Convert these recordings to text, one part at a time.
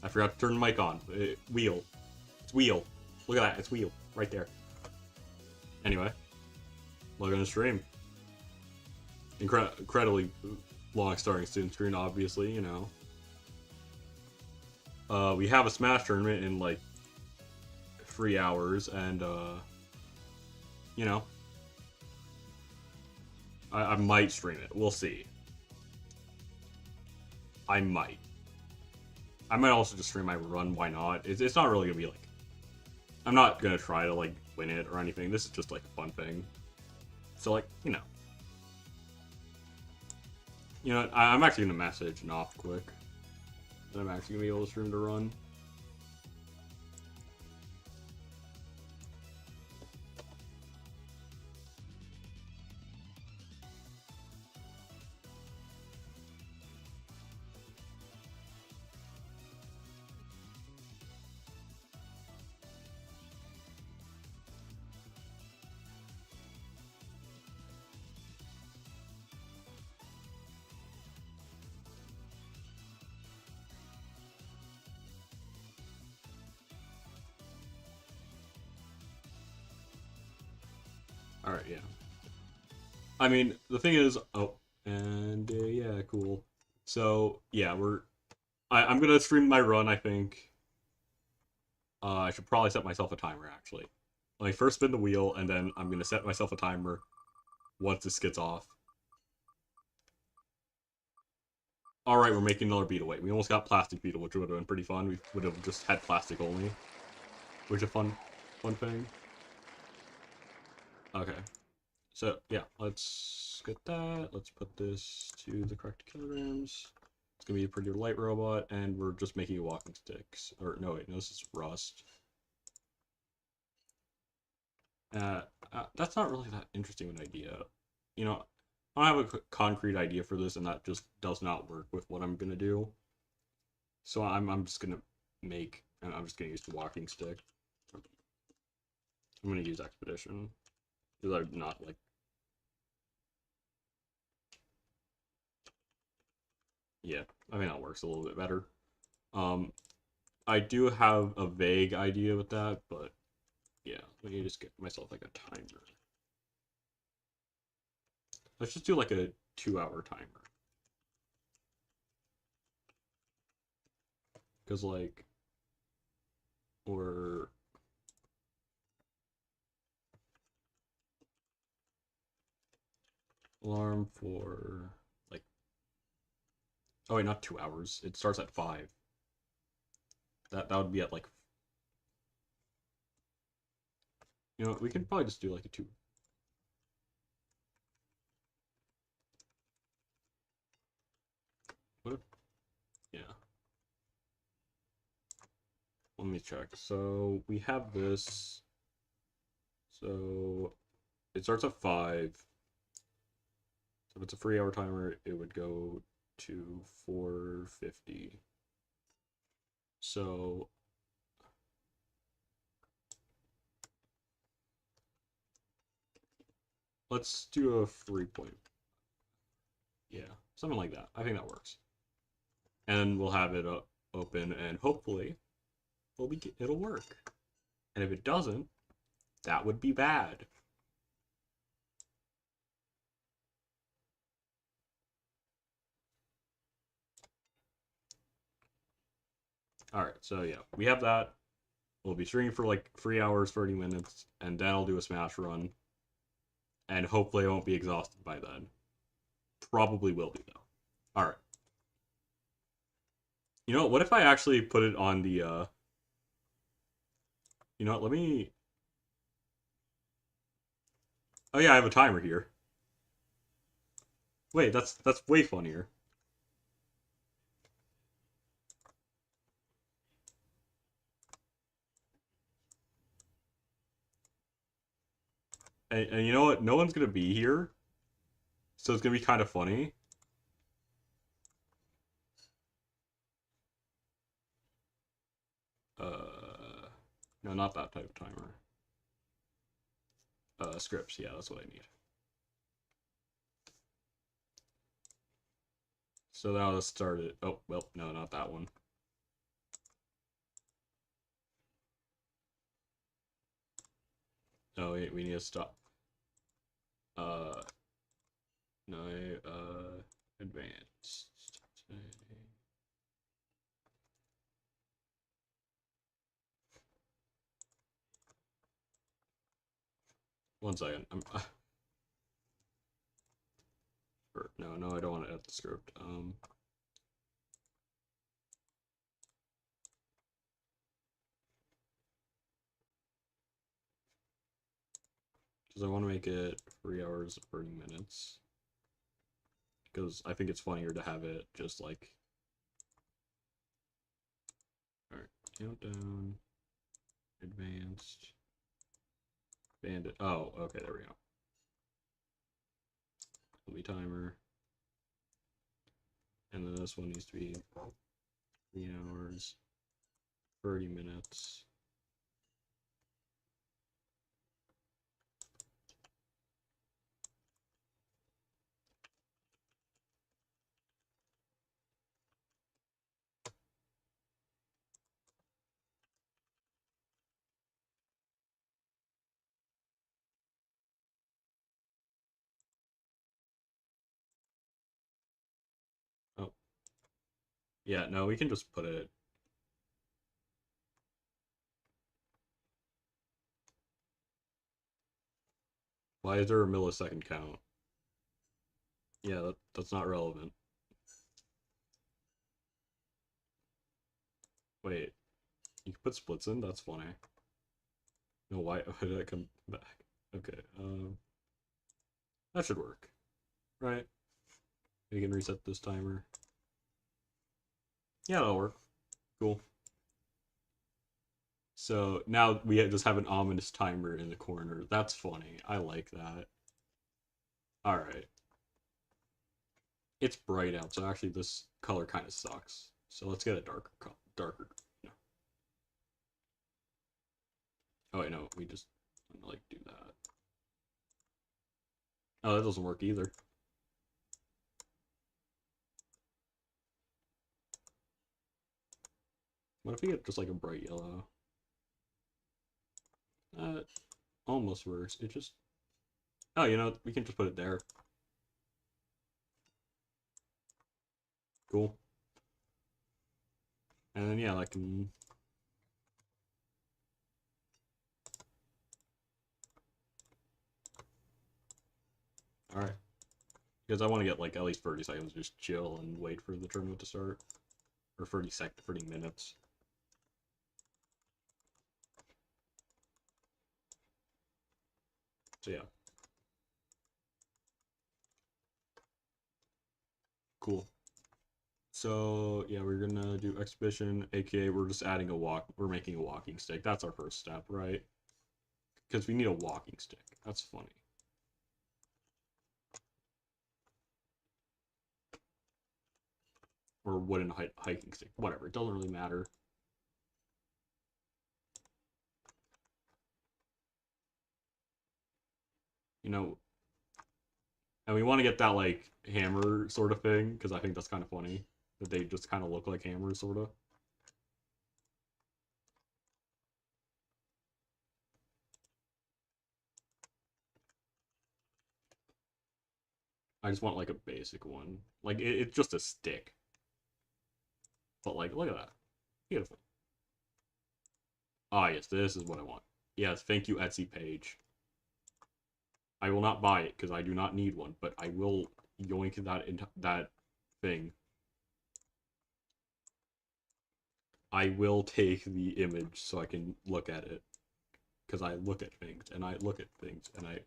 I forgot to turn the mic on. Wheel. It's wheel. Look at that. It's wheel. Right there. Anyway. Log on the stream. Incredibly long starting student screen, obviously, you know. We have a Smash tournament in, like, 3 hours, and, you know. I might stream it. We'll see. I might. I might also just stream my run, why not? It's not really gonna be, like... I'm not gonna try to, like, win it or anything. This is just, like, a fun thing. So, like, you know. You know, I'm actually gonna message Knopf quick. That I'm actually gonna be able to stream the run. Alright, yeah. I mean, the thing is... Oh, and, yeah, cool. So, yeah, I'm gonna stream my run, I think. I should probably set myself a timer, actually. Like, first spin the wheel, and then I'm gonna set myself a timer once this gets off. Alright, we're making another beetle. Wait, we almost got plastic beetle, which would have been pretty fun. We would have just had plastic only. Which is a fun thing. Okay. So, yeah, let's get that. Let's put this to the correct kilograms. It's gonna be a pretty light robot, and we're just making walking sticks. Or, no, wait, no, this is rust. That's not really that interesting of an idea. You know, I don't have a concrete idea for this, and that just does not work with what I'm gonna do. So I'm just gonna make, and I'm just gonna use the walking stick. I'm gonna use expedition because I'm not like. Yeah, I think that works a little bit better. I do have a vague idea with that, but yeah, let me just get myself like a timer. Let's just do like a 2-hour timer. Because like, or alarm for like, oh wait, not 2 hours. It starts at 5. That would be at like, you know, we can probably just do like a 2. What if, yeah. Let me check. So we have this. So it starts at 5. So if it's a 3-hour timer, it would go to 4:50. So let's do a 3 point. Yeah, something like that. I think that works. And we'll have it open, and hopefully it'll work. And if it doesn't, that would be bad. Alright, so yeah, we have that. We'll be streaming for like 3 hours, 30 minutes, and then I'll do a Smash run. And hopefully I won't be exhausted by then. Probably will be, though. Alright. You know, what if I actually put it on the, You know what, let me... Oh yeah, I have a timer here. Wait, that's way funnier. And you know what? No one's gonna be here, so it's gonna be kind of funny. No, not that type of timer. Scripts, yeah, that's what I need. So now let's start it. Oh, well, no, not that one. Oh wait, we need to stop. Uh, no, advanced. 1 second. No, I don't want to edit the script. Because I want to make it 3 hours 30 minutes. Because I think it's funnier to have it just like. Alright, countdown. Advanced. Bandit. Oh, okay, there we go. Movie timer. And then this one needs to be 3 hours 30 minutes. Oh, yeah, no, we can just put it. Why is there a millisecond count? Yeah, that's not relevant. Wait, you can put splits in? That's funny. No, why did that come back? Okay, that should work. Right? We can reset this timer. Yeah, that'll work. Cool. So now we just have an ominous timer in the corner. That's funny. I like that. Alright. It's bright out, so actually this color kind of sucks. So let's get a darker color. Darker. No. Oh wait, no, we just like do that. Oh, that doesn't work either. What if we get just like a bright yellow? That almost works. It just... Oh, you know, we can just put it there. Cool. And then, yeah, I can... Alright. Because I want to get, like, at least 30 seconds, just chill and wait for the tournament to start. Or 30 minutes. So, yeah. Cool. So, yeah, we're gonna do exhibition, aka we're just adding we're making a walking stick. That's our first step, right? Because we need a walking stick. That's funny. Or wooden hiking stick. Whatever, it doesn't really matter. You know, and we want to get that, like, hammer sort of thing, because I think that's kind of funny. That they just kind of look like hammers, sort of. I just want, like, a basic one. Like, it's just a stick. But, like, look at that. Beautiful. Ah, yes, this is what I want. Yes, thank you, Etsy page. I will not buy it, because I do not need one, but I will yoink that thing. I will take the image so I can look at it. Because I look at things, and I look at things, and I...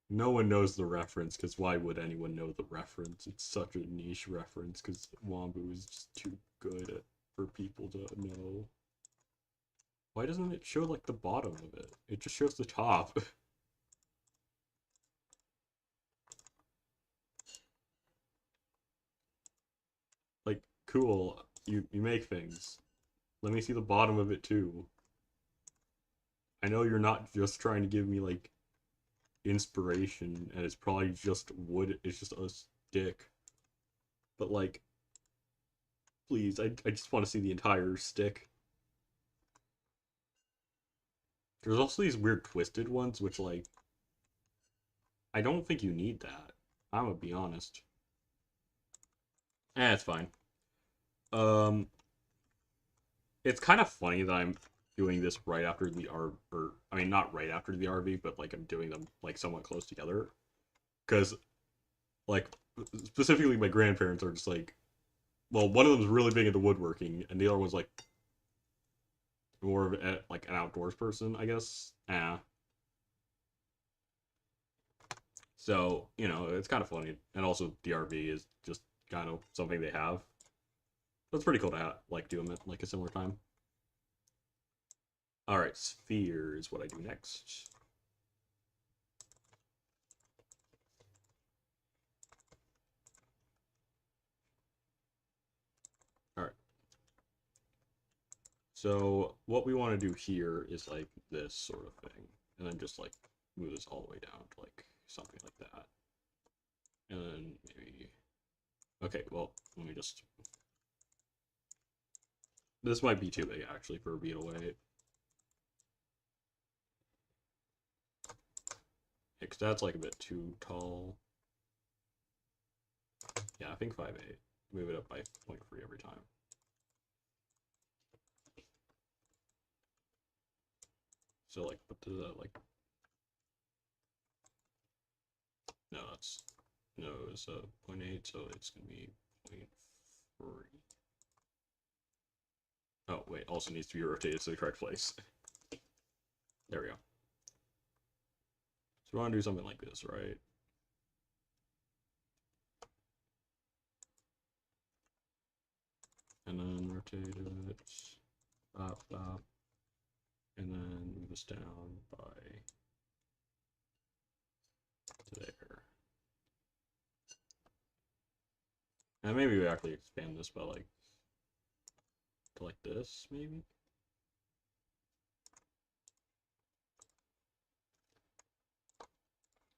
No one knows the reference, because why would anyone know the reference? It's such a niche reference, because Wombu is just too good for people to know. Why doesn't it show, like, the bottom of it? It just shows the top. Like, cool, you make things. Let me see the bottom of it, too. I know you're not just trying to give me, like, inspiration, and it's probably just wood, it's just a stick. But, like, please, I just want to see the entire stick. There's also these weird twisted ones, which, like, I don't think you need that. I'm gonna be honest. It's fine. Um, it's kind of funny that I'm doing this right after the or I mean, not right after the RV, but like I'm doing them like somewhat close together. Because like specifically, my grandparents are just like, well, one of them's really big into woodworking, and the other one's like more of like an outdoors person, I guess. Yeah. So it's kind of funny, and also the RV is just kind of something they have. So it's pretty cool to like do them at like a similar time. All right, sphere is what I do next. All right. So what we want to do here is like this sort of thing, and then just like move this all the way down to like something like that. And then maybe, okay, well, let me just, this might be too big actually for a beetle weight. Because that's like a bit too tall. Yeah, I think 5'8". Move it up by 0.3 every time. So like, what does that like? No, it's 0.8, so it's gonna be 0.3. Oh wait, also needs to be rotated to the correct place. There we go. So we want to do something like this, right? And then rotate it, up, and then move this down by to there. And maybe we actually expand this by like to like this, maybe.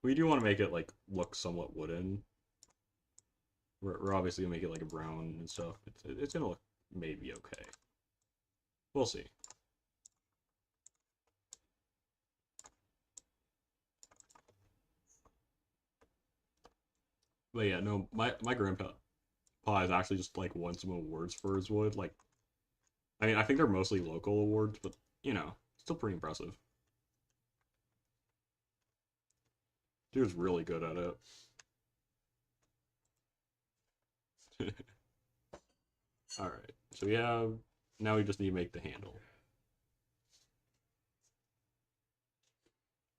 We do want to make it like look somewhat wooden. We're obviously gonna make it like a brown and stuff. It's gonna look maybe okay. We'll see. But yeah, no, my grandpa has actually just like won some awards for his wood. Like, I mean, I think they're mostly local awards, but still pretty impressive. Dude's really good at it. All right, so we have now we just need to make the handle.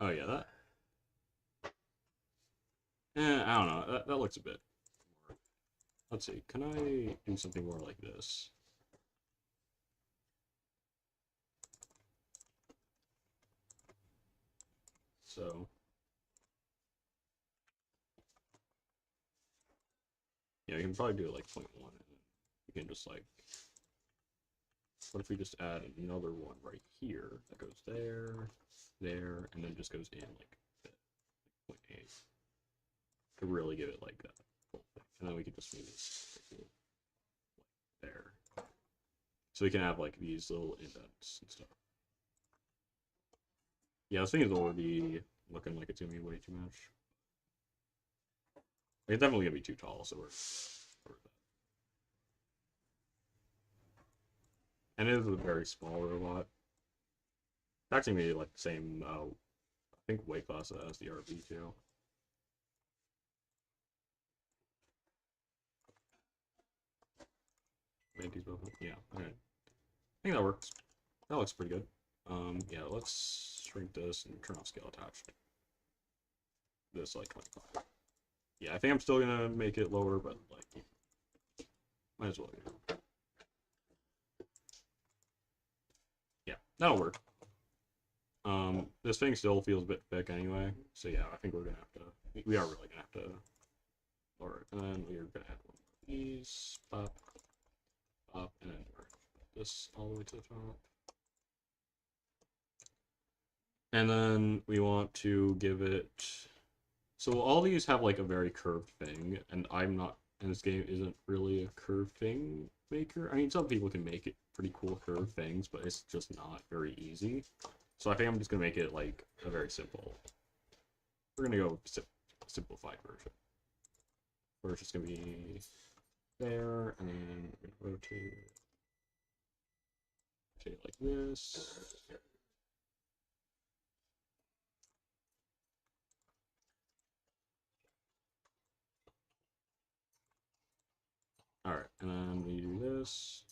Oh yeah, that. I don't know. That looks a bit. Let's see. Can I do something more like this? So yeah, you can probably do it like 0.1, and then you can just like. What if we just add another one right here that goes there, there, and then just goes in like 0.8 to really give it like that whole thing, and then we can just move this like there, so we can have like these little indents and stuff. Yeah, this thing is already looking like it's gonna be way too much. It's definitely gonna be too tall, so we're and it is a very small robot. It's actually maybe like the same, I think, weight class as the RV too. Yeah, all right. I think that works. That looks pretty good. Yeah, let's shrink this and turn off scale attached. This like 25. Yeah, I think I'm still gonna make it lower, but like, might as well. Yeah, that'll work. This thing still feels a bit thick anyway, so yeah, I think we're gonna have to. We are really gonna have to lower it, and then we are gonna add one of these. Pop, pop, and then this all the way to the top. And then we want to give it. So all these have like a very curved thing, and I'm not. And this game isn't really a curved thing maker. I mean, some people can make it pretty cool curved things, but it's just not very easy. So I think I'm just gonna make it like a very simple. We're gonna go simplified version. First, it's gonna be there, and then we're gonna rotate it like this. All right, and then we do this.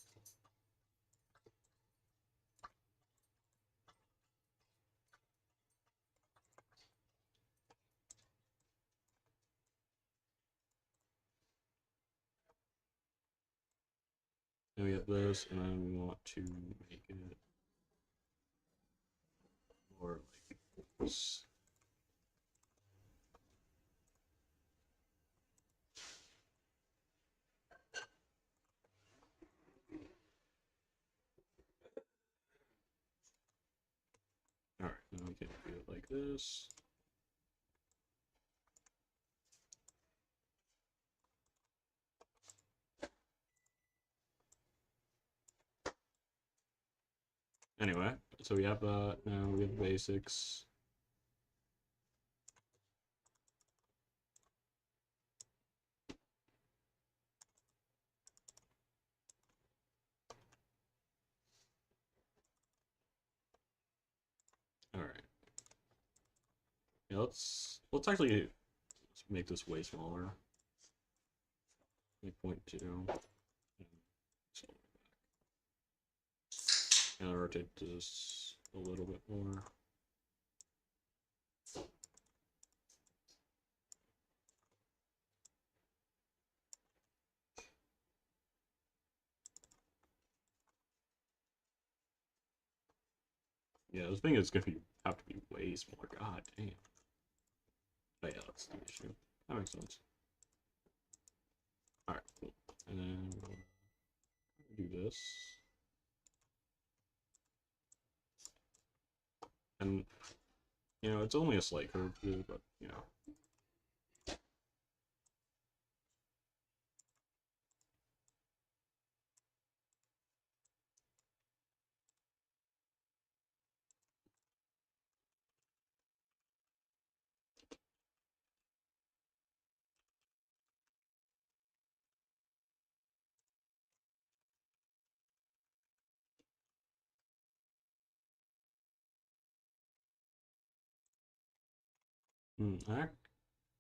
Then we have this, and then we want to make it more like this. All right, then we can do it like this. Anyway, so we have that. Now we have the basics. All right. Yeah, let's actually make this way smaller. Like 0.2. And I'll rotate this a little bit more. Yeah, this thing is gonna have to be way smaller. God damn. Oh yeah, that's the issue. That makes sense. Alright, cool. And then we'll do this. And you know, it's only a slight curve too, but you know.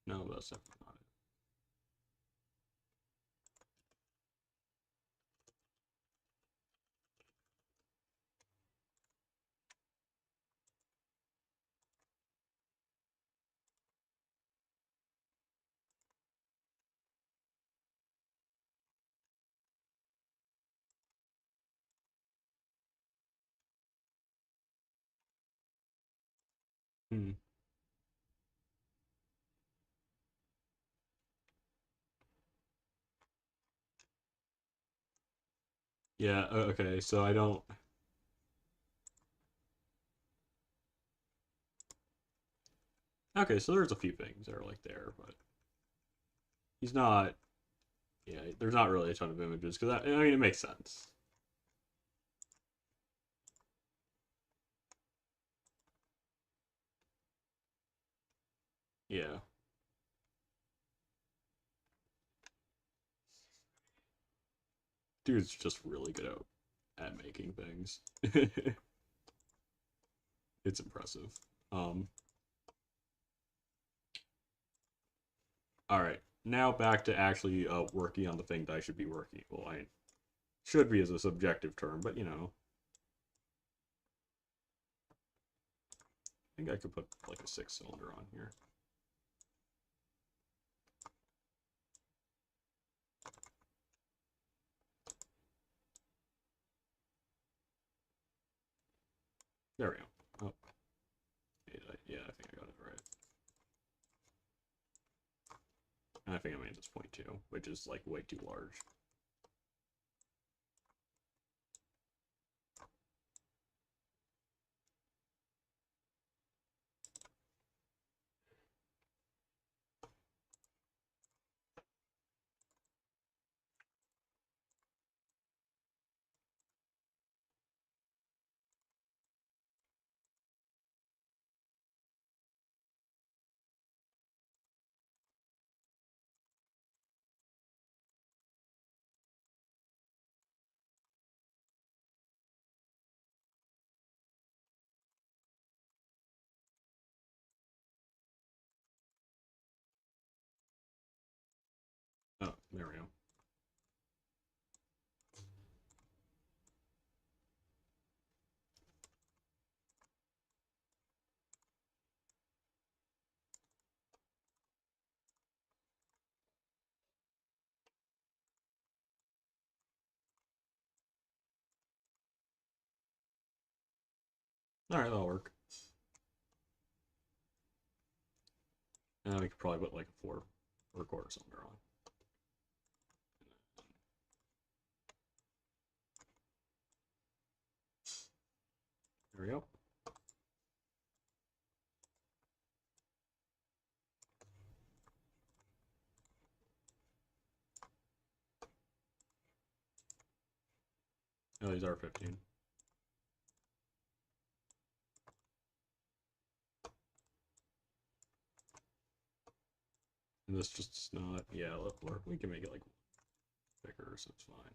No, that's definitely not it. Hmm. Yeah, okay, so I don't. Okay, so there's a few things that are like there, but he's not. Yeah, there's not really a ton of images because I mean it makes sense. Yeah, dude's just really good at making things. It's impressive. Um, all right, now back to actually working on the thing that I should be working. Well, I should be as a subjective term, but you know, I think I could put like a 6-cylinder on here. There we go. Oh, yeah, I think I got it right. And I think I made this 0.2, which is like way too large. Oh, there we go. Alright, that'll work. And we could probably put like a 4 or a quarter cylinder on. There we go. Oh, these are 15. And this just not, yeah, we can make it like bigger, so it's fine.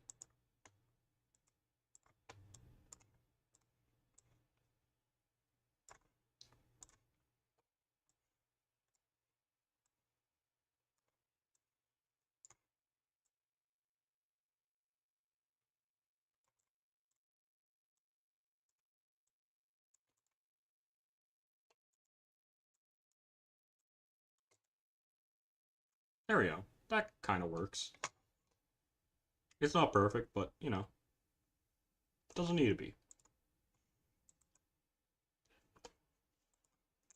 There we go. That kind of works. It's not perfect, but, you know, it doesn't need to be.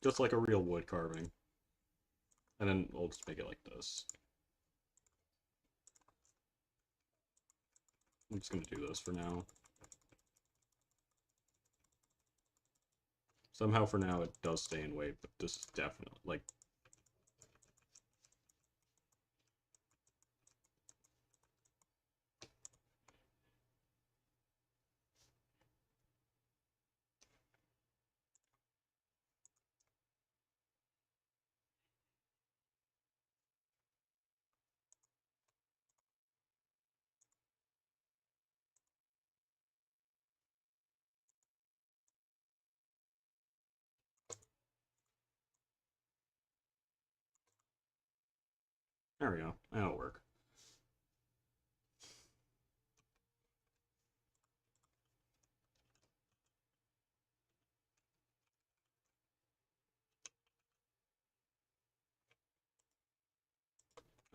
Just like a real wood carving. And then we'll just make it like this. I'm just going to do this for now. Somehow for now it does stay in weight, but this is definitely, like... There we go. That'll work.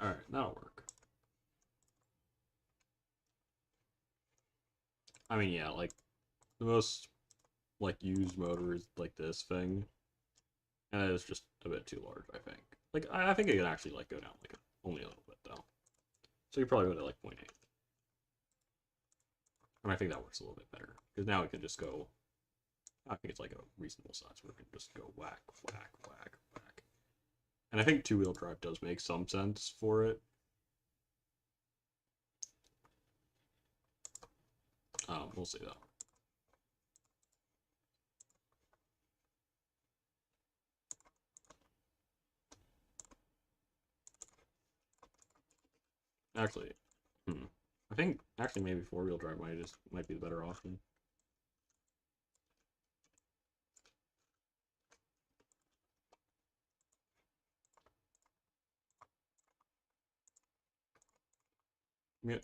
Alright, that'll work. I mean, yeah, like, the most, like, used motor is, like, this thing. And it's just a bit too large, I think. Like, I think it can actually, like, go down, like, only a little bit, though. So you probably go to, like, 0.8. And I think that works a little bit better. Because now we can just go... I think it's, like, a reasonable size where we can just go whack, whack, whack, whack. And I think two-wheel drive does make some sense for it. We'll see, though. Actually, I think actually maybe four-wheel drive might be the better option.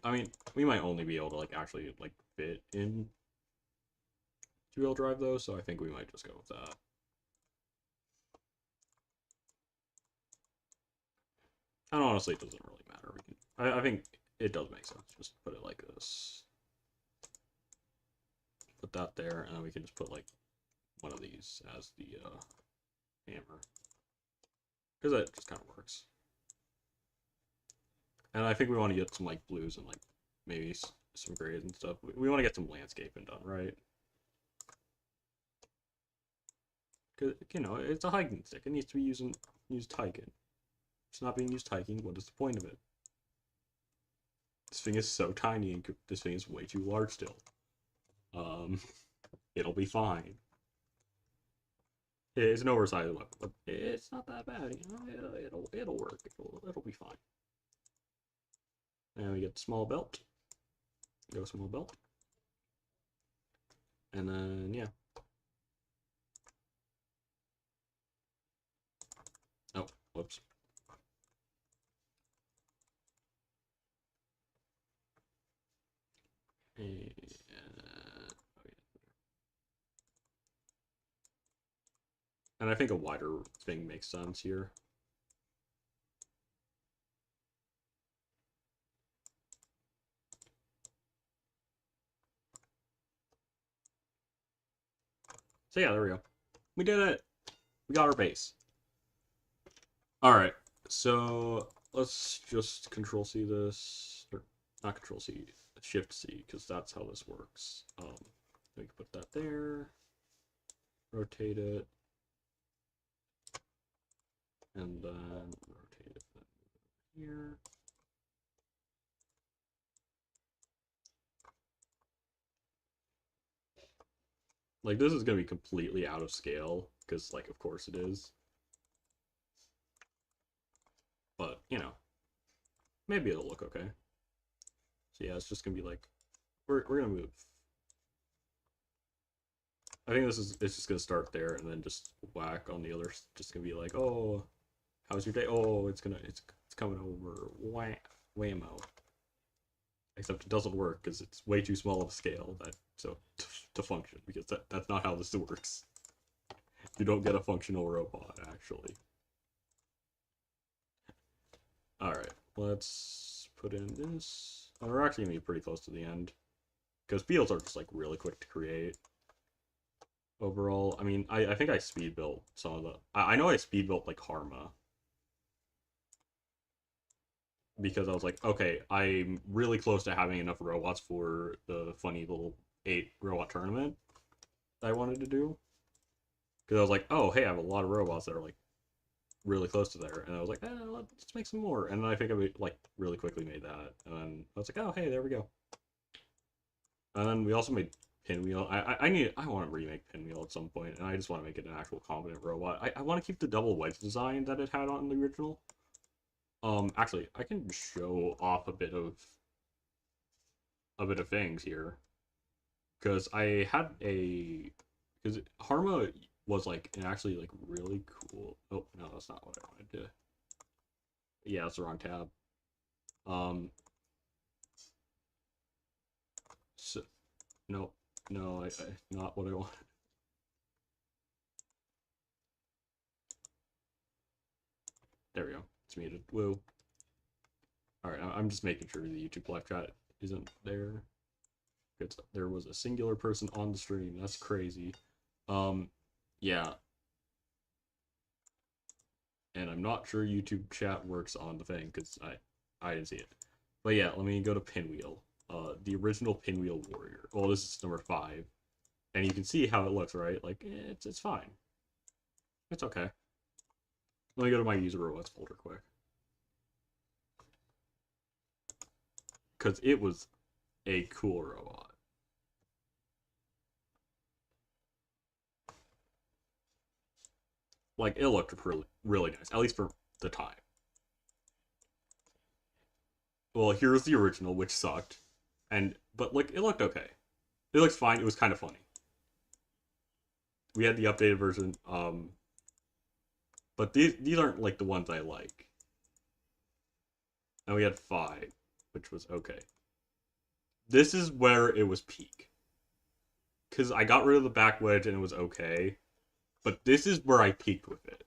I mean, we might only be able to like actually like fit in two-wheel drive though, so I think we might just go with that. And honestly, it doesn't really matter. We can, I think it does make sense. Just put it like this. Put that there, and then we can just put like one of these as the hammer, because that just kind of works. And I think we want to get some like blues and like maybe some grays and stuff. We want to get some landscaping done, right? Because you know it's a hiking stick. It needs to be used hiking. It's not being used hiking. What is the point of it? This thing is so tiny, and this thing is way too large still. It'll be fine. It's an oversized weapon, but it's not that bad. You know, it'll work. It'll be fine. And we get the small belt. Go small belt. And then yeah. Oh, whoops. And, and I think a wider thing makes sense here. So yeah, there we go. We did it. We got our base. All right. So let's just Control C this, or not Control C, Shift C, because that's how this works. We can put that there, rotate it, and then rotate it here. Like, this is gonna be completely out of scale, because, like, of course it is. But, you know, maybe it'll look okay. So yeah, it's just gonna be like, we're gonna move. I think it's just gonna start there and then just whack on the other. Just gonna be like, oh, how's your day? Oh, it's coming over. Whammo. Except it doesn't work because it's way too small of a scale to function, because that's not how this works. You don't get a functional robot, actually. Alright, let's put in this. Oh, we're actually gonna be pretty close to the end, because beetles are just like really quick to create. Overall, I mean, I think I speed built some of the. I know I speed built like Karma, because I was like, okay, I'm really close to having enough robots for the funny little 8 robot tournament that I wanted to do. Because I was like, oh, hey, I have a lot of robots that are like really close to there, and I was like, let's make some more. And then I think I like really quickly made that, and then I was like, oh, hey, there we go. And then we also made Pinwheel. I want to remake Pinwheel at some point, and I just want to make it an actual competent robot. I want to keep the double wedge design that it had on the original. Actually, I can show off a bit of things here, because I had because Harma was like actually like really cool. Oh no, that's not what I wanted to. Yeah, that's the wrong tab. So no, I not what I want. There we go. It's muted. Woo. All right, I'm just making sure the YouTube live chat isn't there. There was a singular person on the stream. That's crazy. Yeah. And I'm not sure YouTube chat works on the thing, because I didn't see it. But yeah, let me go to Pinwheel. The original Pinwheel Warrior. Well, this is number 5. And you can see how it looks, right? Like, it's fine. It's okay. Let me go to my user robots folder quick. Because it was a cool robot. Like, it looked really, really nice, at least for the time. Well, here's the original, which sucked. But like, it looked okay. It looks fine. It was kind of funny. We had the updated version, but these aren't like the ones I like. And we had 5, which was okay. This is where it was peak, because I got rid of the back wedge and it was okay. But this is where I peaked with it,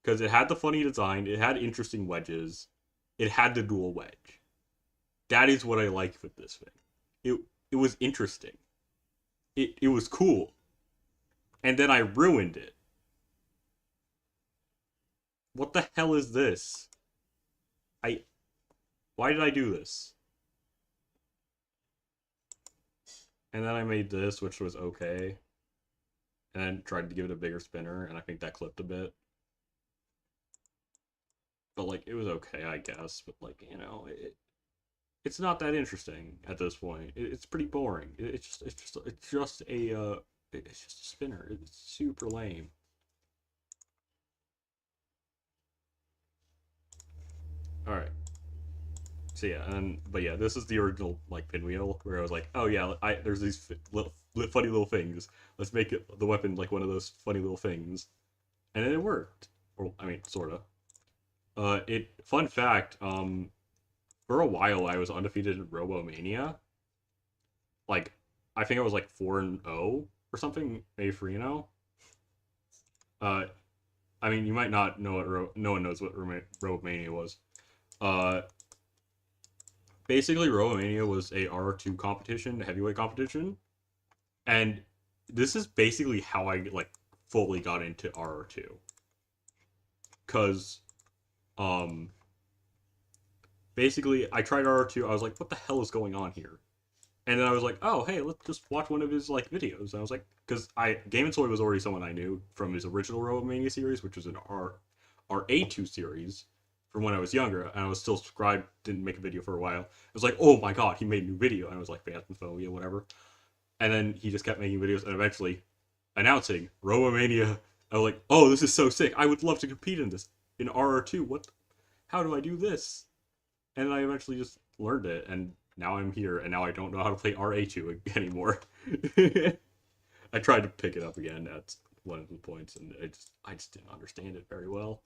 because it had the funny design, it had interesting wedges, it had the dual wedge. That is what I liked with this thing. It was interesting. It was cool. And then I ruined it. What the hell is this? Why did I do this? And then I made this, which was okay. And then tried to give it a bigger spinner, and I think that clipped a bit. But like, it was okay, I guess. But like, you know, it's not that interesting at this point. It's pretty boring. It's just a spinner. It's super lame. All right. So yeah, but yeah, this is the original like Pinwheel, where I was like, oh yeah, there's these funny little things. Let's make it the weapon like one of those funny little things, and then it worked. Or I mean, sorta. Fun fact. For a while I was undefeated in Robomania, like I think I was like 4-0 or something, maybe 3-0. Uh, I mean, you might not know what no one knows what Robomania was. Uh, Basically, Robomania was a R2 competition, a heavyweight competition, and this is basically how I like fully got into R2 because um basically I tried R2. I was like, what the hell is going on here? And then I was like, oh hey, let's just watch one of his like videos. And I was like, because I Game and Soy was already someone I knew from his original Robomania series, which was an RA2 series from when I was younger, and I was still subscribed. Didn't make a video for a while. I was like, oh my god, he made a new video, and I was like, Phasmophobia, whatever. And then he just kept making videos, and eventually announcing Robomania. I was like, oh, this is so sick. I would love to compete in this in RR2. What? How do I do this? And I eventually just learned it, and now I'm here, and now I don't know how to play RA2 anymore. I tried to pick it up again at one of the points, and I just didn't understand it very well.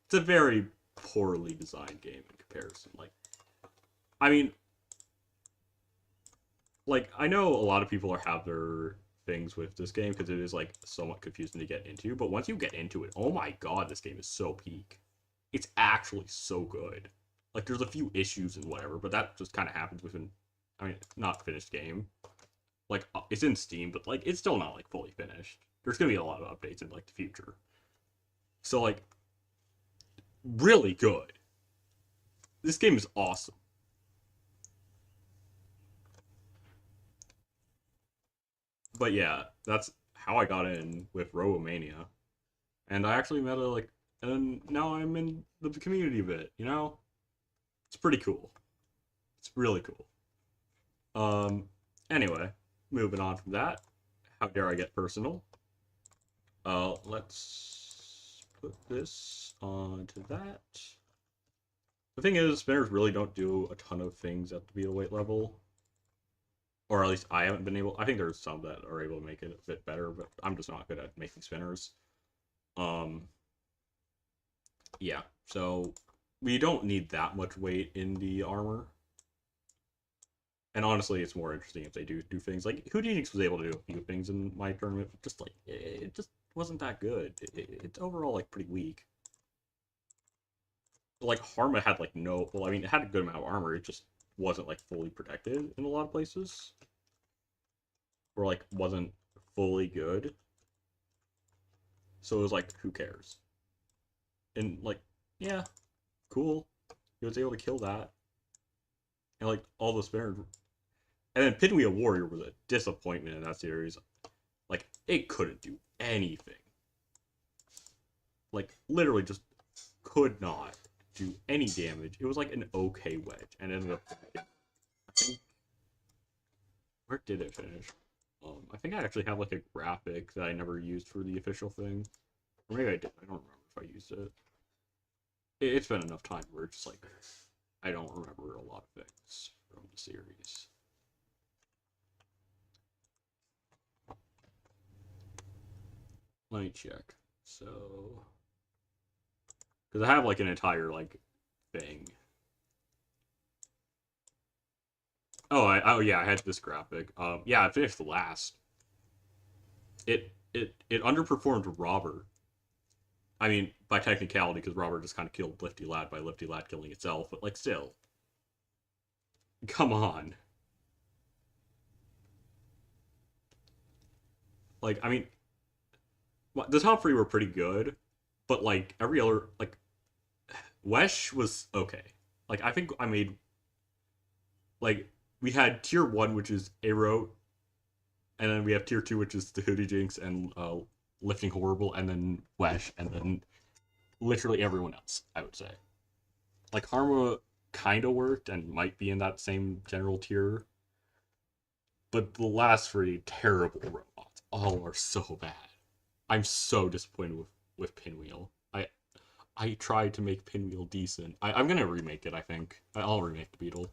It's a very poorly designed game in comparison. Like, I mean, like I know a lot of people have their things with this game because it is like somewhat confusing to get into, but once you get into it, oh my god, this game is so peak. It's actually so good. Like there's a few issues and whatever, but that just kind of happens within. I mean, not finished game. Like it's in Steam, but like it's still not like fully finished. There's gonna be a lot of updates in like the future. So like really good. This game is awesome. But yeah, that's how I got in with Robomania, and I actually met a like, and now I'm in the community a bit. It's pretty cool. It's really cool. Um, anyway, moving on from that. How dare I get personal? Let's put this onto that. The thing is, spinners really don't do a ton of things at the beetle weight level. Or at least I haven't been able. I think there's some that are able to make it a bit better, but I'm just not good at making spinners. Um, yeah. So we don't need that much weight in the armor. And honestly, it's more interesting if they do things like Houdinix was able to do a few things in my tournament. Just like it just wasn't that good. It's overall like pretty weak. But, like Harma had like no. Well, I mean, it had a good amount of armor. It just wasn't like fully protected in a lot of places, or like wasn't fully good. So it was like, who cares? And like, yeah, cool. He was able to kill that, and like all the spinners. And then Pinwheel Warrior was a disappointment in that series. Like, it couldn't do anything. Like, literally just could not do any damage. It was like an okay wedge, and ended up. I think, where did it finish? I think I actually have like a graphic that I never used for the official thing, or maybe I did. I don't remember if I used it. It's been enough time where it's just like I don't remember a lot of things from the series. Let me check. So, because I have like an entire like thing. Oh yeah, I had this graphic. Yeah, I finished the last. It underperformed Robert. I mean, by technicality, because Robert just kind of killed Lifty Lad by Lifty Lad killing itself, but like still, come on. Like I mean, the top three were pretty good, but like every other like Wesh was okay. Like I think I made like we had tier one, which is Aero, and then we have tier two, which is the Hoodie Jinx and Lifting Horrible, and then Wesh, and then literally everyone else. I would say like Harma kind of worked and might be in that same general tier, but the last three terrible robots all are so bad. I'm so disappointed with Pinwheel. I tried to make Pinwheel decent. I'm gonna remake it. I think I'll remake the Beetle.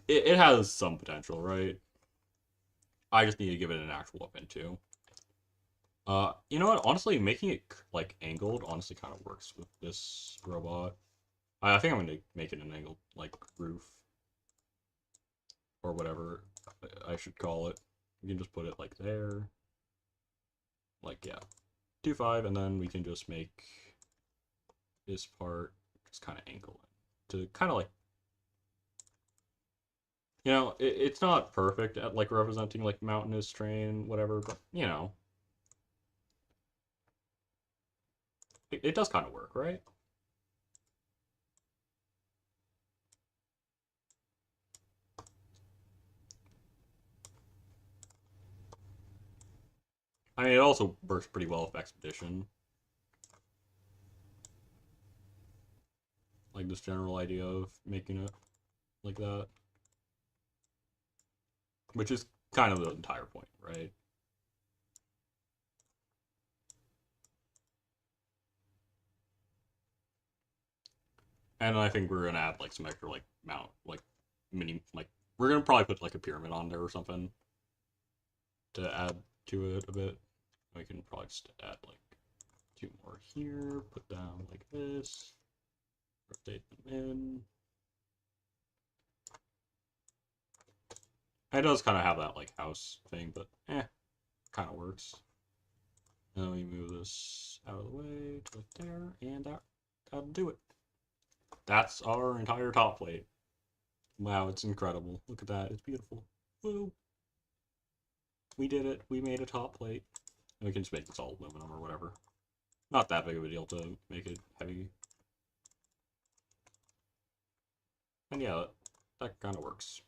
It has some potential, right? I just need to give it an actual weapon too. You know what? Honestly, making it like angled honestly kind of works with this robot. I think I'm gonna make it an angled like roof. or whatever I should call it. We can just put it like there. Like, yeah. 2, 5, and then we can just make this part just kind of angle it to kind of like, you know, it's not perfect at like representing like mountainous terrain, whatever, but you know, it does kind of work, right? I mean, it also works pretty well with Expedition. Like this general idea of making it like that. Which is kind of the entire point, right? And I think we're gonna add like some extra like mount, like mini, like we're gonna probably put like a pyramid on there or something to add to it a bit. We can probably just add like 2 more here, put down like this, rotate them in. It does kind of have that like house thing, but kind of works. Now we move this out of the way to like there, and that'll do it. That's our entire top plate. Wow, it's incredible. Look at that. It's beautiful. Woo! We did it. We made a top plate. And we can just make this all aluminum or whatever. Not that big of a deal to make it heavy. And yeah, that kind of works.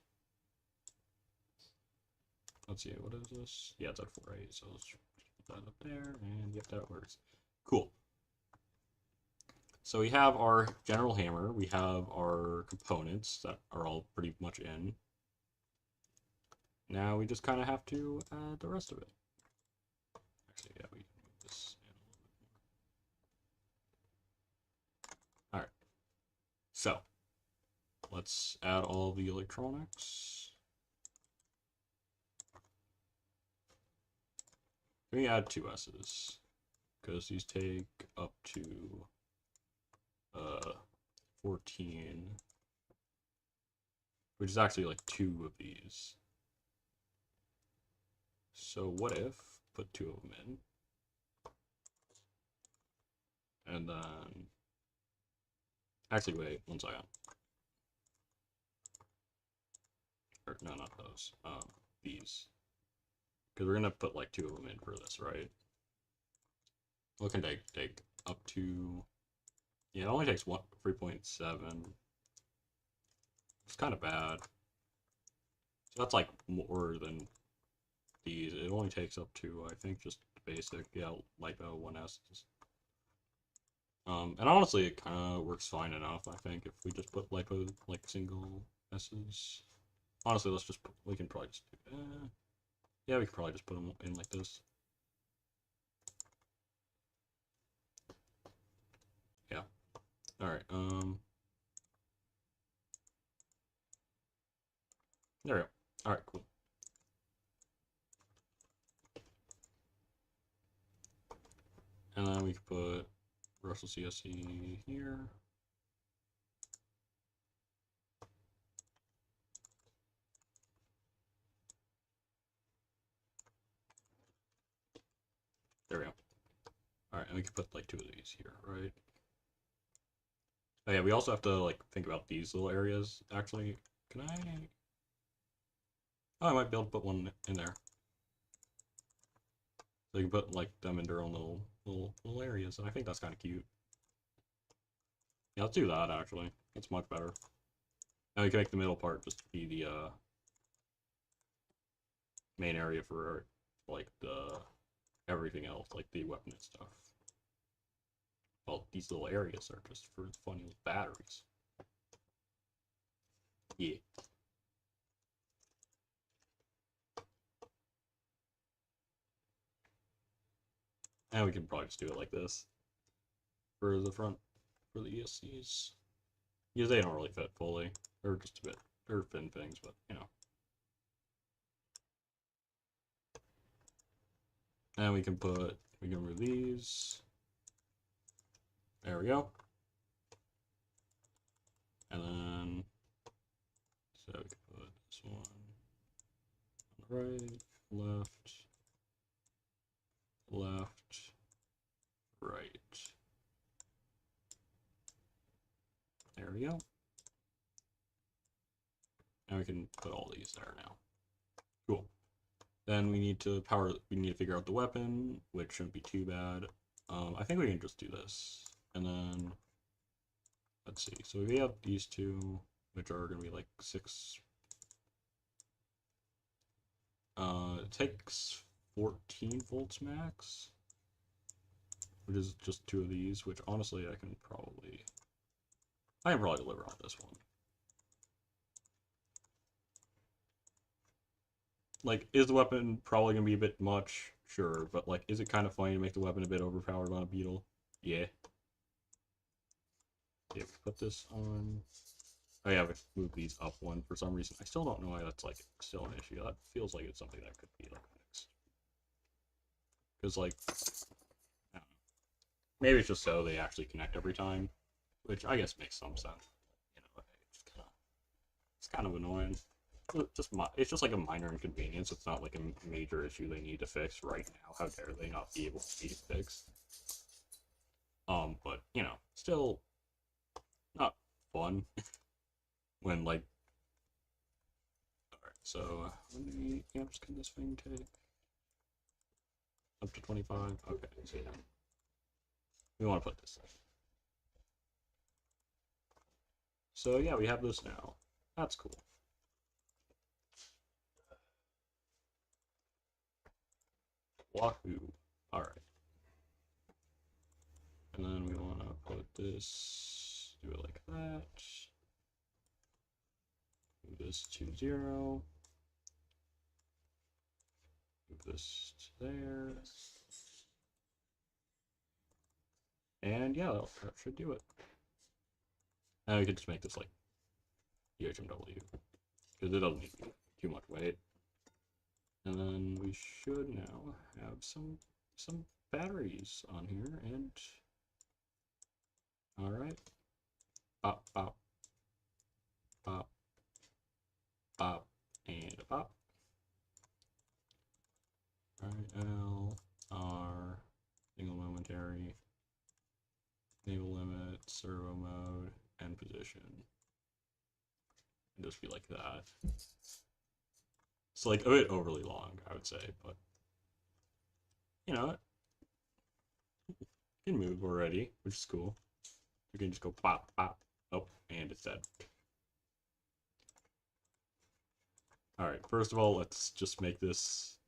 Let's see, what is this? Yeah, it's at 4A, so let's put that up there, and yep, that works. Cool. So we have our general hammer, we have our components that are all pretty much in. Now we just kind of have to add the rest of it. Actually, yeah, we can move this in a little bit more. Alright. So, let's add all the electronics. Let me add 2 S's, because these take up to 14, which is actually like 2 of these. So what if put 2 of them in, and then actually wait 1 second. Or no, not those. These, because we're gonna put like 2 of them in for this, right? What can take up to? Yeah, it only takes 3.7. It's kind of bad. So that's like more than these. It only takes up to, I think, just basic, yeah, LiPo 1S. And honestly, it kind of works fine enough, I think, if we just put LiPo, like, single S's. Honestly, let's just put, we can probably just do, yeah, we can probably just put them in like this. Yeah. Alright, there we go. Alright, cool. And then we can put Russell CSC here. There we go. Alright, and we can put like 2 of these here, right? Oh yeah, we also have to like think about these little areas, actually. Can I? Oh, I might be able to put one in there. So you can put like them in their own little areas, and I think that's kind of cute. Yeah, let's do that actually. That's much better. Now we can make the middle part just be the main area for like the everything else, like the weapon and stuff. Well, these little areas are just for funny little batteries. Yeah. And we can probably just do it like this for the front, for the ESCs. Because they don't really fit fully. They're just a bit, they're thin things, but you know. And we can remove these. There we go. And then, so we can put this one right, left, left, right. There we go. And we can put all these there now. Cool. Then we need to figure out the weapon, which shouldn't be too bad. I think we can just do this. And then, let's see. So we have these two, which are going to be like 6. It takes 14 volts max, which is just 2 of these, which honestly I can probably deliver on this one. Like, is the weapon probably going to be a bit much? Sure, but like, is it kind of funny to make the weapon a bit overpowered on a beetle? Yeah. Okay, put this on. Oh yeah, we moved these up one for some reason. I still don't know why that's like still an issue. That feels like it's something that could be like fixed. Because like, I don't know. Maybe it's just so they actually connect every time, which I guess makes some sense. You know, it's kind of annoying. It's just like a minor inconvenience. It's not like a major issue they need to fix right now. How dare they not be able to be fixed? But you know, still not fun when like. All right, so how many amps can this thing take? Up to 25. Okay, so yeah, we want to put this in. So yeah, we have this now. That's cool. Wahoo! All right. And then we want to put this, do it like that. Move this to 0. Move this to there. And yeah, that should do it. Now we can just make this like UHMW, because it doesn't need too much weight. And then we should now have some batteries on here, and all right, pop, pop, pop, pop, and a pop. All right, L, R, single momentary, enable limit, servo mode, and position. And just be like that. It's like a bit overly long, I would say, but you know, it can move already, which is cool. You can just go pop, pop. Oh, and it's dead. Alright, first of all, let's just make this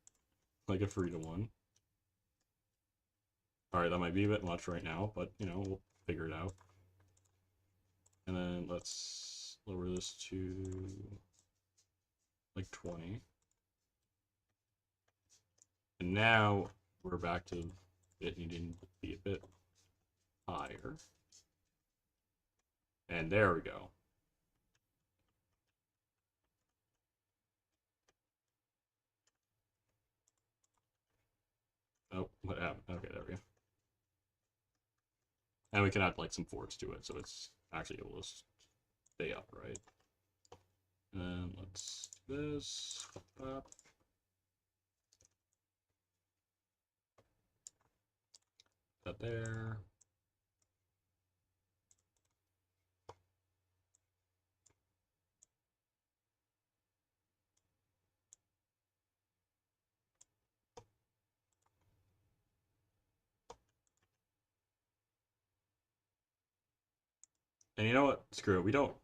like a 3-to-1. Alright, that might be a bit much right now, but, you know, we'll figure it out. And then let's lower this to like 20. And now we're back to it needing to be a bit higher. And there we go. Oh, what happened? Okay, there we go. And we can add like some force to it, so it's actually able to stay upright. And let's do this. Pop. That there. And you know what? Screw it. We don't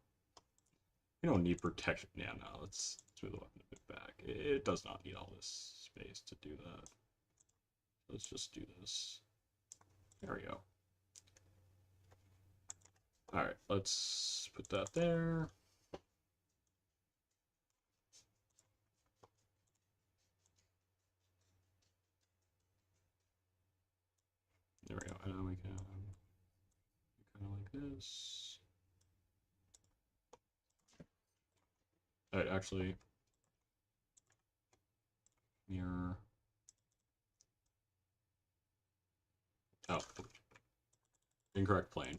need protection. Yeah, no, let's move the weapon a bit back. It does not need all this space to do that. Let's just do this. There we go. Alright, let's put that there. There we go. And then we can kind of like this. Alright, actually, mirror. Oh, incorrect plane.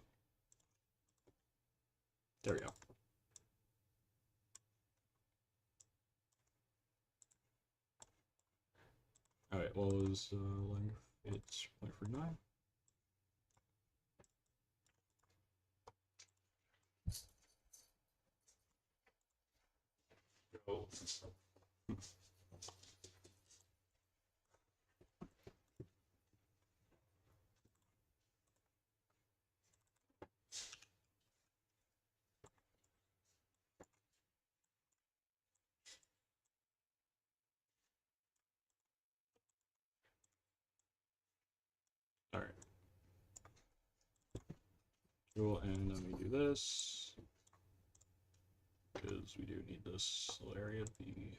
There we go. Alright, what was length? It's 0.49. Oh. Alright. Cool, and then we do this. Because we do need this little area to be...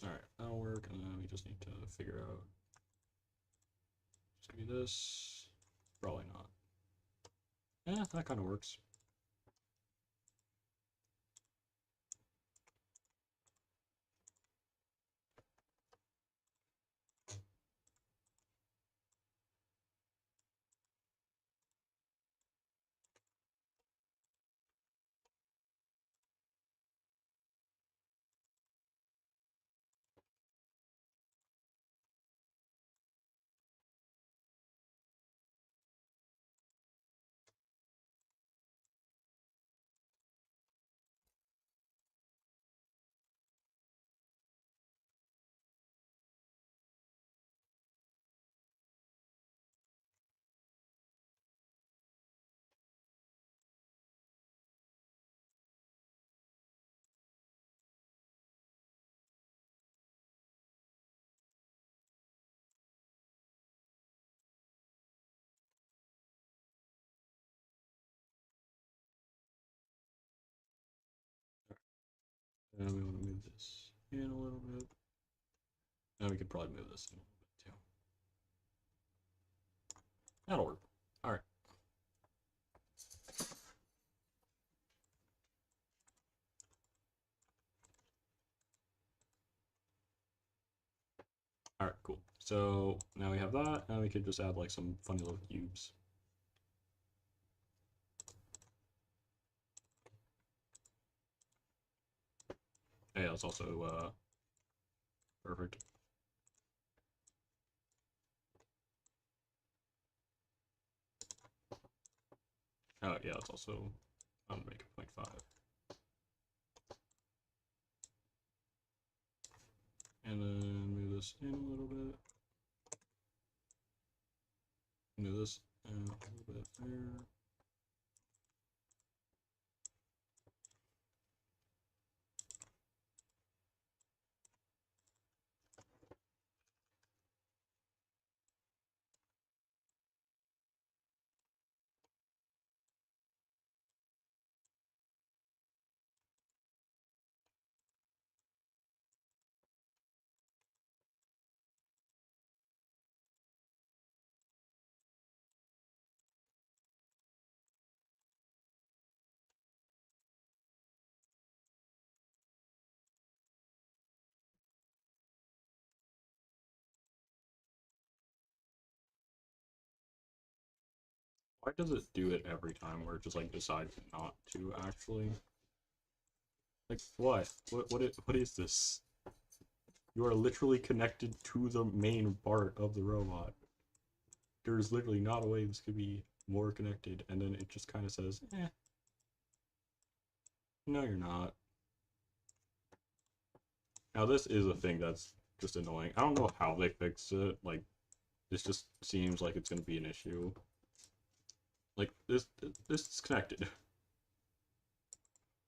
Alright, that'll work, and then we just need to figure out... It's gonna be this... Probably not. Yeah, that kind of works. And we want to move this in a little bit. And we could probably move this in a little bit too. That'll work. Alright. Alright, cool. So now we have that, and we could just add like some funny little cubes. Yeah, that's also perfect. Oh yeah, that's also, I'm gonna make it 0.5. And then move this in a little bit. Move this in a little bit there. Why does it do it every time where it just like decides not to actually? Like what? What is this? You are literally connected to the main part of the robot. There's literally not a way this could be more connected, and then it just kind of says, eh, no you're not. Now this is a thing that's just annoying. I don't know how they fixed it, like, this just seems like it's gonna be an issue. Like, this is connected.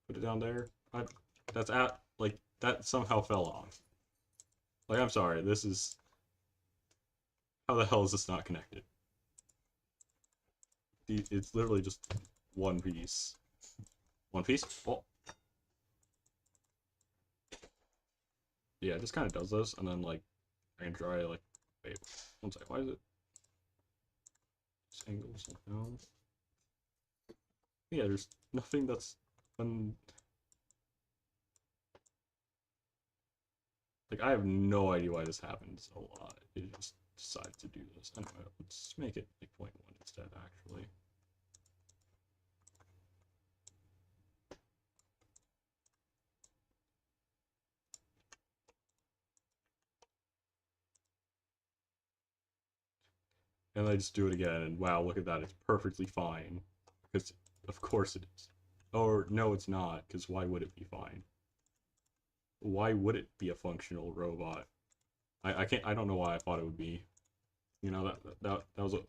Put it down there. That's at, like, that somehow fell off. Like, I'm sorry, this is... How the hell is this not connected? It's literally just one piece. One piece? Oh. Yeah, it just kind of does this, and then, like, I can try, like, wait, one sec, why is it... This angle's down. Yeah, there's nothing that's... Like, I have no idea why this happens a lot. It just decides to do this. Anyway, let's make it like 0.1 instead, actually. And I just do it again, and wow, look at that, it's perfectly fine. Because, of course it is. Or, no, it's not, because why would it be fine? Why would it be a functional robot? I don't know why I thought it would be. You know, that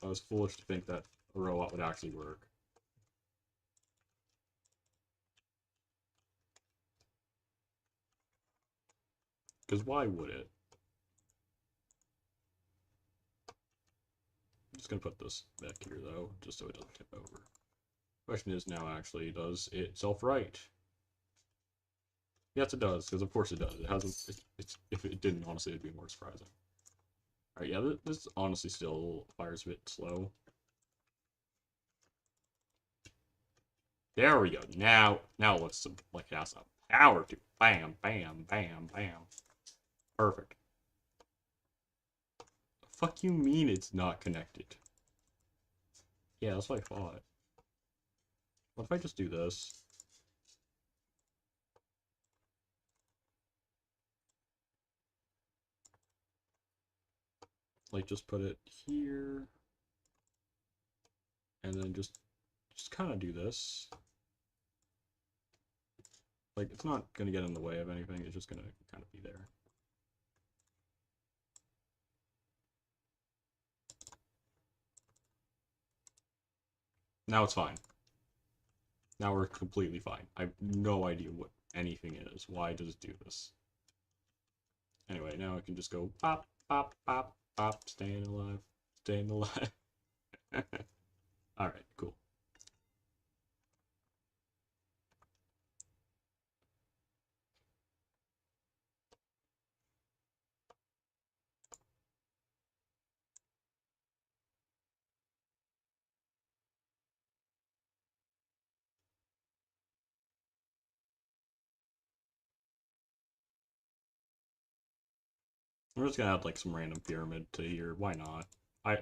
was foolish to think that a robot would actually work. Because why would it? I'm just gonna put this back here though, just so it doesn't tip over. Question is now actually, does it self-right? Yes, it does, because of course it does. It has if it didn't, honestly, it'd be more surprising. Alright, yeah, this honestly still fires a bit slow. There we go. Now it looks like it has some power to bam, bam, bam, bam. Perfect. The fuck you mean it's not connected? Yeah, that's what I thought. What if I just do this? Like, just put it here, and then just kind of do this. Like, it's not gonna get in the way of anything. It's just gonna kind of be there. Now it's fine. Now we're completely fine. I have no idea what anything is. Why does it do this? Anyway, now I can just go pop, pop, pop, pop, staying alive, staying alive. Alright, cool. I'm just gonna add like some random pyramid to here. Why not? I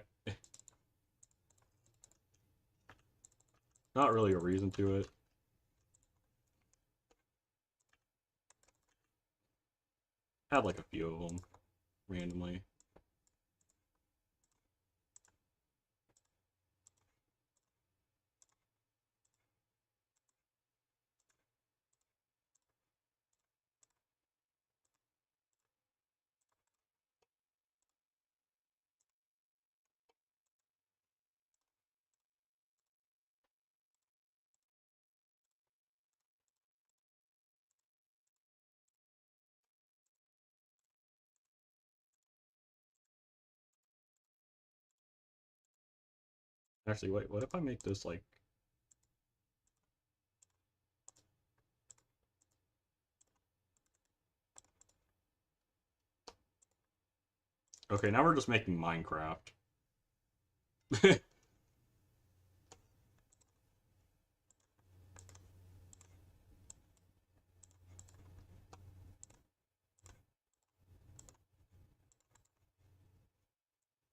Not really a reason to it. Add like a few of them randomly. Actually, wait, what if I make this like... Okay, now we're just making Minecraft.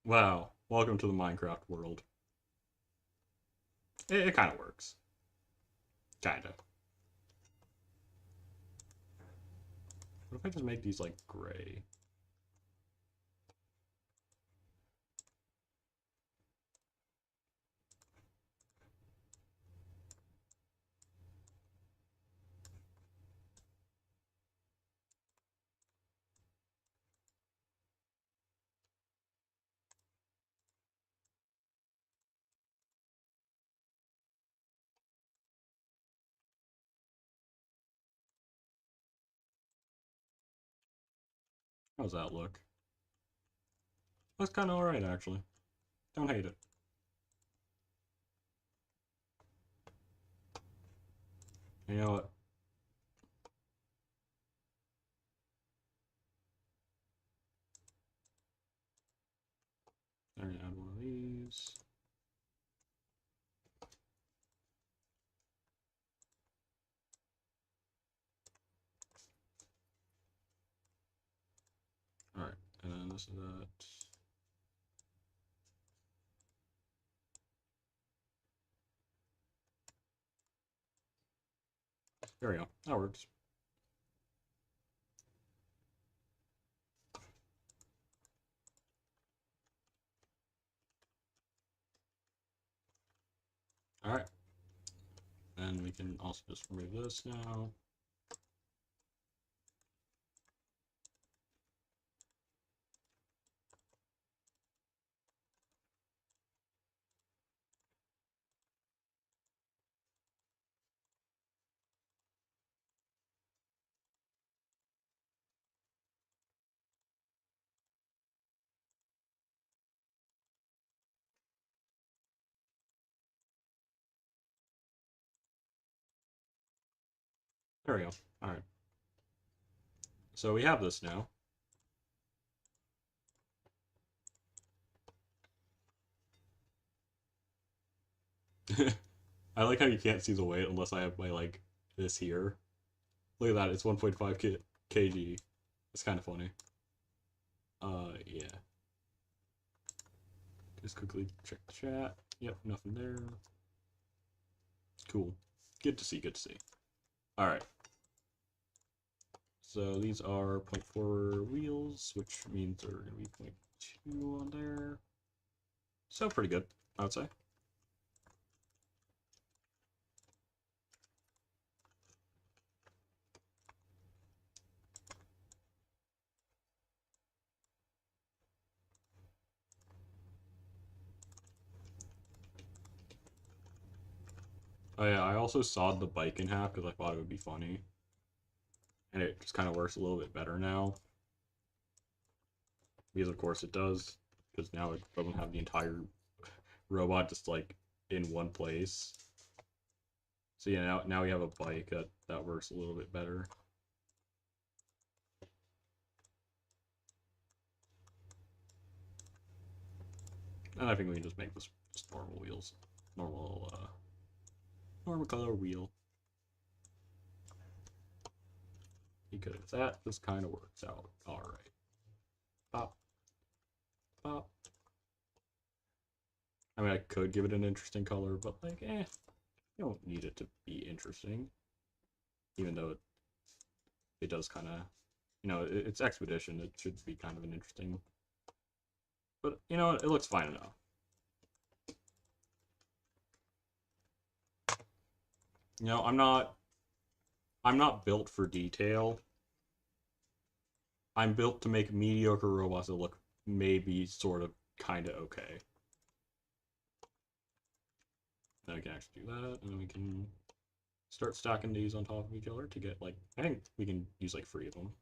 Wow, welcome to the Minecraft world. It kind of works. Kind of. What if I just make these like gray? How's that look? Looks kind of alright, actually. Don't hate it. You know what? I'm gonna add one of these. Alright, and then this is that. There we go. That works. Alright. And we can also just remove this now. There we go. Alright. So we have this now. I like how you can't see the weight unless I have my, like, this here. Look at that, it's 1.5 kg. It's kind of funny. Yeah. Just quickly check the chat. Yep, nothing there. Cool. Good to see, good to see. Alright. So these are 0.4 wheels, which means they're going to be 0.2 on there. So pretty good, I would say. Oh yeah, I also sawed the bike in half because I thought it would be funny. And it just kind of works a little bit better now. Because of course it does. Because now it doesn't have the entire robot just like in one place. So yeah, now we have a bike that works a little bit better. And I think we can just make this just normal wheels. Normal color wheel. Because that just kind of works out alright. Pop. Pop. I mean, I could give it an interesting color, but like, you don't need it to be interesting. Even though it does kind of, it's Expedition. It should be kind of an interesting. But, it looks fine enough. I'm not built for detail. I'm built to make mediocre robots that look maybe sort of kind of okay. Then we can actually do that, and then we can start stacking these on top of each other to get, like, I think we can use, like, 3 of them.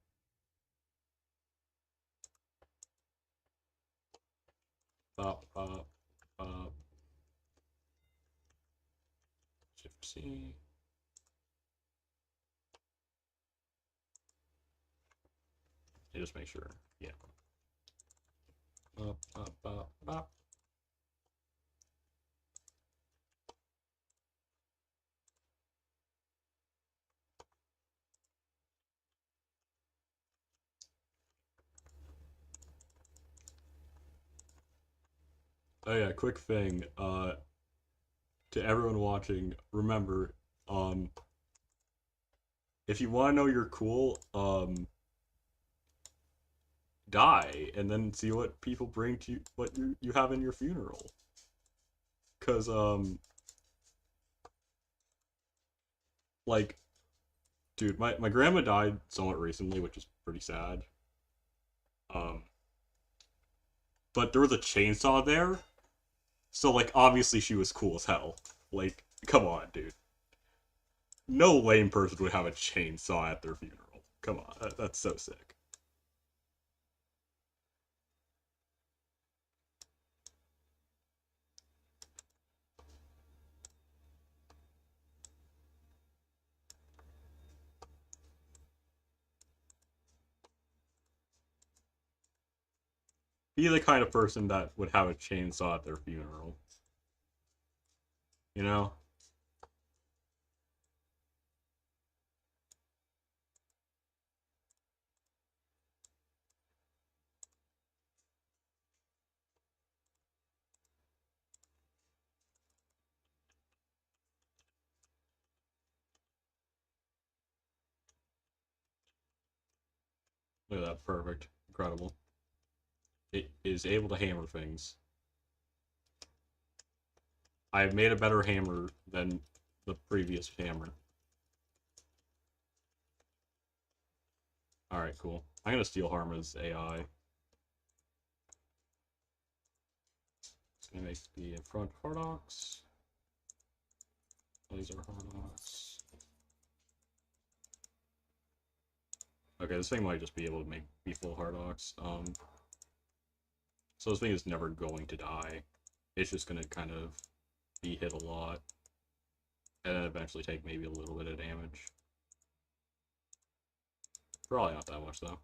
Pop, pop, pop. Shift C. And just make sure, yeah. Pop, pop, pop, pop. Oh yeah, quick thing. To everyone watching, remember, if you want to know you're cool, die and then see what people bring to you, what you have in your funeral. Cause like, dude, my grandma died somewhat recently, which is pretty sad. Um, but there was a chainsaw there, so like obviously she was cool as hell. Like, come on, dude. No lame person would have a chainsaw at their funeral. Come on, that's so sick. Be the kind of person that would have a chainsaw at their funeral. You know? Look at that, perfect. Incredible. It is able to hammer things. I've made a better hammer than the previous hammer. Alright, cool. I'm gonna steal Harma's AI. It's gonna make the in front Hardox. Laser Hardox. Okay, this thing might just be able to make be full Hardox. So this thing is never going to die. It's just gonna kind of be hit a lot. And then eventually take maybe a little bit of damage. Probably not that much though.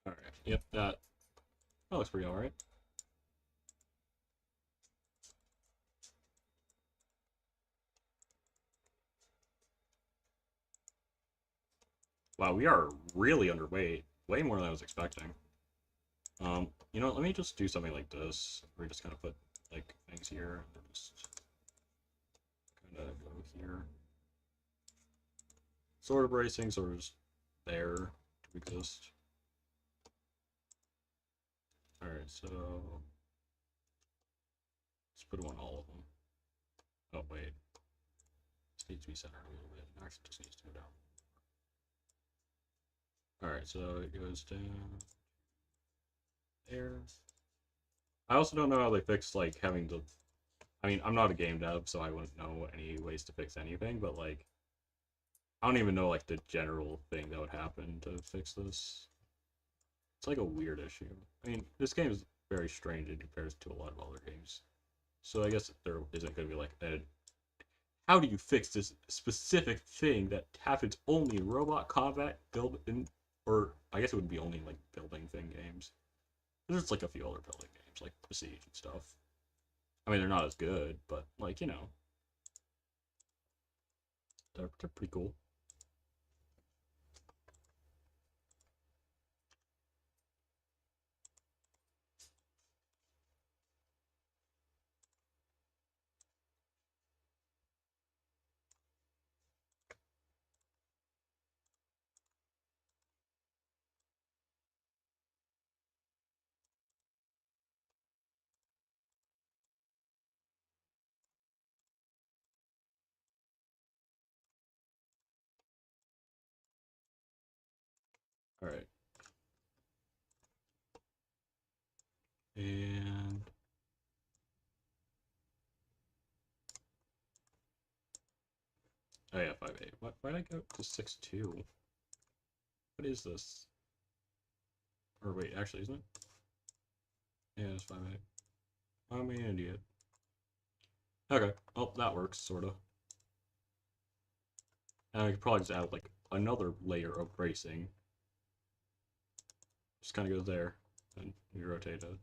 Alright, yep, that looks pretty alright. Wow, we are really underweight. Way more than I was expecting. You know what, let me just do something like this. Where we just kind of put, like, things here, and just kind of go here. Sort of bracing, sort of just there to exist. Alright, so... let's put them on all of them. Oh, wait. This needs to be centered a little bit. Actually, just needs to go down. Alright, so it goes down there. I also don't know how they fix, like, having to... I mean, I'm not a game dev, so I wouldn't know any ways to fix anything, but, like... I don't even know, like, the general thing that would happen to fix this. It's, like, a weird issue. I mean, this game is very strange in comparison to a lot of other games. So I guess there isn't going to be, like, a... how do you fix this specific thing that happens only in robot combat, build in... or, I guess it would be only, like, building thing games. There's like a few other building games, like Siege and stuff. I mean, they're not as good, but like, you know, they're pretty cool. All right, and oh yeah, 5-8. Why did I go to 6-2? What is this? Or wait, actually, isn't it? Yeah, it's 5-8. I'm an idiot. Okay, well that works sorta. And I could probably just add like another layer of bracing. Just kind of goes there, and you rotate it.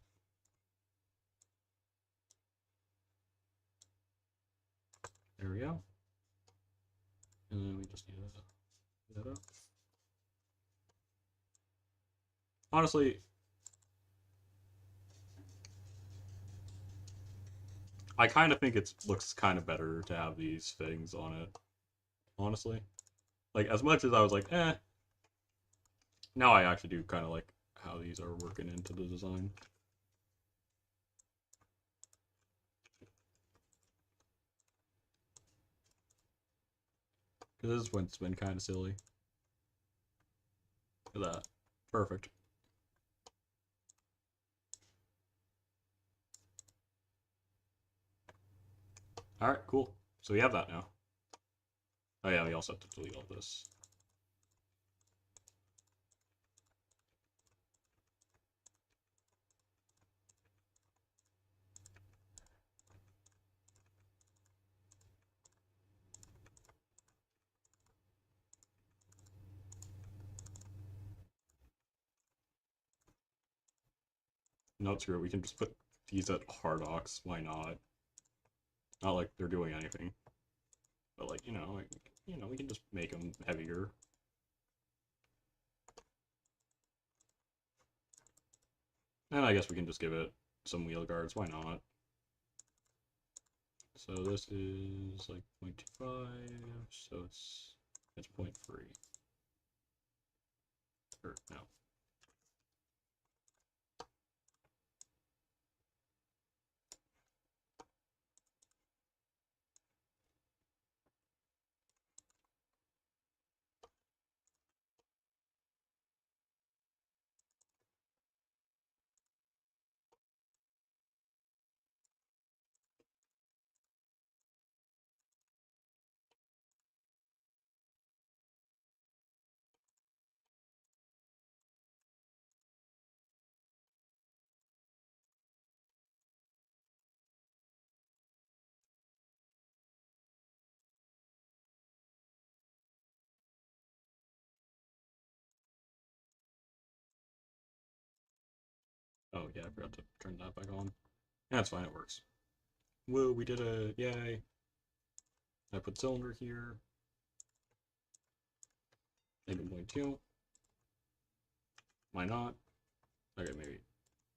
There we go. And then we just need to that up. Honestly, I kind of think it looks kind of better to have these things on it. Honestly, like as much as I was like, eh, now I actually do kind of like how these are working into the design. Because this is when it's been kind of silly. Look at that. Perfect. Alright, cool. So we have that now. Oh yeah, we also have to delete all this. No, screw it. We can just put these at Hardox. Why not? Not like they're doing anything. But like, we can just make them heavier. And I guess we can just give it some wheel guards, why not? So this is like 0.25, so it's 0.3. Or no. Oh yeah, I forgot to turn that back on. Yeah, that's fine, it works. Whoa, we did a yay. I put cylinder here. Maybe 0.2. Why not? Okay, maybe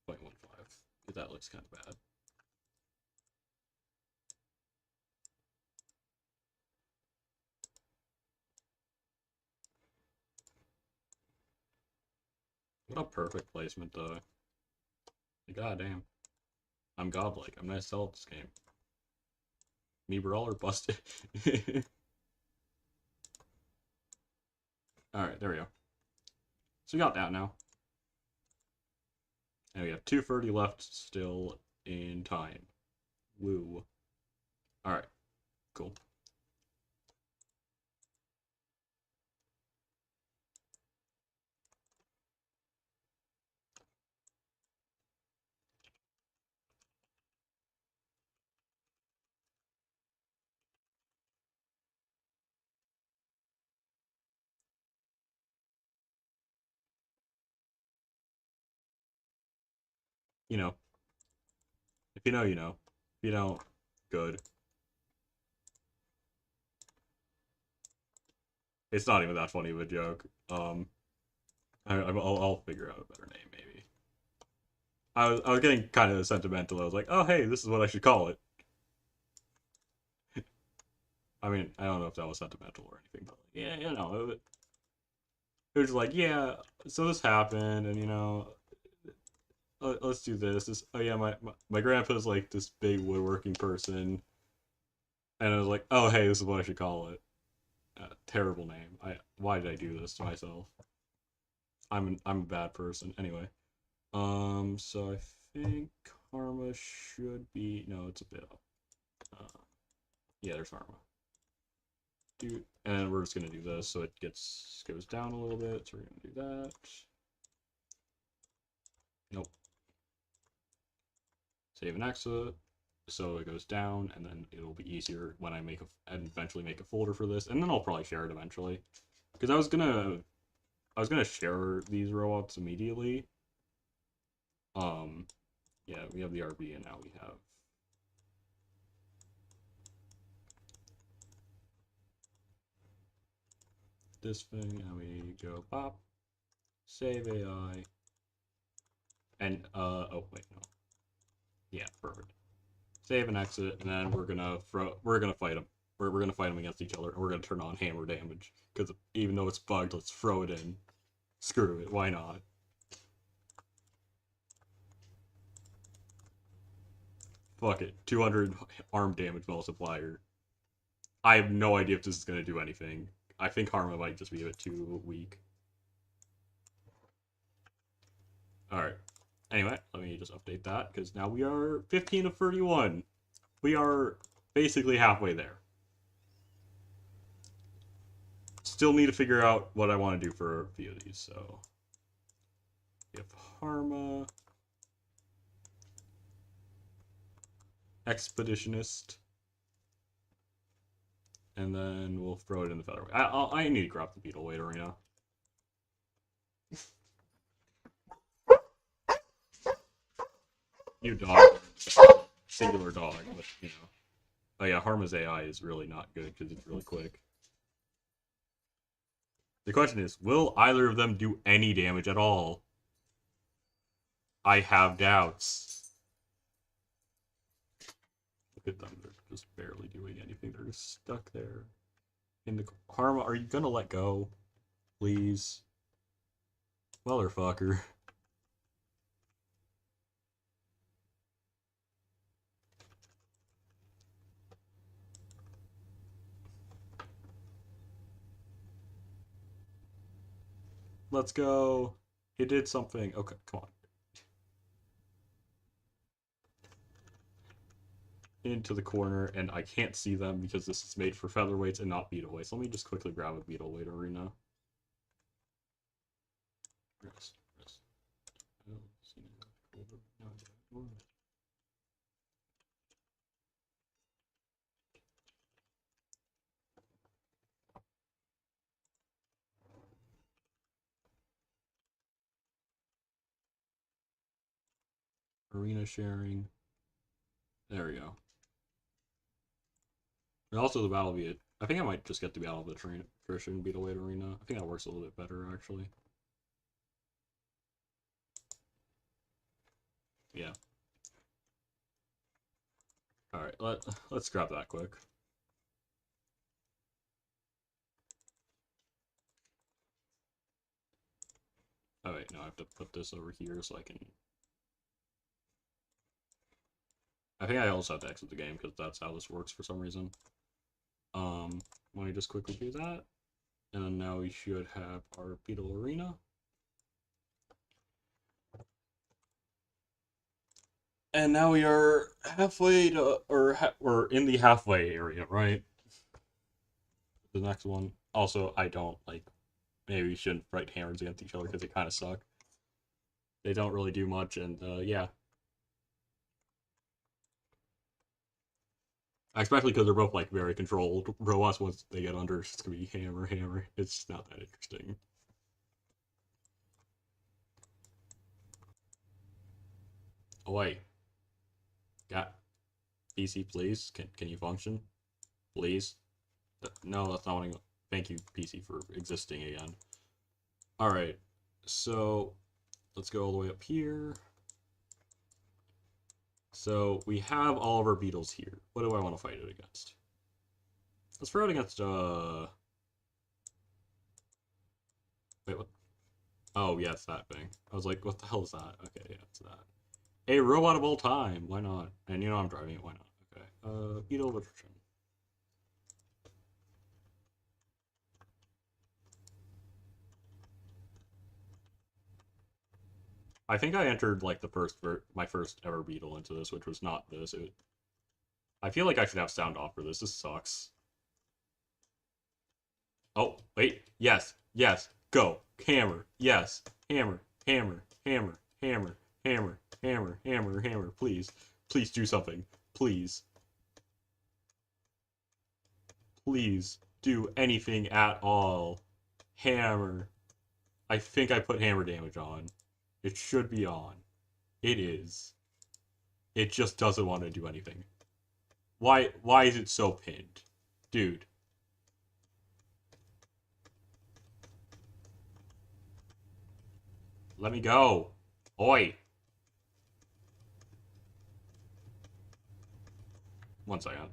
0.15. Because that looks kind of bad. What a perfect placement, though. God damn. I'm godlike. I'm gonna sell this game. Me brawler busted. Alright, there we go. So we got that now. And we have 230 left still in time. Woo. Alright, cool. You know. If you know, you know. If you don't, good. It's not even that funny of a joke. I'll figure out a better name, maybe. I was getting kind of sentimental. I was like, oh, hey, this is what I should call it. I mean, I don't know if that was sentimental or anything, but yeah, it was like, yeah, so this happened, and let's do this. Oh yeah, my grandpa's like this big woodworking person, and I was like, oh hey, this is what I should call it. Terrible name. Why did I do this to myself? I'm a bad person. Anyway, so I think karma should be no, it's a bit up. Yeah, there's karma. Dude, and we're just gonna do this so it goes down a little bit. So we're gonna do that. Nope. Save and exit. So it goes down, and then it'll be easier when I eventually make a folder for this, and then I'll probably share it eventually. Because I was gonna share these robots immediately. Yeah, we have the RB, and now we have this thing, and we go pop, save AI, and oh wait, no, yeah, perfect. Save and exit, and then we're gonna fight them. We're gonna fight them against each other, and we're gonna turn on hammer damage because even though it's bugged, let's throw it in. Screw it, why not? Fuck it, 200 arm damage multiplier. I have no idea if this is gonna do anything. I think Harma might just be a bit too weak. Alright. Anyway, let me just update that, because now we are 15 of 31. We are basically halfway there. Still need to figure out what I want to do for a few of these, so... We have Harma... Expeditionist. And then we'll throw it in the featherweight. I need to grab the beetleweight arena. You dog. Singular dog, but, Oh yeah, Harma's AI is really not good because it's really quick. The question is, will either of them do any damage at all? I have doubts. Look at them, they're just barely doing anything. They're just stuck there. In the Harma, are you gonna let go? Please. Motherfucker. Let's go. He did something. Okay, come on. Into the corner, and I can't see them because this is made for featherweights and not beetleweights. Let me just quickly grab a beetleweight arena. Yes, yes. Arena sharing. There we go. And also the battle beat. I think I might just get the battle of the Christian beetleweight arena. I think that works a little bit better actually. Yeah. All right, let's grab that quick. Oh wait, no, I have to put this over here so I can. I think I also have to exit the game because that's how this works for some reason. Let me just quickly do that, and then now we should have our beetle arena. And now we are halfway to, or we're in the halfway area, right? The next one. Also, I don't like. Maybe we shouldn't fight hammers against each other because they kind of suck. They don't really do much, and yeah. Especially because they're both like very controlled robots. Once they get under, it's gonna be hammer, hammer. It's not that interesting. Oh wait, got PC, please. Can you function, please? No, that's not what I. Thank you, PC, for existing again. All right, so let's go all the way up here. So we have all of our beetles here. What do I want to fight it against? Let's throw it against wait, what? Oh yeah, it's that thing. I was like, what the hell is that? Okay, yeah, it's that. A robot of all time. Why not? And you know I'm driving it. Why not? Okay. Beetle of attrition. I think I entered like the my first ever beetle into this, which was not this. I feel like I should have sound off for this. This sucks. Oh wait, yes, yes, go hammer, yes, hammer, hammer, hammer, hammer, hammer, hammer, hammer, hammer. Please, please do something. Please, please do anything at all. Hammer. I think I put hammer damage on. It should be on. It is. It just doesn't want to do anything. Why is it so pinned? Dude. Let me go. Oi. One second.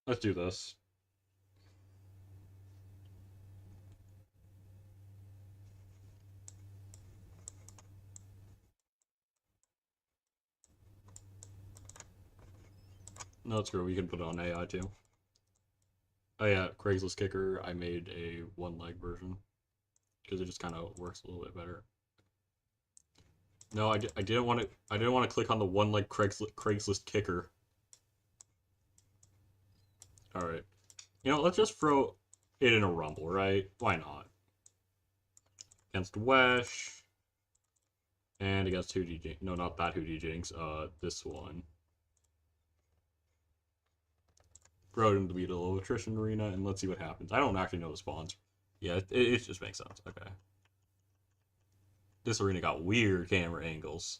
Let's do this. No, it's good. We can put it on AI too. Oh yeah, Craigslist Kicker. I made a one leg version because it just kind of works a little bit better. No, I didn't want to. I didn't want to click on the one leg Craigslist Kicker. All right. You know, let's just throw it in a rumble, right? Why not? Against Wesh and against Hootie Jinx. No, not that Hootie Jinx. This one. throw it into the beetle attrition arena, and let's see what happens. I don't actually know the spawns. Yeah, it just makes sense. Okay. This arena got weird camera angles.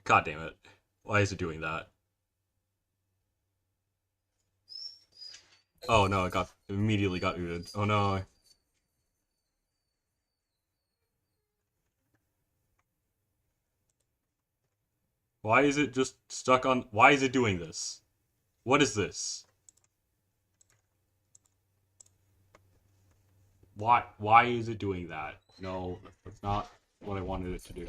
God damn it. Why is it doing that? Oh no, it immediately got ooted. Oh no. Why is it just stuck on... Why is it doing this? What is this? Why is it doing that? No, that's not what I wanted it to do.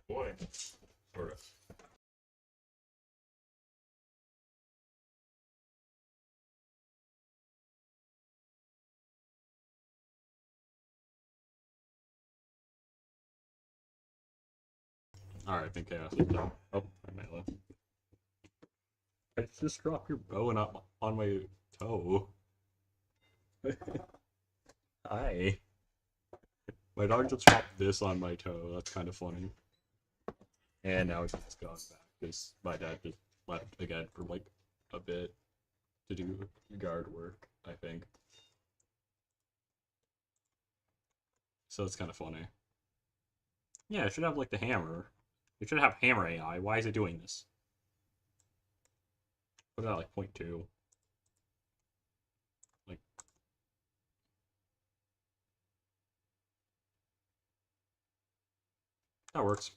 Boy. Sort of. Alright, I think chaos is done. Oh, I might left. I just dropped your bow and up on my toe. Hi. My dog just dropped this on my toe. That's kind of funny. And now it's just gone back because my dad just left again for like a bit to do guard work, I think. So it's kind of funny. Yeah, it should have like the hammer. It should have hammer AI. Why is it doing this? Put it at like 0.2. Like, that works.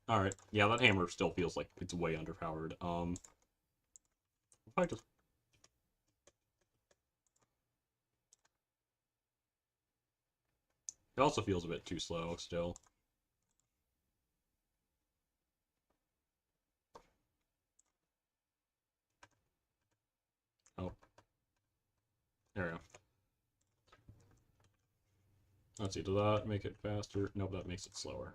Alright. Yeah, that hammer still feels like it's way underpowered. If I just... It also feels a bit too slow still. Oh. There we go. Let's see, does that make it faster? Nope, that makes it slower.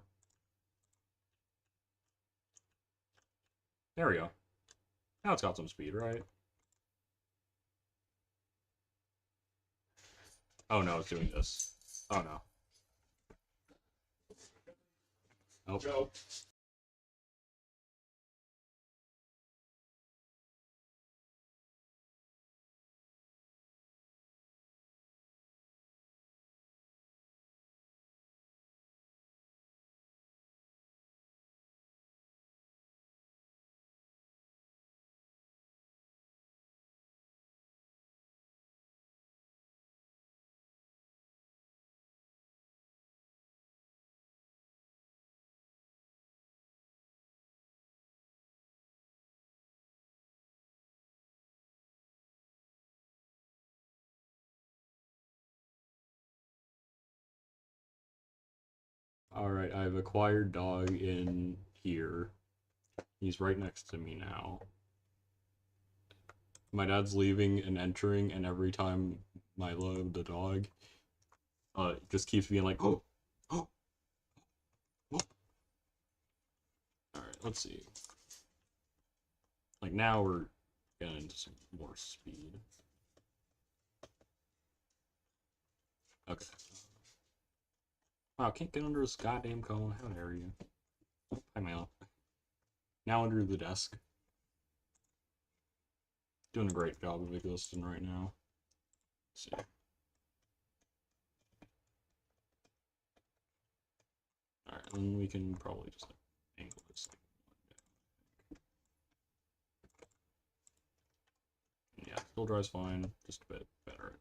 There we go. Now it's got some speed, right? Oh no, it's doing this. Oh no. Oh. Go. Alright, I've acquired dog in here. He's right next to me now. My dad's leaving and entering, and every time Milo, the dog, just keeps being like, oh, oh, oh. Alright, let's see. Like, now we're getting into some more speed. Okay. Wow, can't get under this goddamn cone. How dare you? I'm out. Now under the desk. Doing a great job of existing right now. Let's see. Alright, then we can probably just like, angle this thing. Yeah, still dries fine, just a bit better.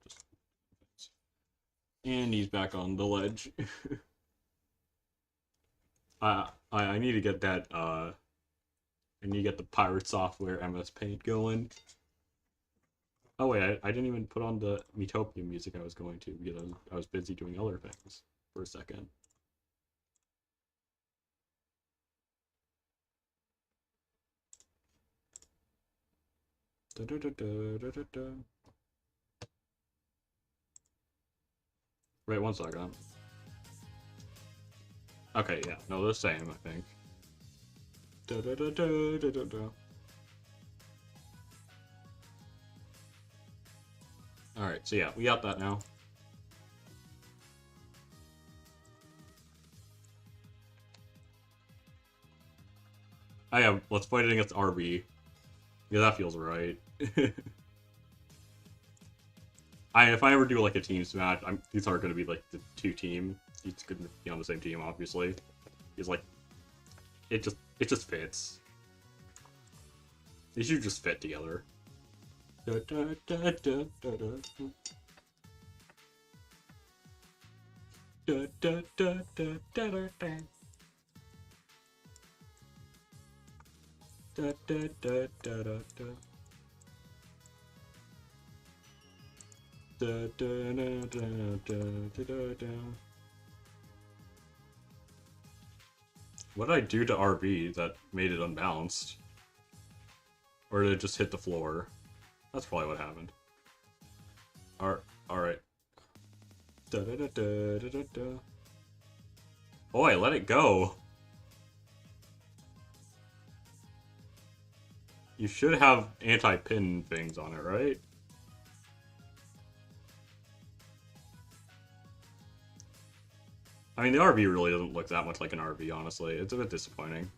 And he's back on the ledge. I need to get that I need to get the pirate software MS Paint going. Oh wait, I didn't even put on the Metopia music I was going to because I was busy doing other things for a second. Da, da, da, da, da, da. Wait, 1 second. Okay, yeah, no, the same, I think. Da, da, da, da, da, da, da. Alright, so yeah, we got that now. Oh yeah, let's fight it against RB. Yeah, that feels right. If I ever do like a team match, these aren't going to be like the two team. It's going to be on the same team, obviously. It's like it just fits. They should just fit together. Da, da, da, da, da, da. Da, da, da, da, da, da, da. Da, da, da, da, da, da. Da, da, da, da, da, da, da. What did I do to RB that made it unbalanced? Or did it just hit the floor? That's probably what happened. Alright. Da, da, da, da, da, da, da. Oh, I let it go. You should have anti-pin things on it, right? I mean, the RV really doesn't look that much like an RV, honestly. It's a bit disappointing.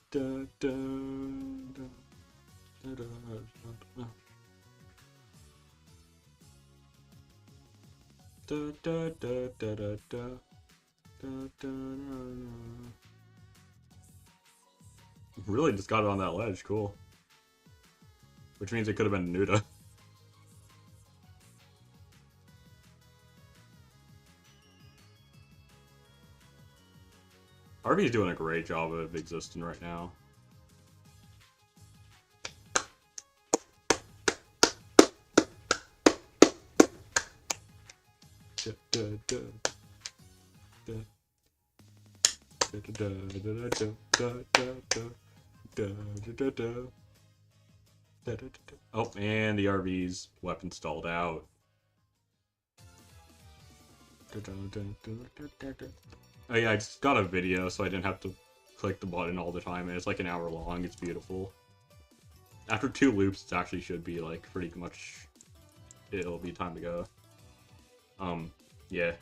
Da, da, da, da, da, da. Da, da, da, da, da, da. Da, da, da. Really just got it on that ledge, cool. Which means it could have been Nuda. RB's doing a great job of existing right now. Da, da, da. Da. Da, da, da, da, da, da, da, da. Da, da, da, da. Da, da, da, da. Oh, and the RV's weapon stalled out. Da, da, da, da, da, da, da. Oh yeah, I just got a video, so I didn't have to click the button all the time, and it's like an hour long. It's beautiful. After 2 loops, it actually should be like pretty much. It'll be time to go. Yeah.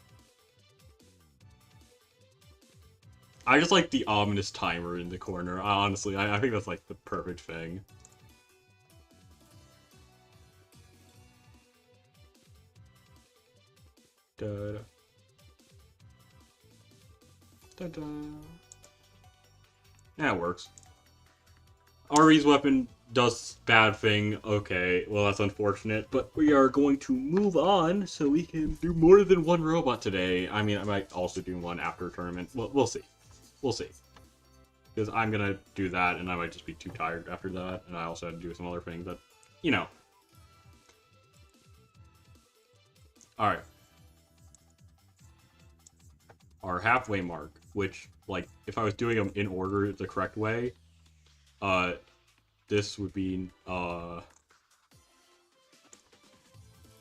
I just like the ominous timer in the corner. Honestly, I think that's like the perfect thing. Da, da. Da-da. Yeah, it works. Ari's weapon does bad thing. Okay, well that's unfortunate, but we are going to move on so we can do more than one robot today. I mean, I might also do one after a tournament. Well, we'll see. We'll see. Because I'm gonna do that, and I might just be too tired after that, and I also had to do some other things that, you know. Alright. Our halfway mark, which, like, if I was doing them in order the correct way, this would be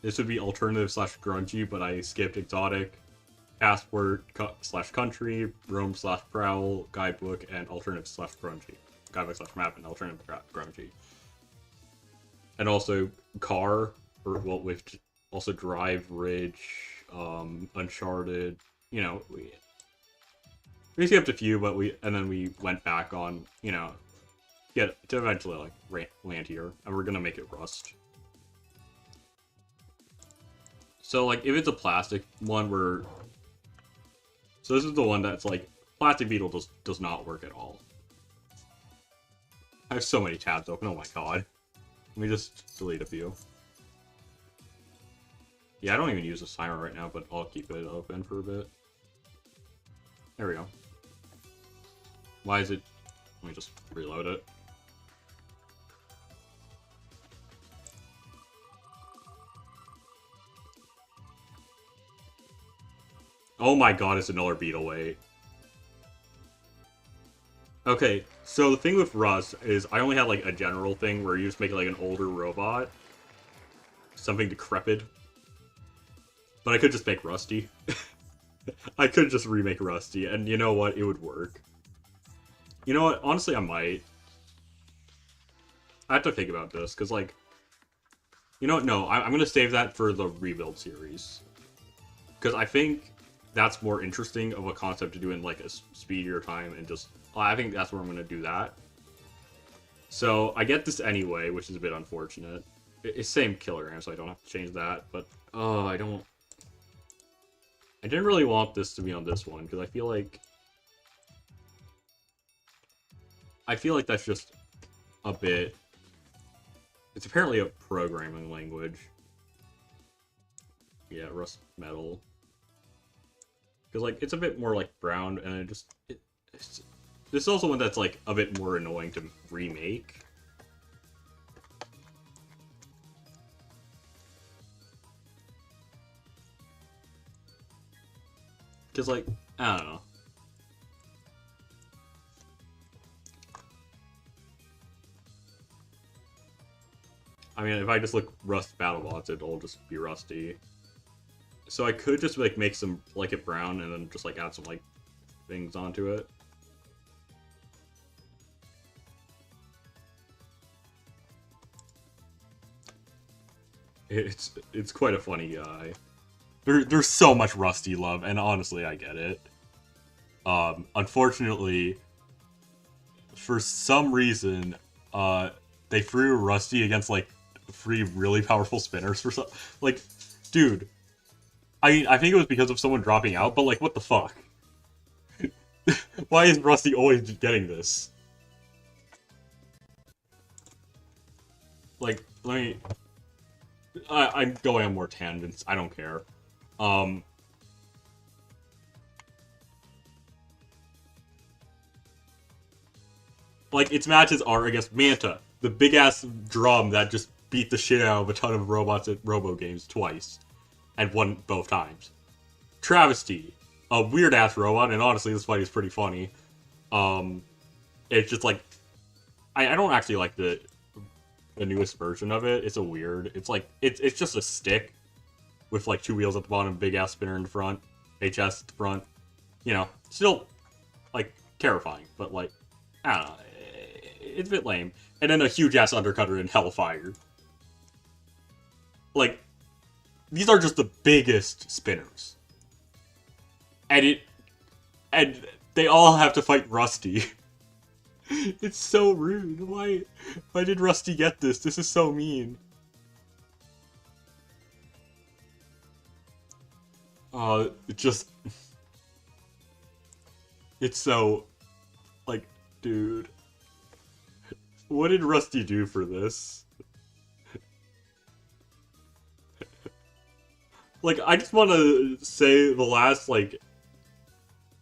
alternative slash grungy, but I skipped exotic, passport slash country, Rome slash prowl, guidebook, and alternative slash grungy. Guidebook slash map and alternative grungy. And also car, or well, with also drive, ridge, uncharted. You know, we skipped a few, but then we went back on, you know, get to eventually like land here, and we're gonna make it rust. So like if it's a plastic one, so this is the one that's like plastic beetle does not work at all. I have so many tabs open. Oh my god. Let me just delete a few. Yeah, I don't even use the timer right now, but I'll keep it open for a bit. There we go. Why is it? Let me just reload it. Oh my god, it's another beetle weight. Okay, so the thing with Rust is I only had like a general thing where you just make it like an older robot. Something decrepit. But I could just make Rusty. I could just remake Rusty, and you know what? It would work. You know what? Honestly, I might. I have to think about this, because, like, you know what? No, I'm going to save that for the rebuild series. Because I think that's more interesting of a concept to do in, like, a speedier time, and just... I think that's where I'm going to do that. So, I get this anyway, which is a bit unfortunate. It's same kilogram, so I don't have to change that, but... Oh, I don't... I didn't really want this to be on this one, because I feel like... that's just a bit... It's apparently a programming language. Yeah, rust metal. Because, like, it's a bit more, like, brown, and it just... this is also one that's, like, a bit more annoying to remake. Because, like, I don't know. I mean, if I just look Rust BattleBots, it'll just be rusty. So I could just, like, make some, like, it brown, and then just, like, add some, like, things onto it. It's quite a funny guy. There's so much Rusty love, and honestly, I get it. Unfortunately, for some reason, they threw Rusty against, like, 3 really powerful spinners for some... Like, dude. I think it was because of someone dropping out, but, like, what the fuck? Why is Rusty always getting this? Like, let me... I'm going on more tangents. I don't care. Like, its matches are against Manta, the big-ass drum that just beat the shit out of a ton of robots at Robo games twice. And won both times. Travesty, a weird-ass robot, and honestly, this fight is pretty funny. It's just, like... I don't actually like the newest version of it. It's a weird... It's, like... It's just a stick with, like, 2 wheels at the bottom, big-ass spinner in the front, HS at the front. You know, still, like, terrifying, but, like, I don't know. It's a bit lame. And then a huge-ass undercutter in Hellfire. Like, these are just the biggest spinners. And they all have to fight Rusty. It's so rude. Why did Rusty get this? This is so mean. It's so, like, dude. What did Rusty do for this? Like, I just want to say the last, like,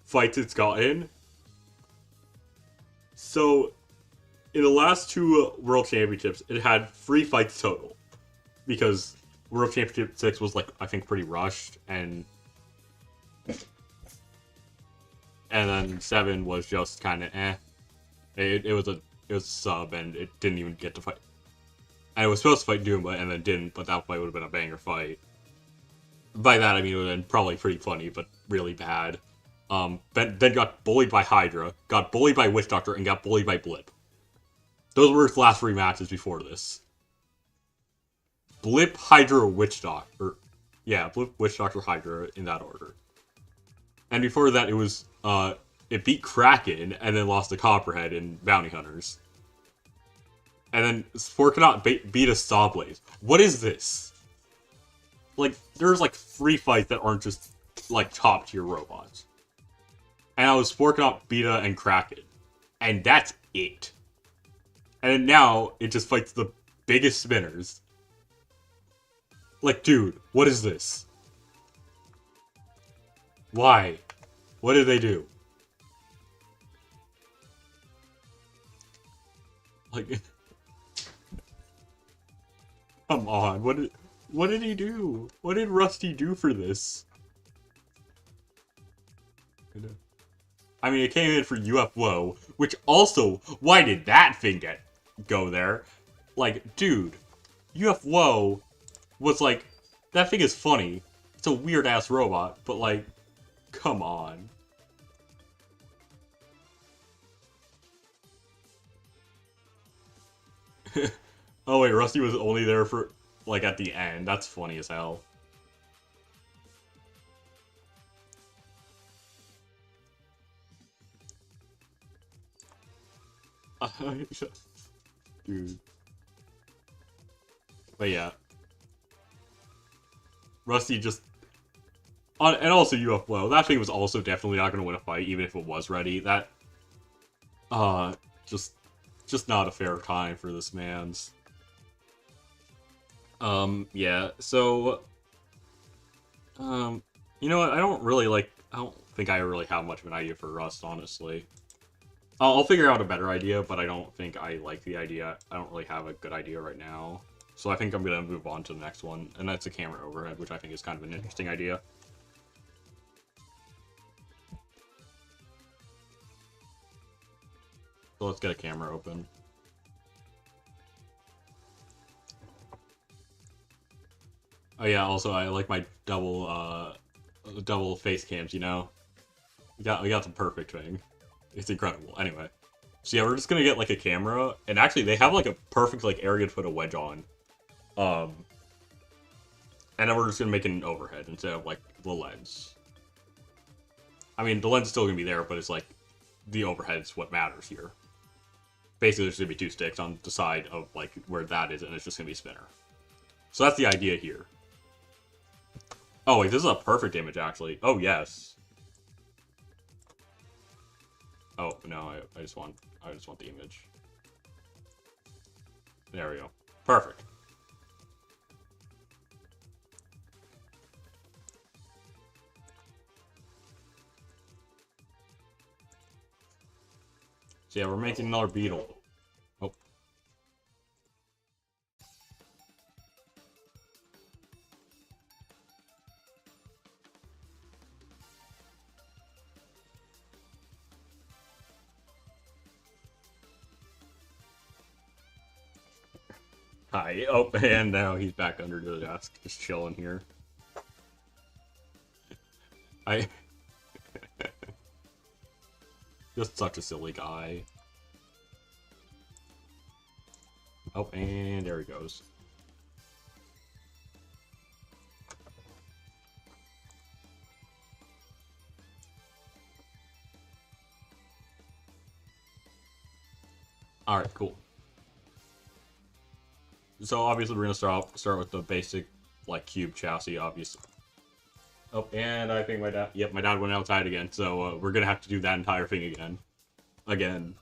fights it's gotten. So, in the last 2 World Championships, it had 3 fights total. Because World Championship 6 was, like, I think pretty rushed, and then 7 was just kind of eh. It was a sub, and it didn't even get to fight. And it was supposed to fight Doomba, and then didn't, but that fight would have been a banger fight. By that, I mean it would have been probably pretty funny, but really bad. Then got bullied by Hydra, got bullied by Witch Doctor, and got bullied by Blip. Those were his last 3 matches before this. Blip, Hydra, Witch Doctor. Yeah, Blip, Witch Doctor, Hydra, in that order. And before that, it was, it beat Kraken, and then lost to Copperhead in Bounty Hunters. And then Sporkanaut beat a Sawblaze. What is this? Like, there's, like, 3 fights that aren't just, like, top-tier robots. And I was Sporkanaut, Beta, and Kraken. And that's it. And then now, it just fights the biggest spinners. Like, dude, what is this? Why? What did they do? Like... Come on, what did he do? What did Rusty do for this? I mean, it came in for UFO, which also, why did that thing go there? Like, dude, UFO was like, that thing is funny. It's a weird-ass robot, but like, come on. Oh wait, Rusty was only there for like at the end. That's funny as hell. Dude. But yeah, Rusty just and also UFO. That thing was also definitely not going to win a fight, even if it was ready. That uh, just just not a fair time for this man's. Yeah. So you know what? I don't really like. I don't think I really have much of an idea for Rust, honestly. I'll figure out a better idea, but I don't think I like the idea. I don't really have a good idea right now. So I think I'm gonna move on to the next one, and that's a camera overhead, which I think is kind of an interesting idea. So let's get a camera open. Oh yeah, also I like my double face cams, you know? We got the perfect thing. It's incredible. Anyway. So yeah, we're just gonna get like a camera, and actually they have like a perfect like area to put a wedge on. Um and then we're just gonna make it an overhead instead of like the lens. I mean the lens is still gonna be there, but it's like the overhead is what matters here. Basically there's gonna be two sticks on the side of like where that is, and it's just gonna be a spinner. So that's the idea here. Oh wait, this is a perfect image actually. Oh yes. Oh no, I just want the image. There we go. Perfect. So yeah, we're making another beetle. Oh. Hi. Oh, and now he's back under the desk, just chilling here. I just such a silly guy. Oh, and there he goes. Alright, cool. So obviously we're gonna start with the basic like cube chassis, obviously. Oh, and I think my dad. Yep, my dad went outside again, so we're gonna have to do that entire thing again. Again.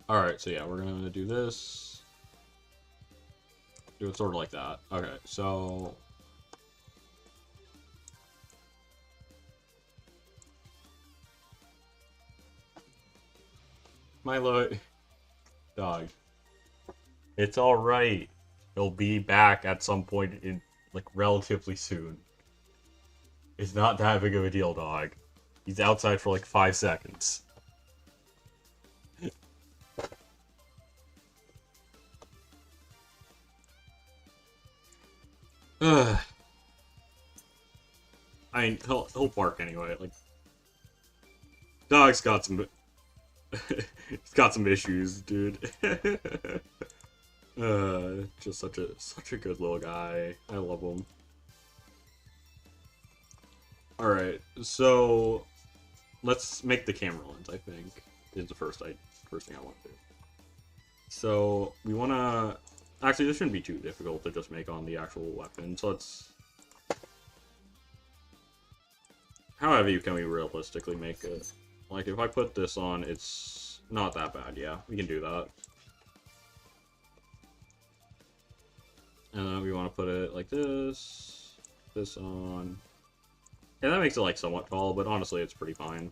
Alright, so yeah, we're gonna do this. Do it sort of like that. Okay, so Milo, dog. It's all right. He'll be back at some point in like relatively soon. It's not that big of a deal, dog. He's outside for like 5 seconds. Ugh. I mean, he'll bark anyway. Like, dog's got some. He's got some issues, dude. Just such a good little guy. I love him. All right, so let's make the camera lens. I think is the first thing I want to do. So we want to. Actually, this shouldn't be too difficult to just make on the actual weapon. So let's. How heavy can we realistically make it? Like, if I put this on, it's not that bad. Yeah, we can do that. And then we want to put it like this. This on. And that makes it, like, somewhat tall, but honestly, it's pretty fine.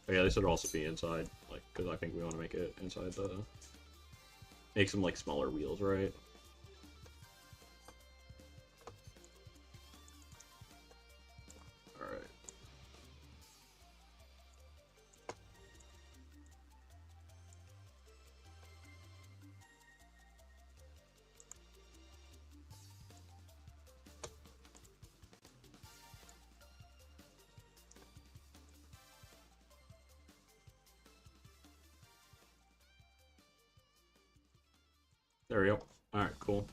But yeah, this should also be inside, like, because I think we want to make it inside the... Make some, like, smaller wheels, right? Alright. There we go. Alright, cool.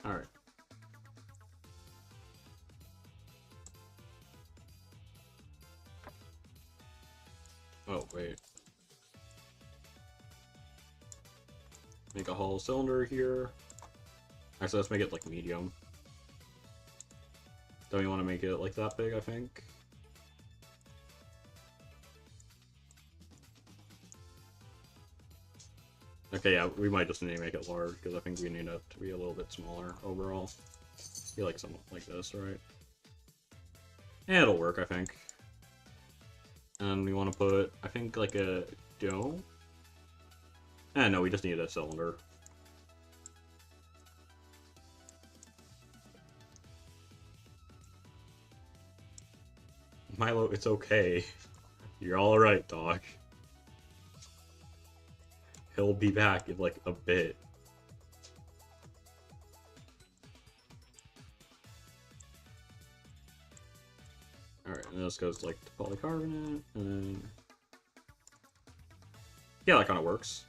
Alright. Oh, wait. Make a hollow cylinder here. Actually, let's make it like medium. Don't you want to make it like that big, I think? Okay, yeah, we might just need to make it large, because I think we need it to be a little bit smaller overall. Be like something like this, right? And it'll work, I think. And we want to put, I think, like a dome? No, we just need a cylinder. Milo, it's okay. You're alright, dog. He'll be back in like a bit. Alright, and this goes like to polycarbonate, and then... Yeah, that kind of works.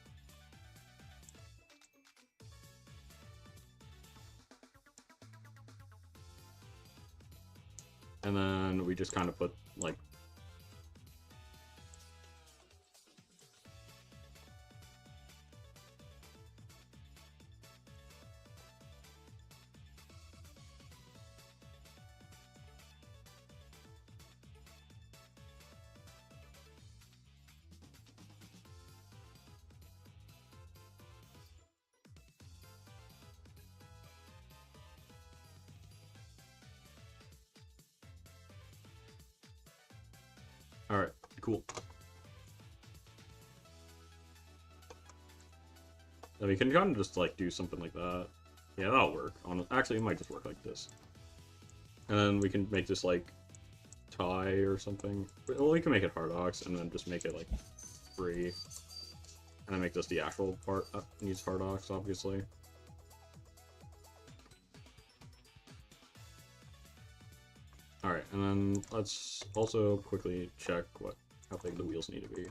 And then we just kind of put like... Alright, cool. Then we can kind of just like do something like that. Yeah, that'll work. Actually, it might just work like this. And then we can make this like tie or something. Well, we can make it hard ox and then just make it like free. And then make this the actual part that needs hard ox, obviously. Alright, and then let's also quickly check how big the wheels need to be.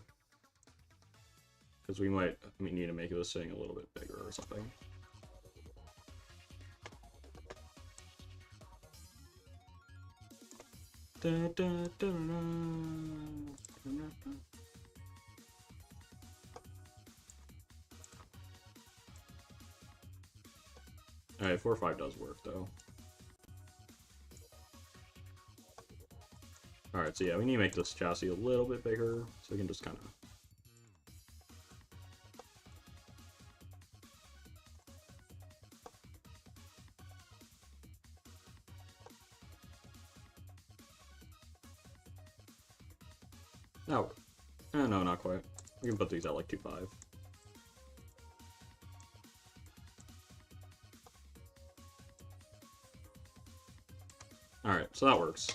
Because we might need to make this thing a little bit bigger or something. Alright, 4 or 5 does work though. Alright, so yeah, we need to make this chassis a little bit bigger, so we can just kind of... No. No, not quite. We can put these at like 2.5. Alright, so that works.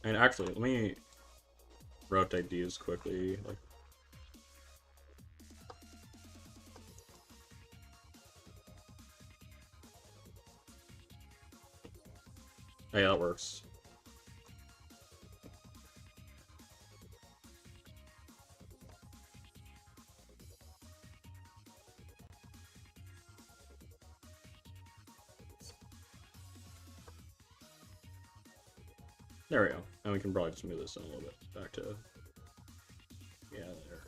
And actually, let me rotate these quickly. Like, oh, yeah, that works. There we go. And we can probably just move this in a little bit back to... Yeah, there.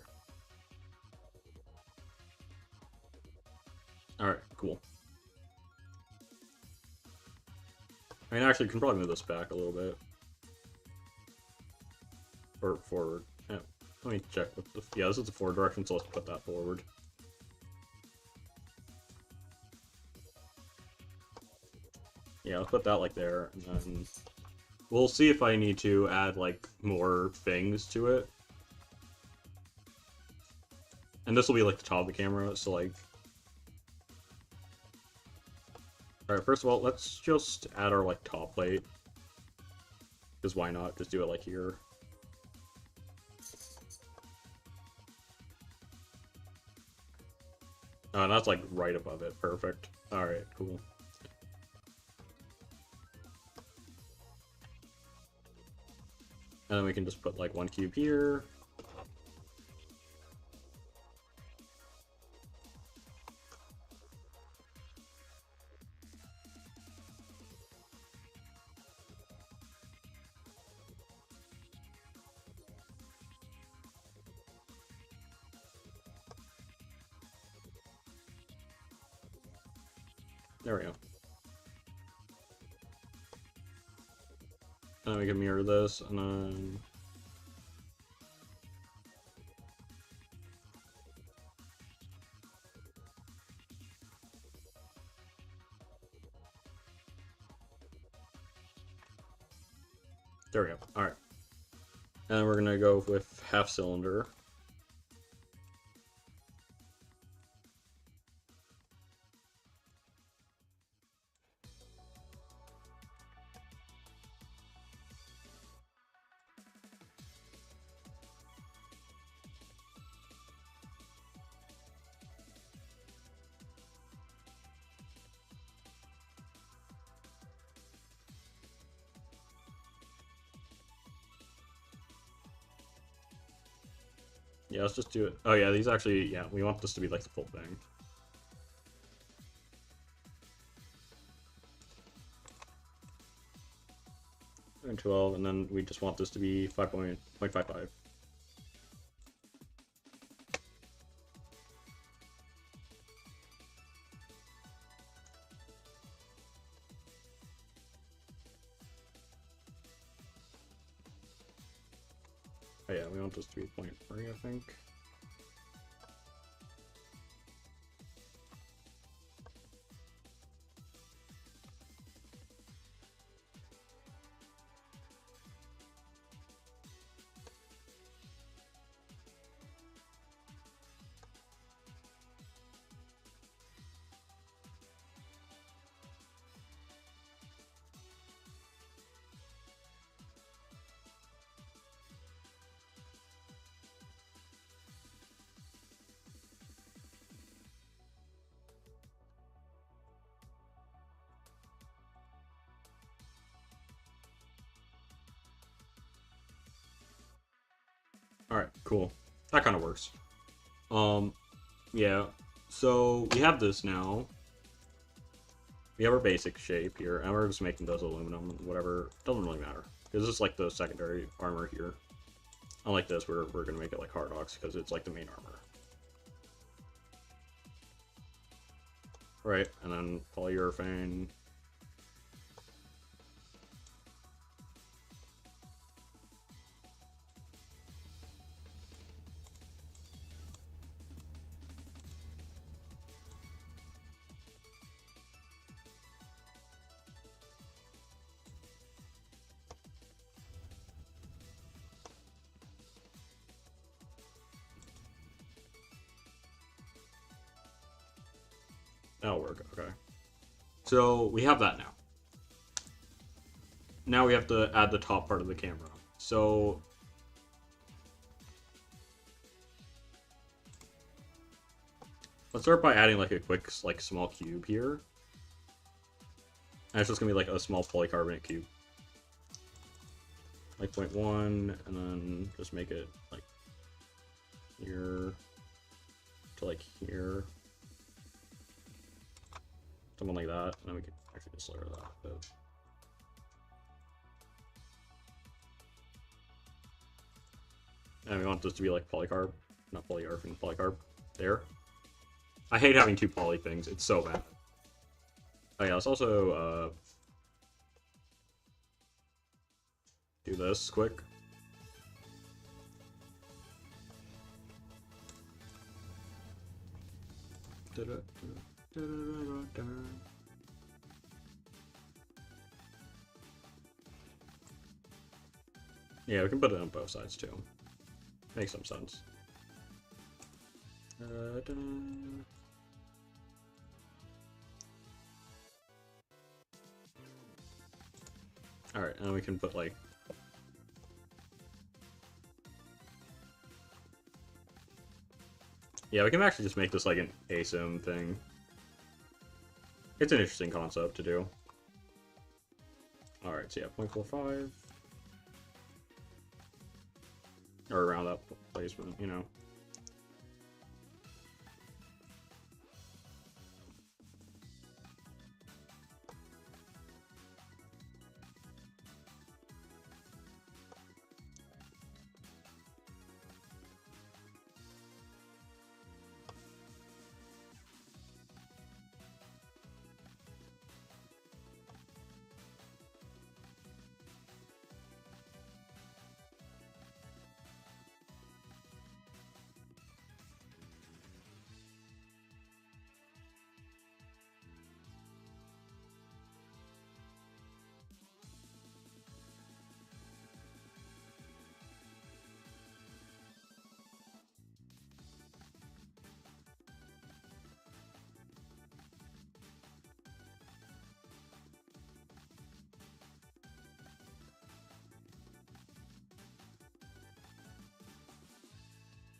Alright, cool. I mean, actually, you can probably move this back a little bit. Or forward. Yeah. Let me check with the... Yeah, this is the forward direction, so let's put that forward. Yeah, let's put that like there, and then... We'll see if I need to add, like, more things to it. And this will be, like, the top of the camera, so, like... Alright, first of all, let's just add our, like, top plate. Because why not? Just do it, like, here. Oh, and that's, like, right above it. Perfect. Alright, cool. And then we can just put, like, one cube here. There we go. And then we can mirror this, and then... There we go. Alright. And then we're gonna go with half cylinder. Yeah, let's just do it. Oh yeah, these actually, yeah, we want this to be like the full thing. And 12, and then we just want this to be 5.55. Oh yeah, we want this to be 0.3, I think. Alright, cool. That kind of works. Yeah. So, we have this now. We have our basic shape here, and we're just making those aluminum, whatever. Doesn't really matter. Because this is like the secondary armor here. Unlike this, we're going to make it like Hardox, because it's like the main armor. Right, and then polyurethane. That'll work, okay. So, we have that now. Now we have to add the top part of the camera. So, let's start by adding like a quick, like, small cube here. And it's just gonna be like a small polycarbonate cube. Like 0.1, and then just make it like here to like here. Something like that. And then we can actually just lower that a bit. And we want this to be like polycarb, not polyurethane, polycarb. There. I hate having two poly things. It's so bad. Oh yeah, let's also do this quick. Yeah, we can put it on both sides too. Makes some sense. Alright, and then we can put, like... Yeah, we can actually just make this, like, an ASIM thing. It's an interesting concept to do. Alright, so yeah, 0.45. Or around that placement, you know.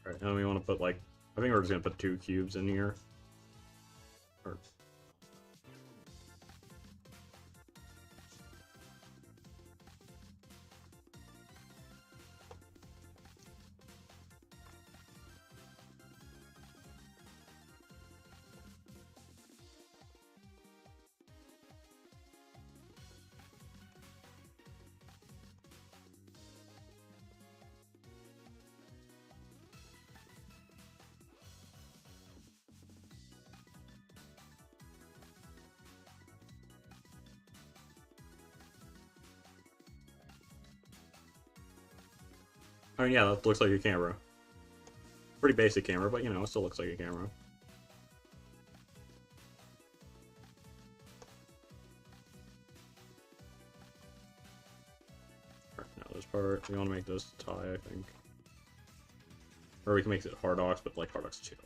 Alright, now we want to put, like... I think we're just gonna put 2 cubes in here. Or... I mean, yeah, that looks like a camera. Pretty basic camera, but, you know, it still looks like a camera. Alright, now this part, we want to make this tie, I think. Or we can make it Hardox, but, like, Hardox 2.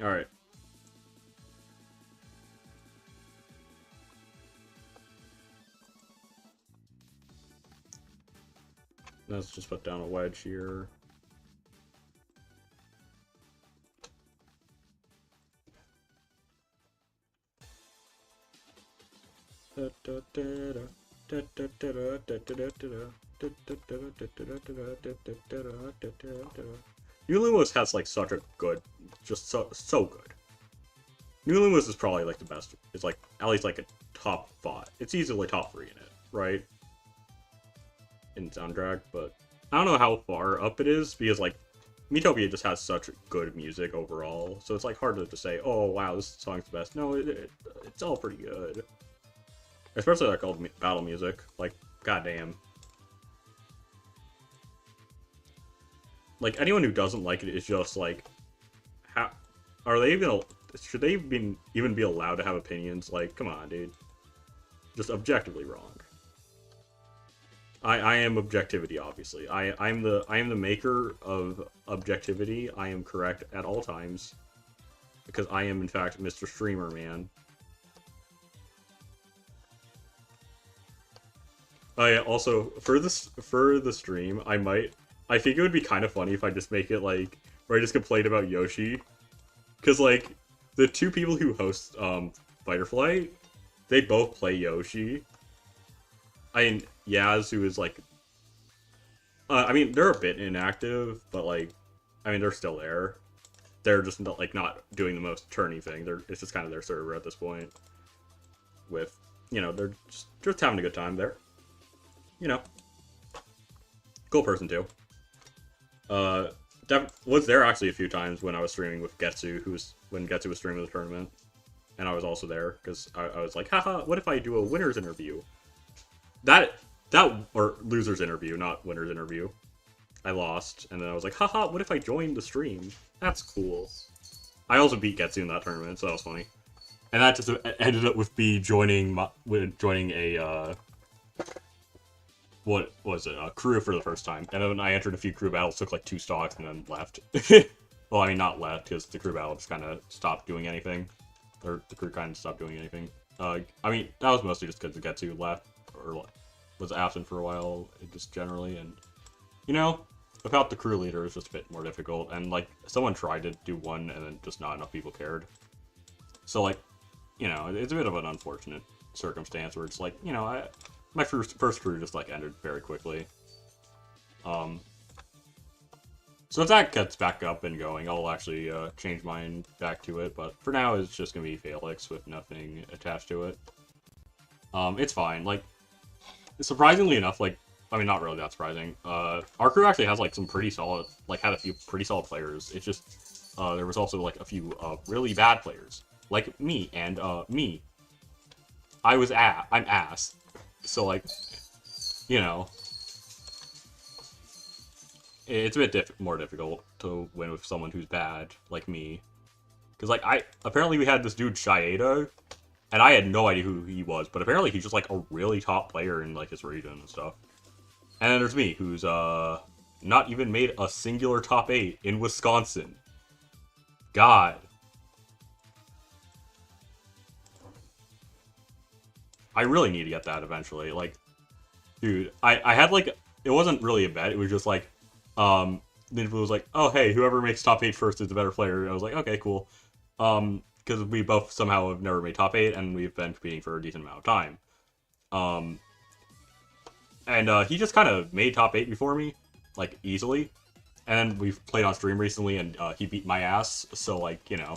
Alright. Let's just put down a wedge here. New Lumos has like such a good, just so good. New Lumos is probably like the best. It's like at least like a top 5. It's easily top 3 in it, right? In soundtrack, but I don't know how far up it is because like Miitopia just has such good music overall, so it's like hard to say, oh wow, this song's the best. No, it's all pretty good, especially like all the battle music. Like, goddamn, like anyone who doesn't like it is just like, how are they even? Should they even be allowed to have opinions? Like, come on, dude, just objectively wrong. I am objectivity, obviously. I am the maker of objectivity. I am correct at all times. Because I am in fact Mr. Streamer Man. Oh yeah, also for the stream, I think it would be kind of funny if I just make it like where I just complain about Yoshi. Cause like the 2 people who host Fighterfly, they both play Yoshi. I mean, Yaz, who is like, I mean, they're a bit inactive, but like, I mean, they're still there. They're just not, like not doing the most turny thing. It's just kind of their server at this point. With, you know, they're just having a good time there. You know, cool person too. Was there actually a few times when I was streaming with Getsu, when Getsu was streaming the tournament, and I was also there because I was like, haha, what if I do a winner's interview? Or loser's interview, not winner's interview. I lost, and then I was like, haha, what if I joined the stream? That's cool. I also beat Getsu in that tournament, so that was funny. And that just ended up with me joining a, what was it, a crew for the first time. And then I entered a few crew battles, took like 2 stocks, and then left. Well, I mean, not left, because the crew battle just kind of stopped doing anything. or the crew kind of stopped doing anything. I mean, that was mostly just because the Getsu left, or was absent for a while, just generally, and, you know, without the crew leader, it's just a bit more difficult, and, like, someone tried to do one, and then just not enough people cared. So, like, you know, it's a bit of an unfortunate circumstance where it's like, you know, my first crew just, like, ended very quickly. So if that gets back up and going, I'll actually change mine back to it, but for now it's just gonna be Felix with nothing attached to it. It's fine. Like, surprisingly enough, like, I mean, not really that surprising. Our crew actually has, like, some pretty solid, like, had a few pretty solid players. It's just, there was also, like, a few really bad players. Like me, and, me. I'm ass. So, like, you know, it's a bit more difficult to win with someone who's bad, like me. Because, like, apparently we had this dude, Shieda, and I had no idea who he was, but apparently he's just, like, a really top player in, like, his region and stuff. And then there's me, who's, not even made a singular top 8 in Wisconsin. God. I really need to get that eventually. Like, dude, I had, like, it wasn't really a bet, it was just, like, Ninja Blue was like, oh, hey, whoever makes top 8 first is the better player. And I was like, okay, cool. Because we both somehow have never made top 8, and we've been competing for a decent amount of time. And he just kind of made top 8 before me, like, easily. And we've played on stream recently, and he beat my ass, so, like, you know,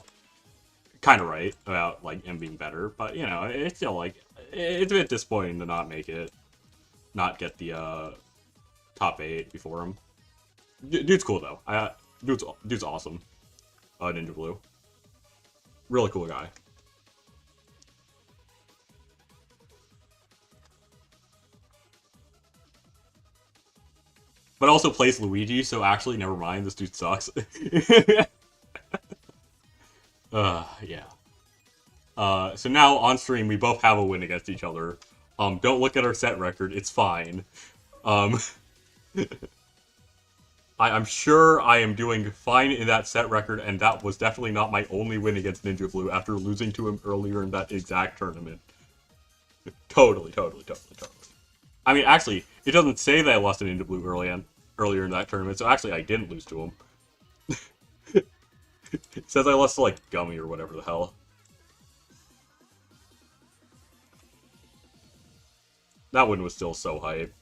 kind of right about, like, him being better. But, you know, it's still, like, it's a bit disappointing to not make it, not get the top 8 before him. Dude's cool, though. Dude's awesome. Ninja Blue. Really cool guy. But also plays Luigi, so actually, never mind, this dude sucks. Yeah. So now, on stream, we both have a win against each other. Don't look at our set record, it's fine. I'm sure I am doing fine in that set record, and that was definitely not my only win against Ninja Blue after losing to him earlier in that exact tournament. Totally. I mean, actually, it doesn't say that I lost to Ninja Blue earlier in that tournament, so actually I didn't lose to him. It says I lost to, like, Gummy or whatever the hell. That win was still so hype.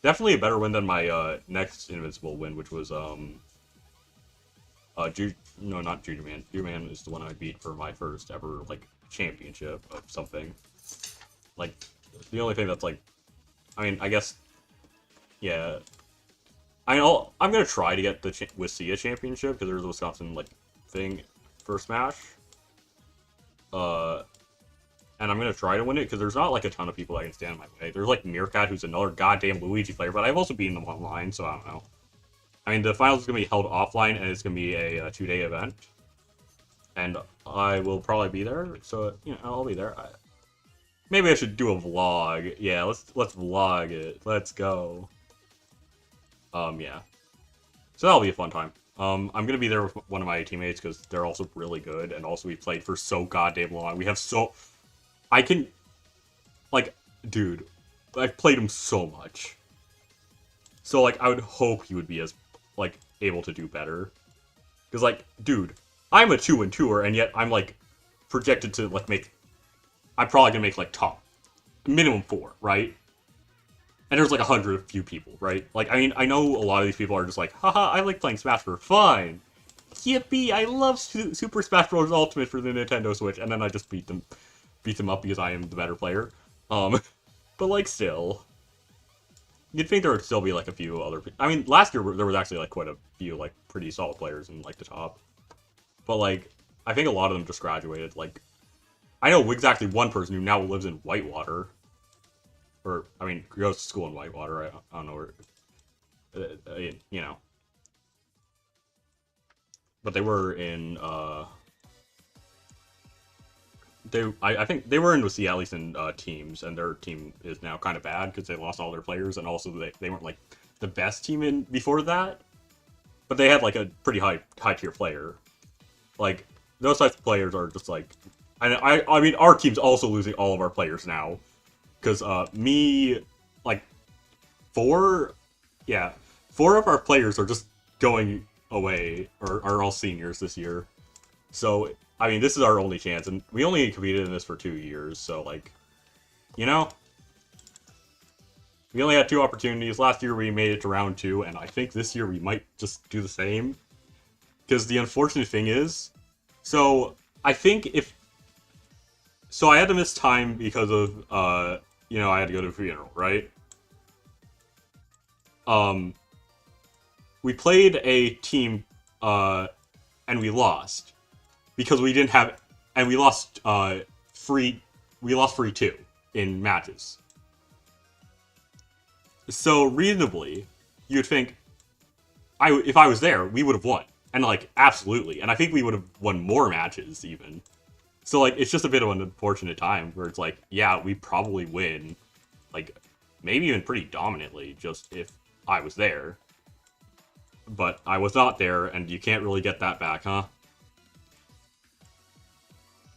Definitely a better win than my next Invincible win, which was no, not Juju Man. Juju Man is the one I beat for my first ever, like, championship of something. Like, the only thing that's, like, I mean, I guess, yeah. I'm gonna try to get the Wissia championship because there's a Wisconsin, like, thing for Smash. And I'm gonna try to win it because there's not, like, a ton of people that can stand in my way. There's, like, Meerkat, who's another goddamn Luigi player, but I've also beaten them online, so I don't know. I mean, the finals is gonna be held offline, and it's gonna be a 2-day event. And I will probably be there, so, you know, I'll be there. Maybe I should do a vlog. Yeah, let's vlog it. Let's go. Yeah. So that'll be a fun time. I'm gonna be there with one of my teammates because they're also really good, and also we played for so goddamn long. We have so... I can... Like, dude, I've played him so much. So, like, I would hope he would be as, like, able to do better. Because, like, dude, I'm a 2-2-er, and yet I'm, like, projected to, like, make... I'm probably gonna make, like, top... minimum 4, right? And there's, like, 100 few people, right? Like, I mean, I know a lot of these people are just like, haha, I like playing Smash Bros. Fine. Yippee, I love Super Smash Bros. Ultimate for the Nintendo Switch, and then I just beat them up because I am the better player. But, like, still. You'd think there would still be, like, a few other people. I mean, last year there was actually, like, quite a few, like, pretty solid players in, like, the top. But, like, I think a lot of them just graduated. Like, I know exactly one person who now lives in Whitewater. Or, I mean, goes to school in Whitewater. I don't know where, you know. But they were in, I think they were in with the at least in teams, and their team is now kind of bad because they lost all their players, and also they weren't, like, the best team in before that. But they had, like, a pretty high tier player. Like, those types of players are just like, and I mean, our team's also losing all of our players now, because me, like four, yeah, four of our players are just going away, or are all seniors this year. So I mean, this is our only chance, and we only competed in this for 2 years. So like, you know, we only had two opportunities. Last year we made it to round two, and I think this year we might just do the same. Because the unfortunate thing is, so I think if so, I had to miss time because of I had to go to a funeral, right? Um, we played a team, and we lost because we didn't have, and we lost free, we lost free two in matches. So reasonably, you'd think if I was there, we would have won, and like absolutely, and I think we would have won more matches even. So like it's just a bit of an unfortunate time where it's like, yeah, we probably win, like maybe even pretty dominantly, just if I was there. But I was not there, and you can't really get that back, huh?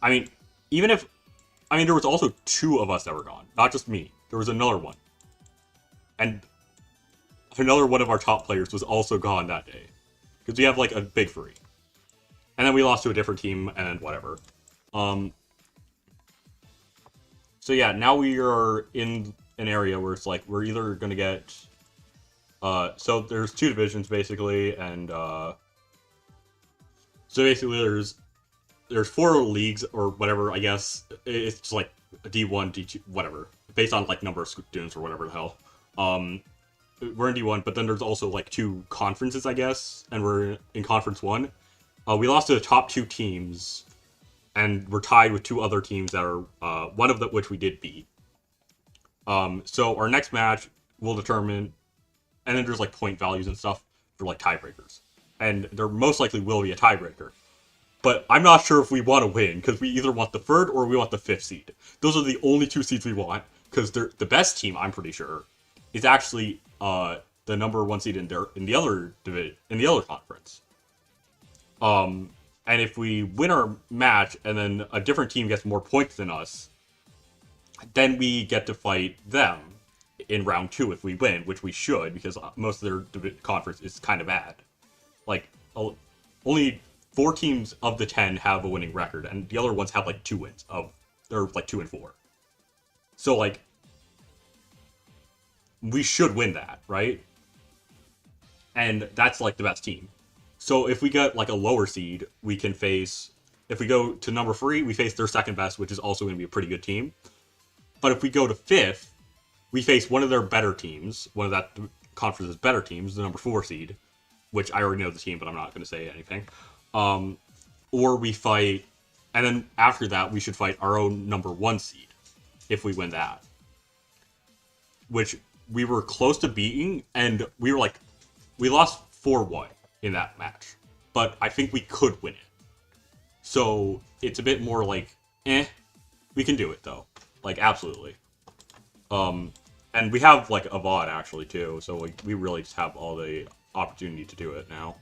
I mean, even if there was also two of us that were gone, not just me. There was another one, and another one of our top players was also gone that day because we have like a big three, and then we lost to a different team and whatever. Um, so yeah, now we are in an area where it's like we're either gonna get so there's two divisions basically, and so basically there's four leagues or whatever. I guess it's just like a D1, D2, whatever, based on like number of students or whatever the hell. Um, we're in D1, but then there's also like two conferences, I guess, and we're in Conference One. We lost to the top two teams, and we're tied with two other teams that are one of which we did beat. So our next match will determine, and then there's like point values and stuff for like tiebreakers, and there most likely will be a tiebreaker. But I'm not sure if we want to win because we either want the third or we want the fifth seed. Those are the only two seeds we want because they're the best team. I'm pretty sure is actually the number one seed in the other division in the other conference. And if we win our match and then a different team gets more points than us, then we get to fight them in round two if we win, which we should because most of their conference is kind of bad. Like only 4 teams of the 10 have a winning record, and the other ones have like 2 wins of they're like 2 and 4. So like we should win that, right? And that's like the best team. So if we get like a lower seed, we can face. If we go to number 3, we face their second best, which is also going to be a pretty good team. But if we go to 5th, we face one of their better teams, one of that conference's better teams, the number 4 seed, which I already know the team, but I'm not going to say anything. Or we fight, and then after that, we should fight our own number 1 seed if we win that. Which we were close to beating, and we lost 4-1 in that match. But I think we could win it. So it's a bit more like, we can do it though. Like, absolutely. And we have like a VOD actually too, so like, we really just have all the opportunity to do it now.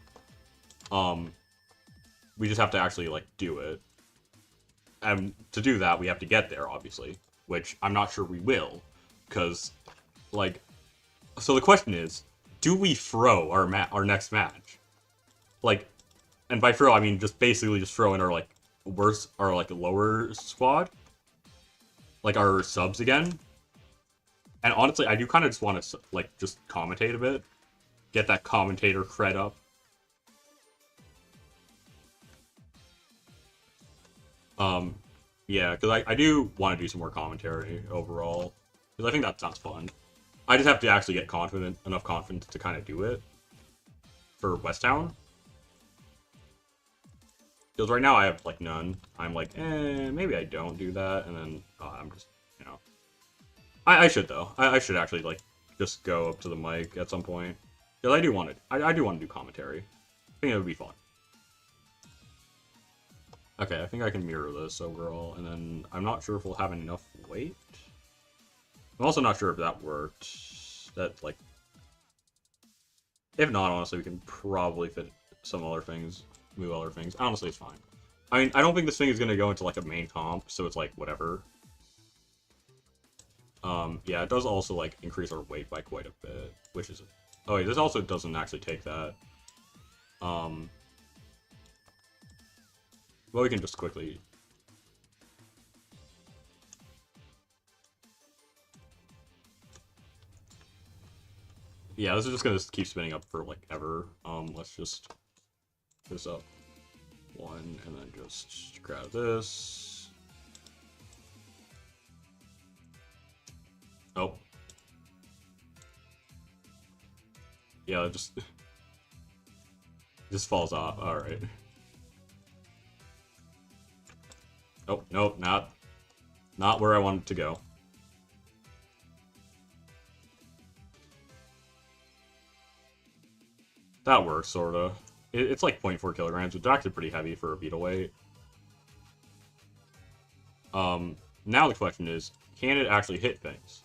We just have to actually like do it. And to do that, we have to get there, obviously. Which I'm not sure we will. Because, like... So the question is, do we throw our next match? Like, and by throw, I mean just basically just throw in our, like, lower squad? Like, our subs again? And honestly, I do kind of just want to, like, just commentate a bit. Get that commentator cred up. Yeah, because I do want to do some more commentary overall. Because I think that sounds fun. I just have to actually get enough confidence to kind of do it. For West Town. Because right now I have, like, none. I'm like, maybe I don't do that. And then I'm just, you know. I should, though. I should actually, like, just go up to the mic at some point. Because I do want to do commentary. I think it would be fun. Okay, I think I can mirror this overall, and then I'm not sure if we'll have enough weight. I'm also not sure if that worked. That, like... If not, honestly, we can probably fit some other things, move other things. Honestly, it's fine. I mean, I don't think this thing is gonna go into like a main comp, so it's like whatever. Yeah, it does also like increase our weight by quite a bit, which is. Oh, wait, this also doesn't actually take that. Um, well, we can just quickly. Yeah, this is just gonna keep spinning up for like ever. Let's just put this up one, and then just grab this. Oh. Yeah, it just falls off. All right. Oh, nope, not where I wanted to go. That works, sorta. It's like 0.4 kilograms, which is actually pretty heavy for a beetle weight. Now the question is, can it actually hit things?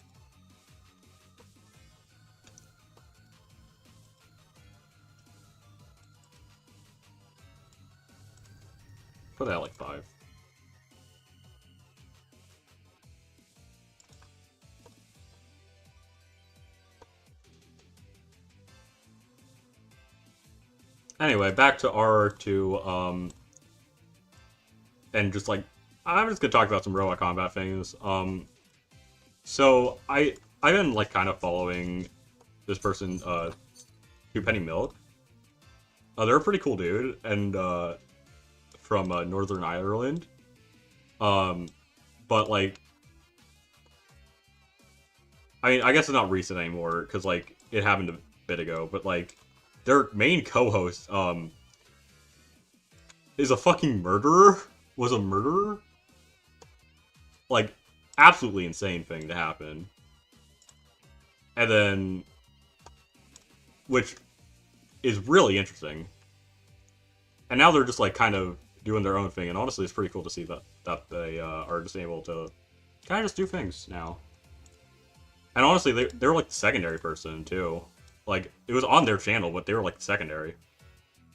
Put that at like 5. Anyway, back to R2, and just like, I'm just gonna talk about some robot combat things. So I've been like kind of following this person, Two Penny Milk. They're a pretty cool dude, and from Northern Ireland. But like, I mean, I guess it's not recent anymore because like it happened a bit ago. But like, their main co-host, is a fucking murderer. Was a murderer. Like, absolutely insane thing to happen. And then, which is really interesting. And now they're just like kind of doing their own thing, and honestly, it's pretty cool to see that they are just able to kind of just do things now. And honestly, they're like the secondary person too. Like it was on their channel, but they were like secondary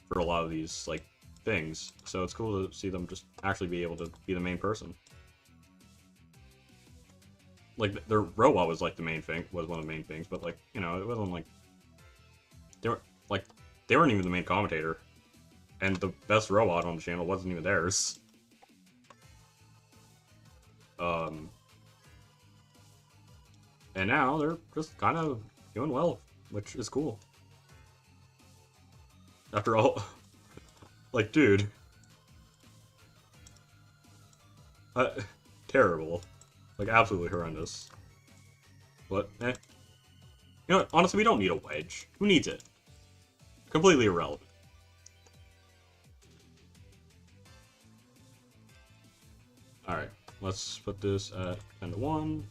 for a lot of these like things. So it's cool to see them just actually be able to be the main person. Like their robot was like the main thing, was one of the main things, but like you know it wasn't like they weren't even the main commentator. And the best robot on the channel wasn't even theirs. And now they're just kind of doing well, which is cool. After all, like, dude. Terrible. Like, absolutely horrendous. But, eh. You know what? Honestly, we don't need a wedge. Who needs it? Completely irrelevant. Alright, let's put this at 10 to 1.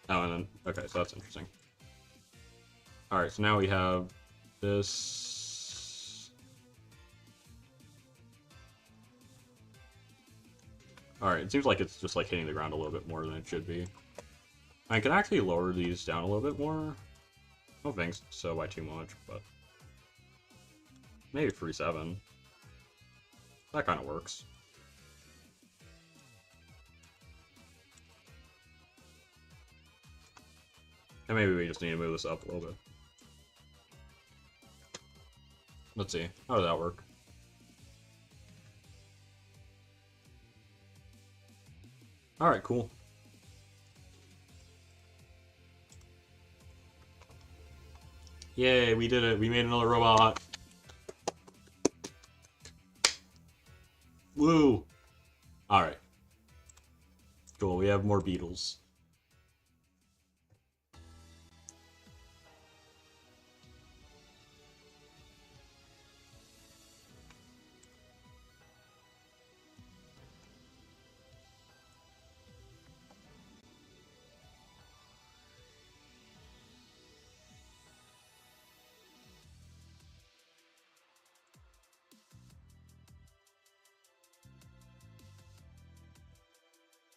Oh, and then, okay, so that's interesting. Alright, so now we have this. Alright, it seems like it's just like hitting the ground a little bit more than it should be. I can actually lower these down a little bit more. I don't think so by too much, but maybe 3.7. That kind of works. And maybe we just need to move this up a little bit. Let's see. How does that work? Alright, cool. Yay, we did it. We made another robot. Woo! Alright. Cool, we have more beetles.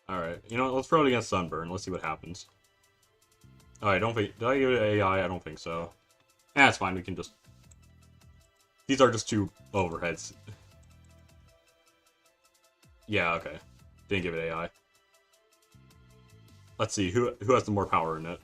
Alright, you know what, let's throw it against Sunburn, let's see what happens. Oh, I don't think, did I give it AI? I don't think so. Yeah, it's fine, we can just... These are just two overheads. Yeah, okay. Didn't give it AI. Let's see, who has the more power in it?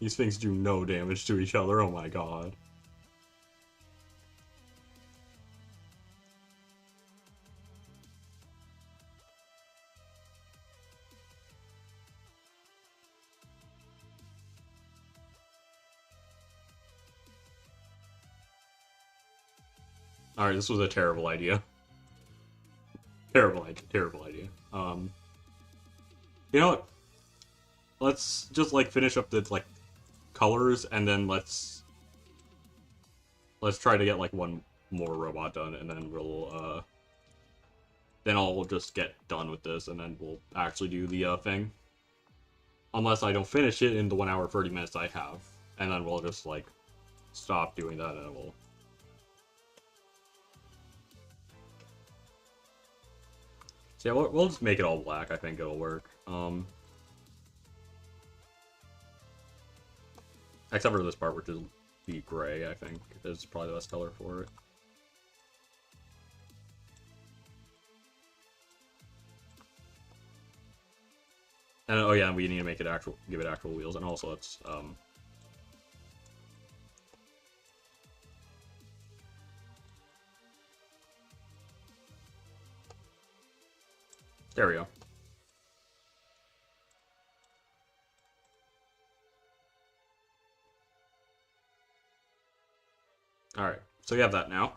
These things do no damage to each other, oh my god. Alright, this was a terrible idea. Terrible idea, terrible idea. You know what? Let's just, like, finish up the, like, colors, and then let's try to get, like, one more robot done, and then then I'll just get done with this, and then we'll actually do the, thing. Unless I don't finish it in the 1 hour 30 minutes I have. And then we'll just, like, stop doing that, and we'll... So yeah, we'll just make it all black, I think it'll work. Except for this part, which is the gray, I think, is probably the best color for it. And oh yeah, we need to make it give it actual wheels, and also let's there we go. Alright, so you have that now.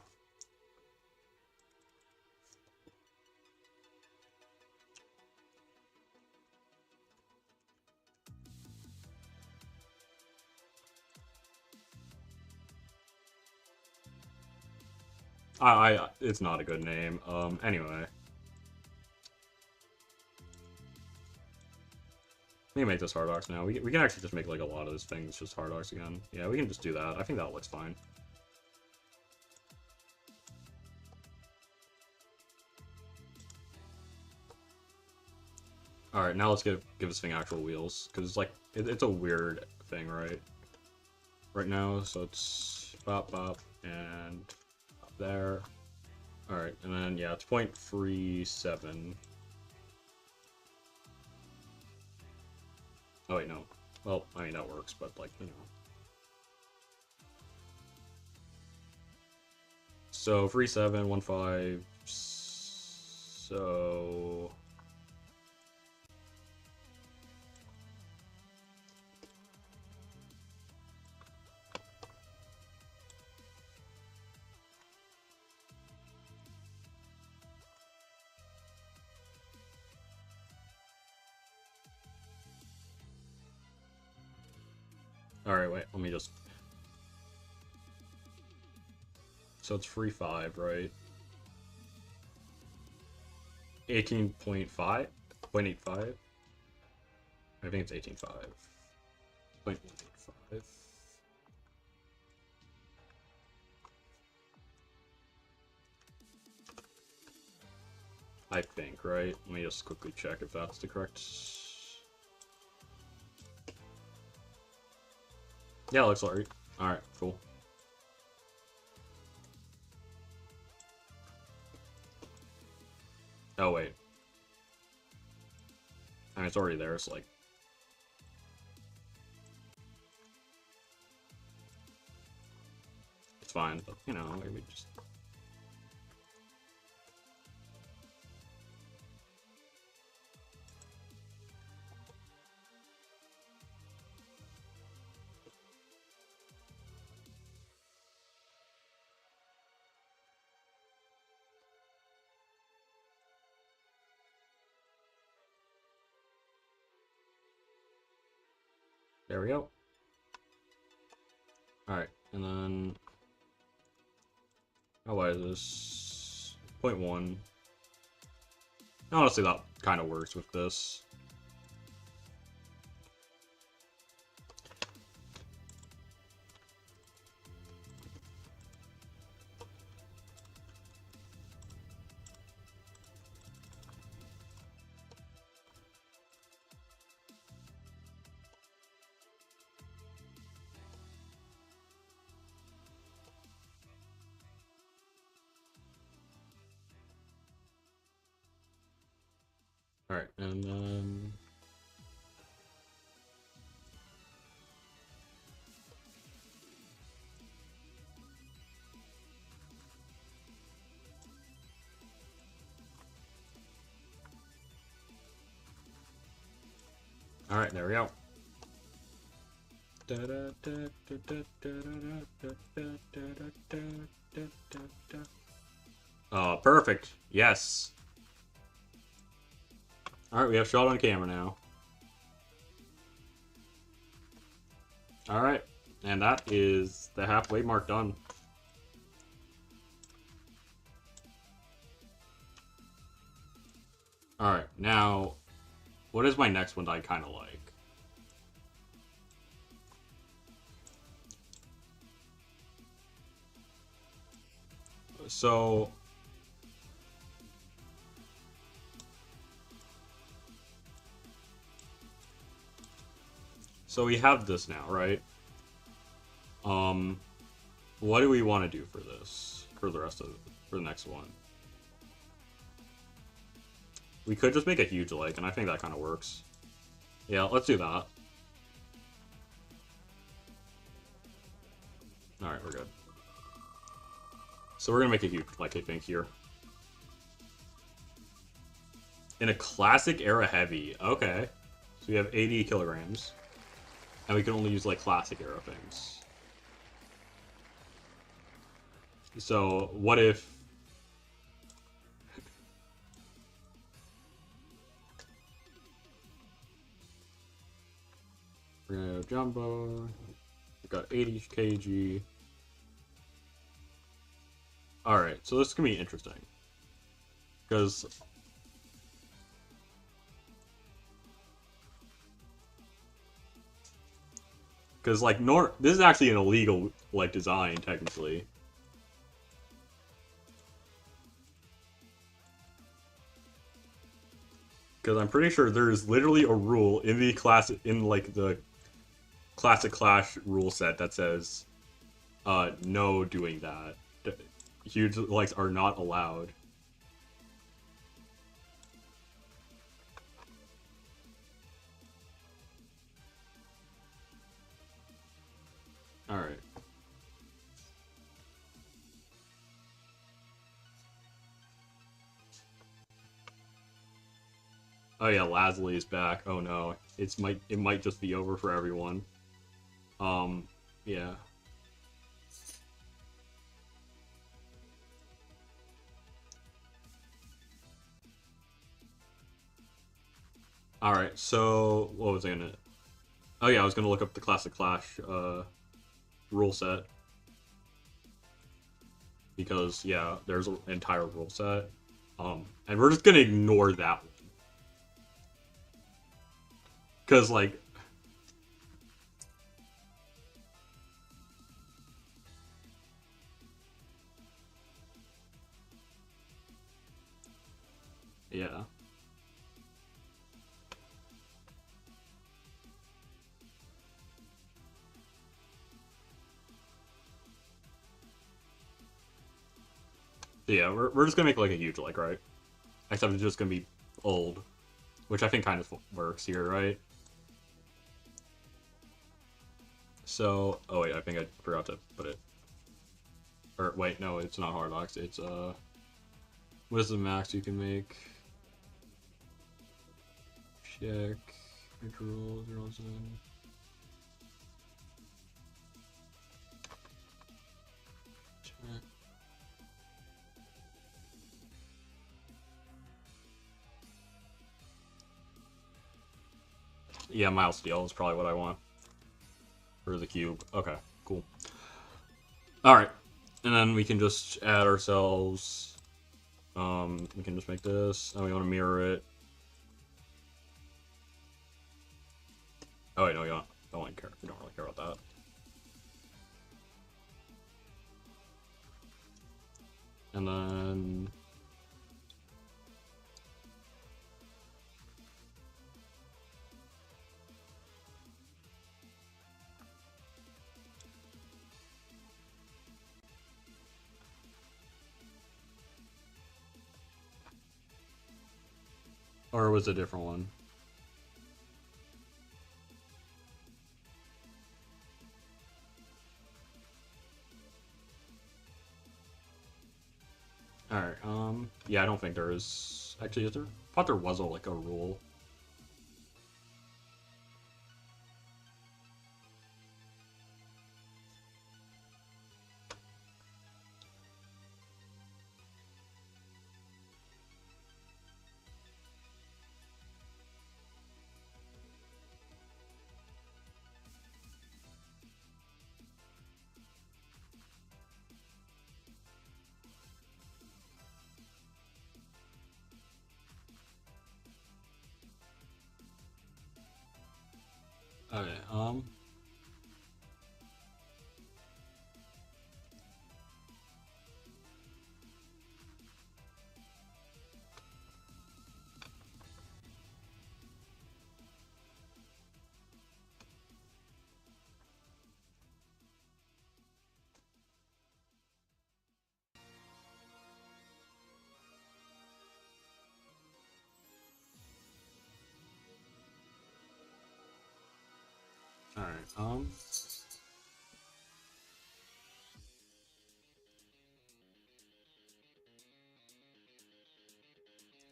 It's not a good name. Anyway. Let me make this hard arcs now. We can actually just make, like, a lot of these things just hard arcs again. Yeah, we can just do that. I think that looks fine. Alright, now let's give this thing actual wheels. Because it's, like, it's a weird thing, right? Right now, so it's bop, bop, and up there. Alright, and then, yeah, it's 0.37. Oh, wait, no. Well, I mean, that works, but, like, you know. So, 3715, so... Alright, wait, let me just... So it's free 5, right? 18.5? 0.85? I think it's 18.5. 0.85. I think, right? Let me just quickly check if that's the correct... Yeah, it looks like... Alright, cool. Oh, wait. I mean, it's already there, so, like... It's fine, but, you know, maybe just... There we go. Alright, and then... Oh, why is this... 0.1. Honestly, that kind of works with this. Alright, and then... Alright, there we go. Oh, perfect. Yes. Alright, we have shot on camera now. Alright, and that is the halfway mark done. Alright, now, what is my next one that I kind of like? So... So we have this now, right? What do we want to do for this? For the rest of for the next one? We could just make a huge lake, and I think that kind of works. Yeah, let's do that. Alright, we're good. So we're gonna make a huge lake, I think, here. In a classic era heavy. Okay. So we have 80 kilograms. And we can only use, like, classic era things. So, what if... We're gonna have Jumbo. We've got 80 kg. Alright, so this is gonna be interesting. Because... Because, like, this is actually an illegal, like, design, technically. Because I'm pretty sure there's literally a rule in the the Classic Clash rule set that says, no doing that. Huge likes are not allowed. Alright. Oh yeah, Lasley is back. Oh no. It might just be over for everyone. Yeah. Alright, so what was I gonna... Oh yeah, I was gonna look up the Classic Clash rule set. Because yeah, there's an entire rule set. And we're just gonna ignore that one. Cause like yeah. Yeah, we're just gonna make like a huge like, right? Except it's just gonna be old. Which I think kind of works here, right? So, oh wait, I think I forgot to put it. Or wait, no, it's not hard locks. It's what is the max you can make? Check. Control 07. Check. Yeah, Miles Steel is probably what I want. For the cube. Okay, cool. Alright. And then we can just add ourselves We can just make this, and we want to mirror it. Oh wait, no, you don't really care. We don't really care about that. And then or was it a different one? Alright, yeah, I don't think there is... Actually, is there? I thought there was like a rule. Okay, alright,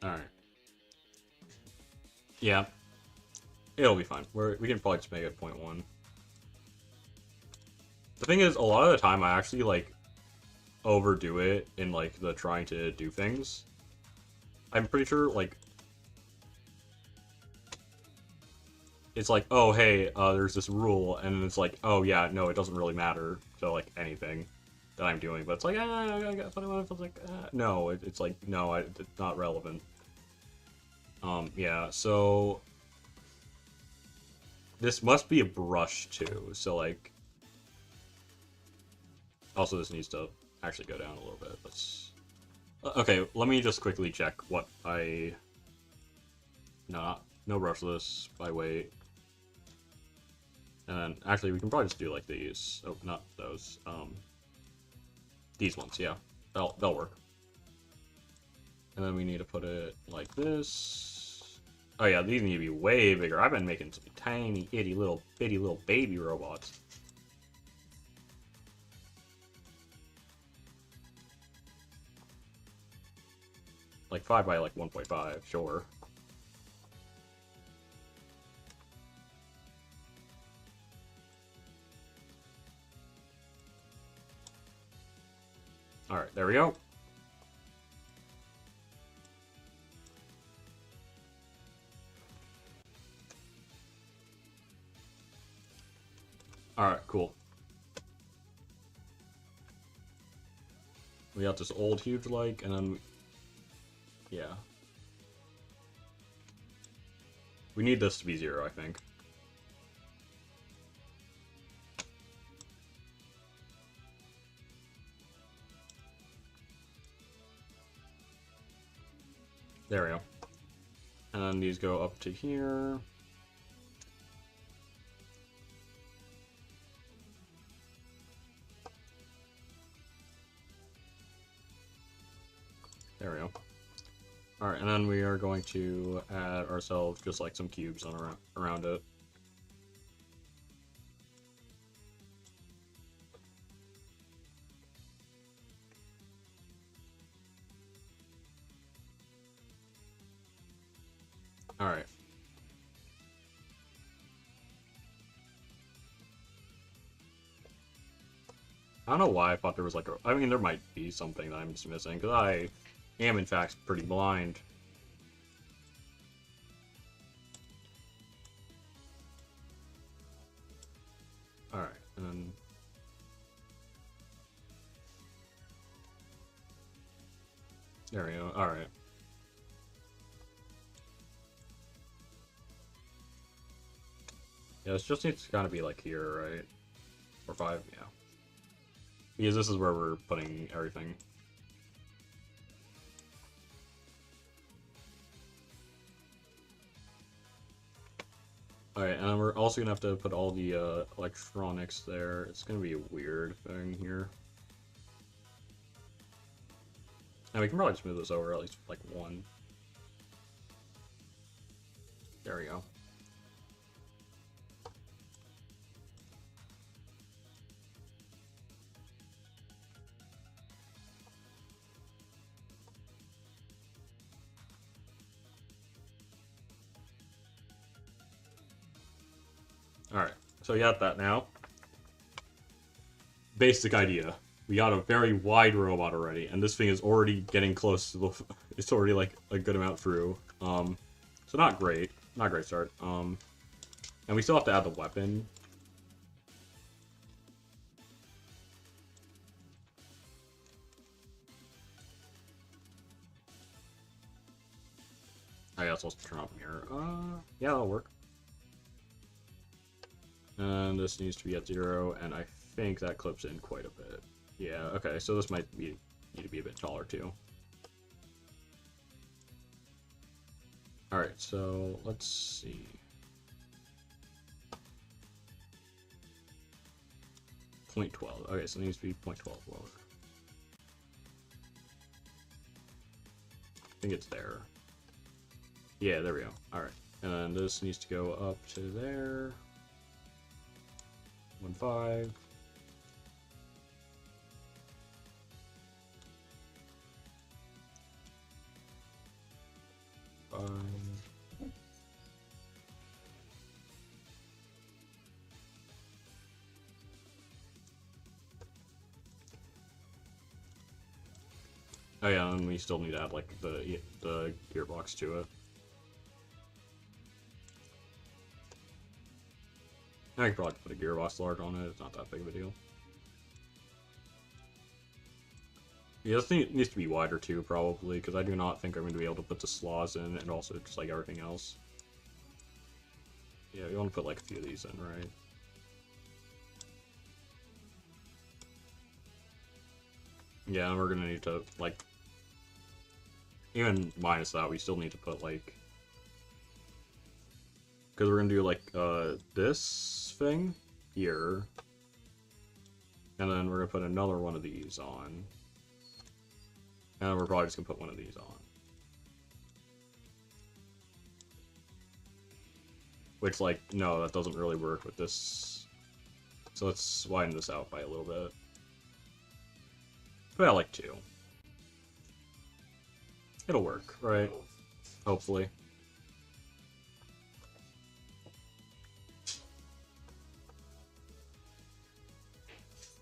alright. Yeah, it'll be fine. We can probably just make it 0.1. The thing is, a lot of the time I actually, like, overdo it in, like, the trying to do things. I'm pretty sure, like, it's like, oh, hey, there's this rule, and it's like, oh, yeah, no, it doesn't really matter to, like, anything that I'm doing, but it's like, but what if it's like, no, it's like, no, it's not relevant. Yeah, so this must be a brush, too, so, like, also this needs to actually go down a little bit. Let's... Okay, let me just quickly check what I... No brush this, by weight. And then, actually, we can probably just do, like, these. Oh, not those. These ones, yeah. They'll work. And then we need to put it like this. Oh, yeah, these need to be way bigger. I've been making some tiny, bitty little baby robots. Like 5 by, like, 1.5, sure. Alright, there we go. Alright, cool. We got this old huge like, and then... Yeah. We need this to be 0, I think. There we go. And then these go up to here. There we go. Alright, and then we are going to add ourselves just like some cubes on around it. Alright. I don't know why I thought there was like a... I mean, there might be something that I'm just missing, because I am, in fact, pretty blind. Alright, and then... There we go. Alright. Yeah, this just needs to kind of be like here, right? Or 5, yeah. Because this is where we're putting everything. Alright, and then we're also gonna have to put all the electronics there. It's gonna be a weird thing here. And we can probably just move this over at least like 1. There we go. Alright, so we got that now. Basic idea. We got a very wide robot already, and this thing is already getting close to the... It's already, like, a good amount through. So not great. Not a great start. And we still have to add the weapon. I guess I'll turn off mirror. Yeah, that'll work. And this needs to be at 0, and I think that clips in quite a bit. Yeah, okay, so this might need to be a bit taller too. Alright, so let's see. Point 12. Okay, so it needs to be 0.12 lower. I think it's there. Yeah, there we go. Alright. And then this needs to go up to there. 1.5. 5. Oh yeah, and we still need to add like the gearbox to it. I could probably put a gearbox large on it. It's not that big of a deal. Yeah, this thing needs to be wider too, probably, because I do not think I'm going to be able to put the slots in, and also just like everything else. Yeah, you want to put like a few of these in, right? Yeah, and we're going to need to, like, even minus that, we still need to put, like, because we're going to do, like, this thing here, and then we're going to put another one of these on, and we're probably just going to put one of these on. Which, like, no, that doesn't really work with this, so let's widen this out by a little bit. But I like 2. It'll work, right? Hopefully.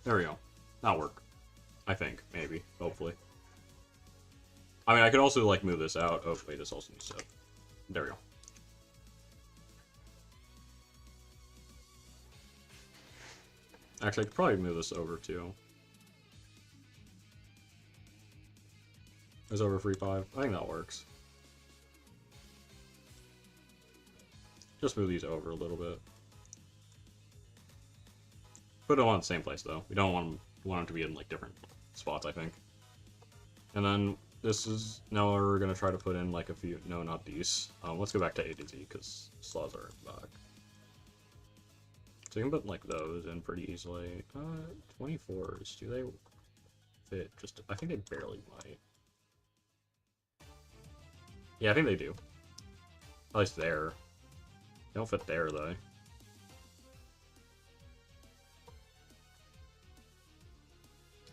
There we go. That'll work. I think. Maybe. Hopefully. I mean, I could also, like, move this out. Oh, wait, this also needs to... There we go. Actually, I could probably move this over, too. It's over 3.5. I think that works. Just move these over a little bit. Put them on the same place, though. We don't want them to be in, like, different spots, I think. And then this is... Now we're going to try to put in, like, a few... No, not these. Let's go back to A to Z, because slots are back. So you can put, like, those in pretty easily. 24s, do they fit? Just... I think they barely might. Yeah, I think they do. At least there. They don't fit there, though.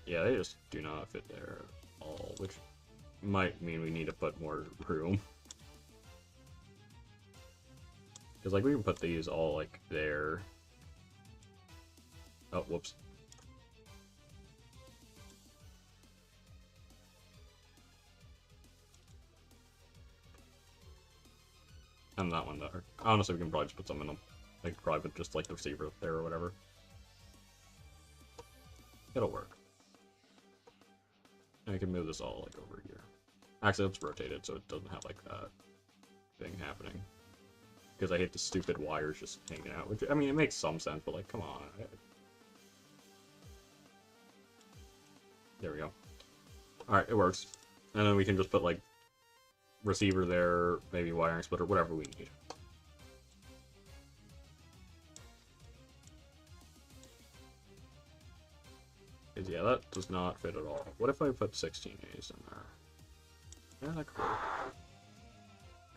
Yeah, they just do not fit there at all, which might mean we need to put more room. Because, like, we can put these all, like, there. Oh, whoops. And that one there. Honestly, we can probably just put some in them. Like, probably put just, like, the receiver there or whatever. It'll work. And we can move this all, like, over here. Actually, let's rotate it so it doesn't have like that thing happening. Because I hate the stupid wires just hanging out. Which, I mean, it makes some sense, but like, come on. There we go. Alright, it works. And then we can just put like receiver there, maybe wiring splitter, whatever we need. Because yeah, that does not fit at all. What if I put 16As in there? Yeah, that could work.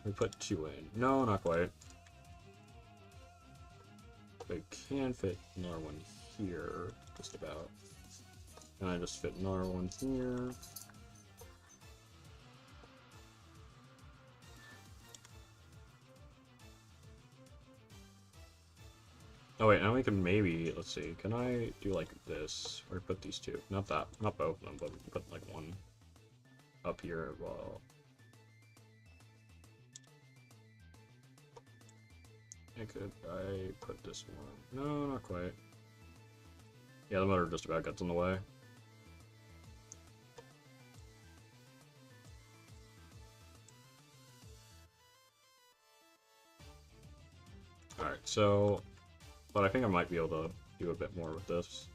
We put 2 in. No, not quite. But I can fit another one here, just about. And I just fit another one here. Oh wait, now we can maybe, let's see, can I do like this, or put these two? Not that, not both of them, but we can put like one up here as well. I put this one? No, not quite. Yeah, the motor just about gets in the way. Alright, so, but I think I might be able to do a bit more with this.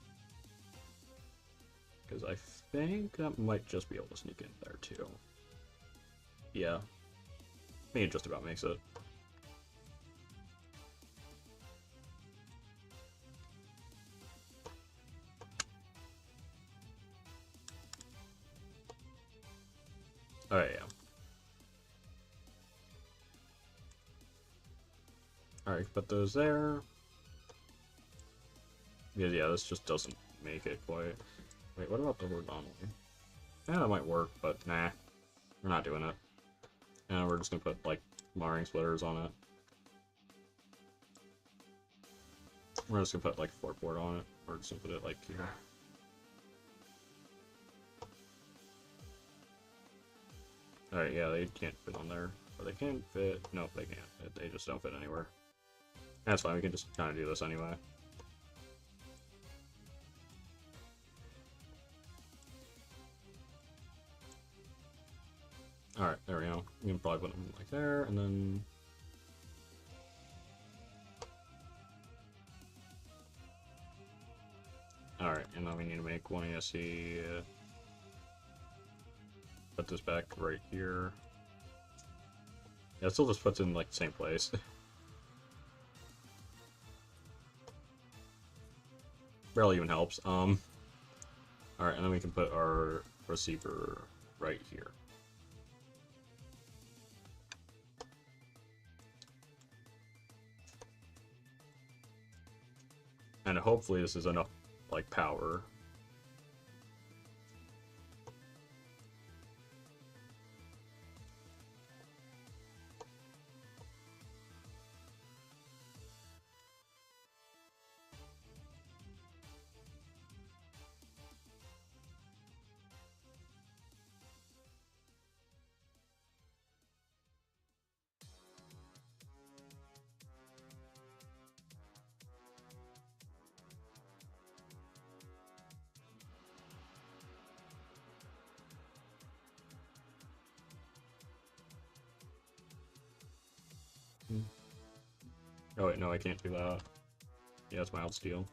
Because I think that might just be able to sneak in there too. Yeah. I think it just about makes it. Alright, yeah. Alright, put those there. Yeah, yeah, this just doesn't make it quite. Wait, what about the horizontal? Yeah, that might work, but nah. We're not doing it. And we're just gonna put, like, wiring splitters on it. We're just gonna put, like, 4-port on it. We're just gonna put it, like, here. Alright, yeah, they can't fit on there. Or they can fit. Nope, they can't. They just don't fit anywhere. That's fine, we can just kind of do this anyway. Alright, there we go. We can probably put them like there, and then... Alright, and then we need to make one ESC. Put this back right here. Yeah, it still just puts it in like the same place. Barely even helps. Alright, and then we can put our receiver right here. And hopefully this is enough, like, power. Oh wait, no, I can't do that. Yeah, it's mild steel.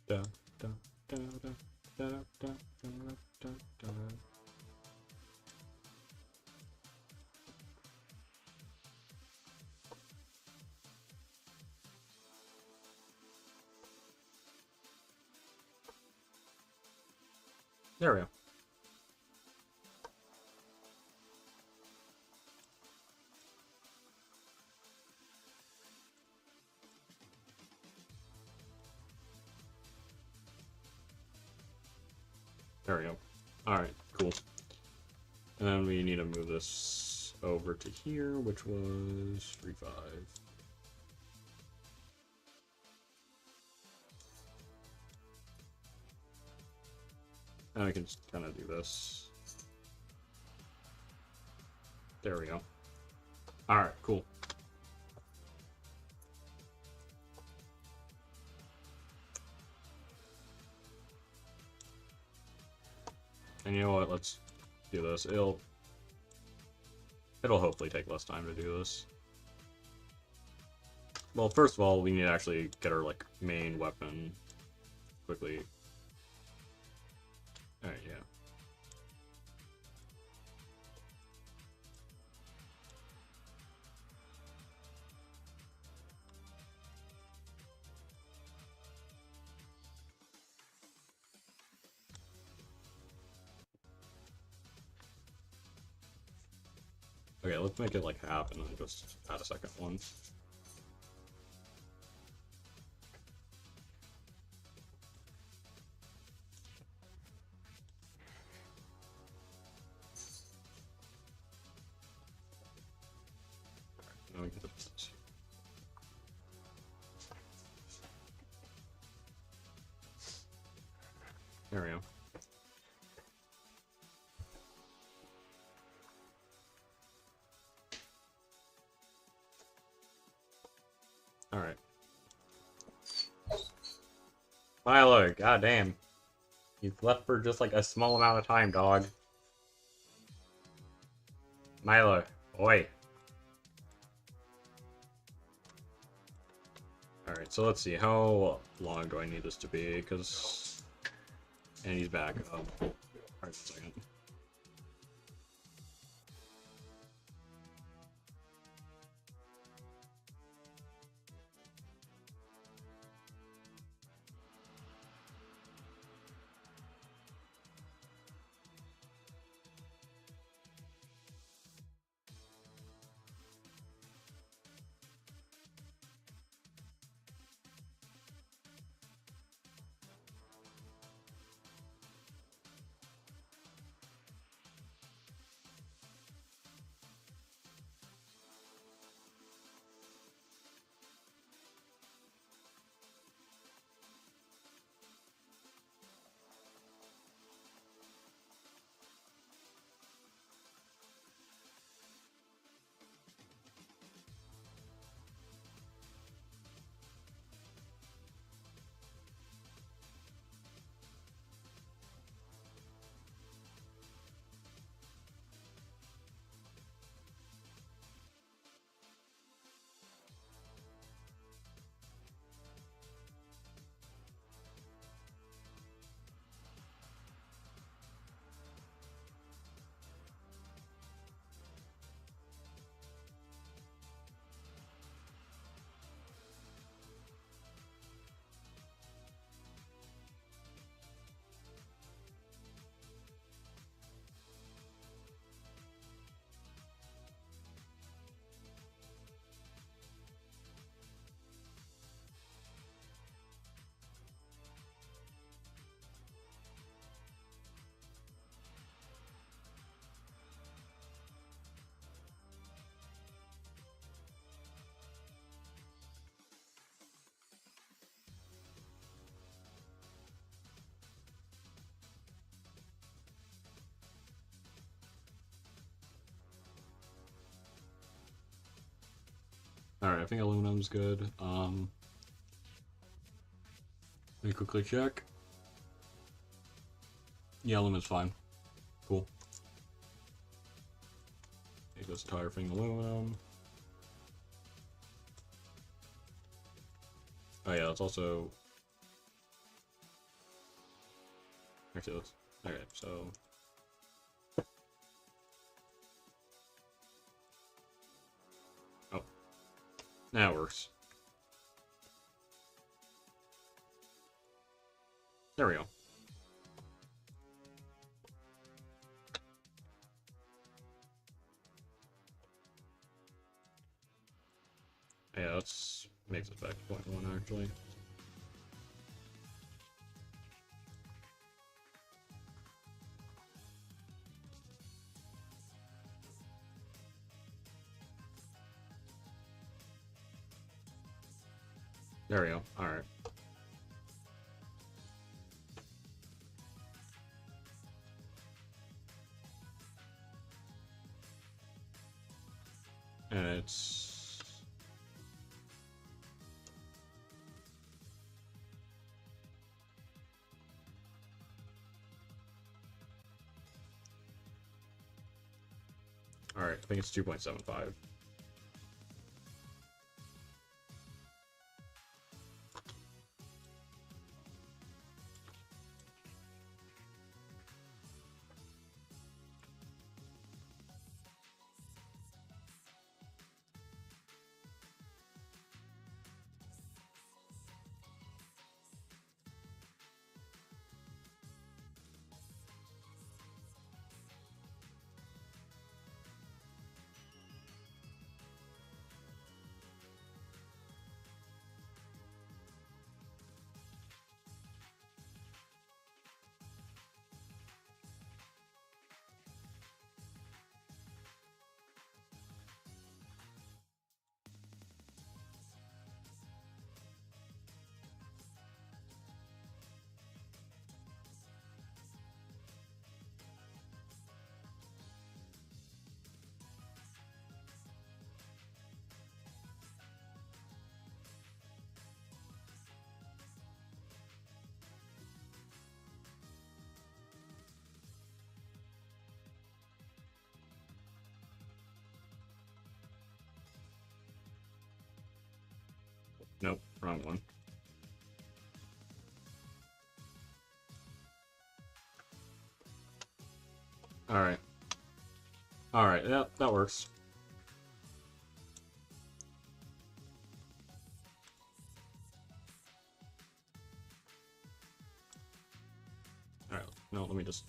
Da, da, da, da, da, da, da, da, da. There we go. There we go. Alright, cool. And then we need to move this over to here, which was 3.5. And I can just kind of do this. There we go. Alright, cool. And you know what? Let's do this. It'll hopefully take less time to do this. Well, first of all, we need to actually get our, like, main weapon quickly. Alright, yeah. Okay, let's make it like half and then just add a second one. Now we can put this here. There we go. Alright. Milo, goddamn. You've left for just like a small amount of time, dog. Milo, oi. Alright, so let's see. How long do I need this to be? Because... And he's back. Alright, a second. Alright, I think aluminum's good. Let me quickly check. Yeah, aluminum's fine. Cool. Take this entire thing aluminum. Oh yeah, it's also... Actually, let's... Okay, so... Oh. Now it works. There we go. Yeah, let's make this back to 0.1 actually. There we go. Alright. And it's... Alright, I think it's 2.75. Nope, wrong one. Alright. Alright, yeah, that works. Alright, no, let me just...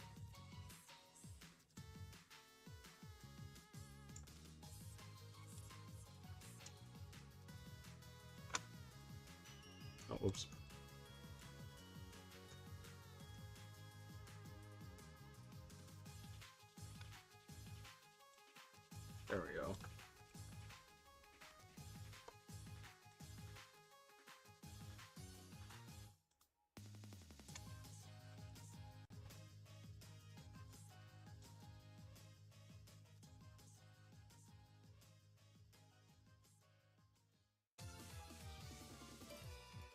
Oh, oops. There we go.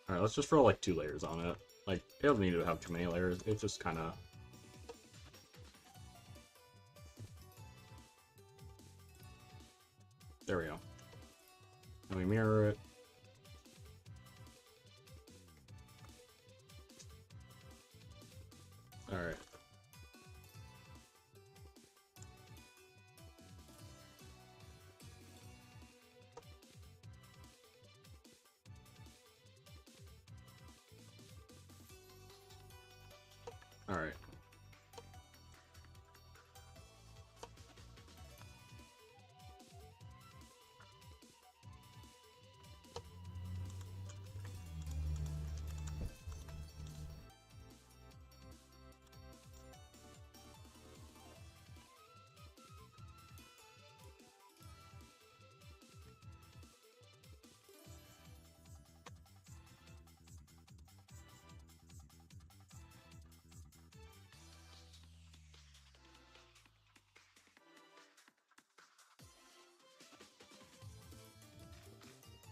Alright, let's just throw like 2 layers on it. Like, it doesn't need to have too many layers, it's just kinda... There we go. And we mirror it. Alright. Alright.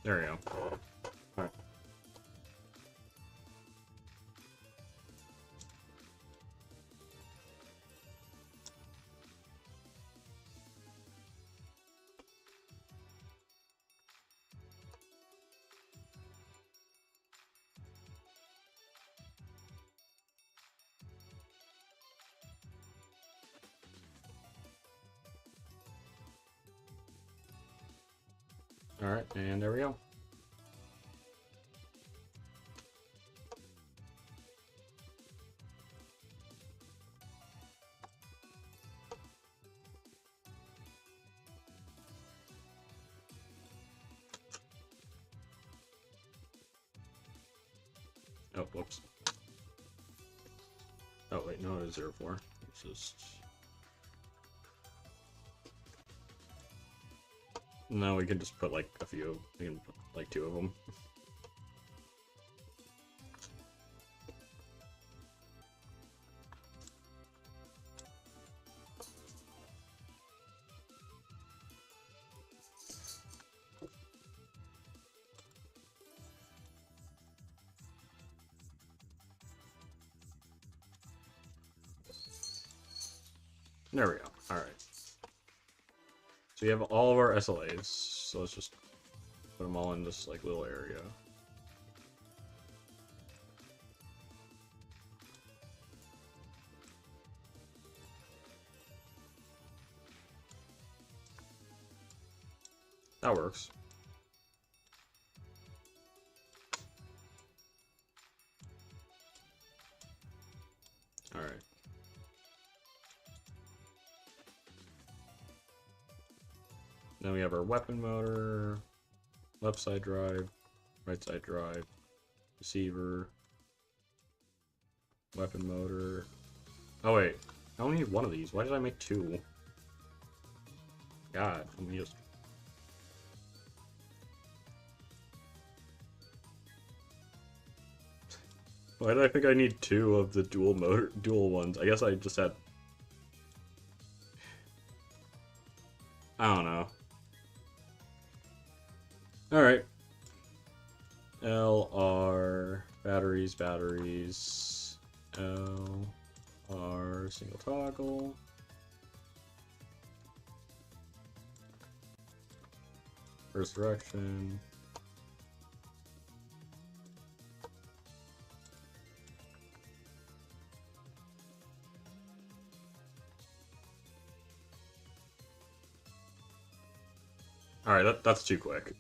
There we go. Alright. Alright, and there we go. Oh, whoops. Oh, wait, no, it is 0.4. It's just... No, we can just put, like, a few. We can put, like, 2 of them. There we go. Alright. So we have all of our SLAs, so let's just put them all in this, like, little area. That works. Alright. Then we have our weapon motor, left side drive, right side drive, receiver, weapon motor. Oh wait, I only need one of these. Why did I make two? God, let me just... Why did I think I need two of the dual ones? I guess I just had... I don't know. Alright. LR, batteries, LR, single toggle. First direction. Alright, that's too quick.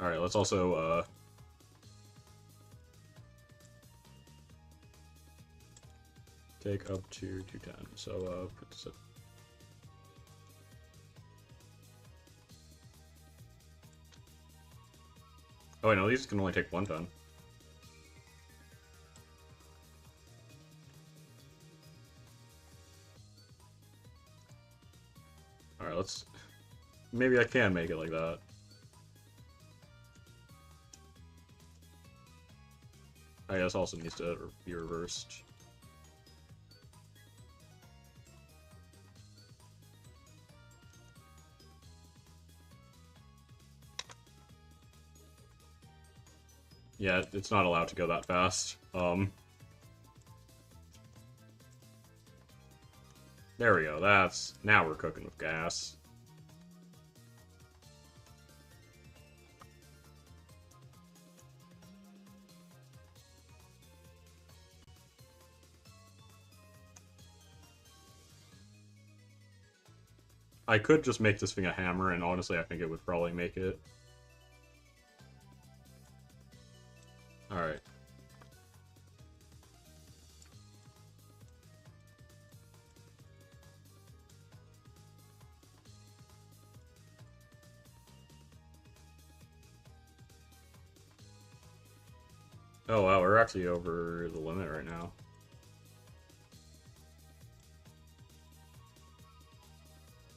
Alright, let's also, take up to 210. So, put this up. Oh, wait, no, these can only take one ton. Alright, let's... Maybe I can make it like that. I guess also needs to be reversed. Yeah, it's not allowed to go that fast. There we go, that's... Now we're cooking with gas. I could just make this thing a hammer, and honestly, I think it would probably make it. Alright. Oh wow, we're actually over the limit right now.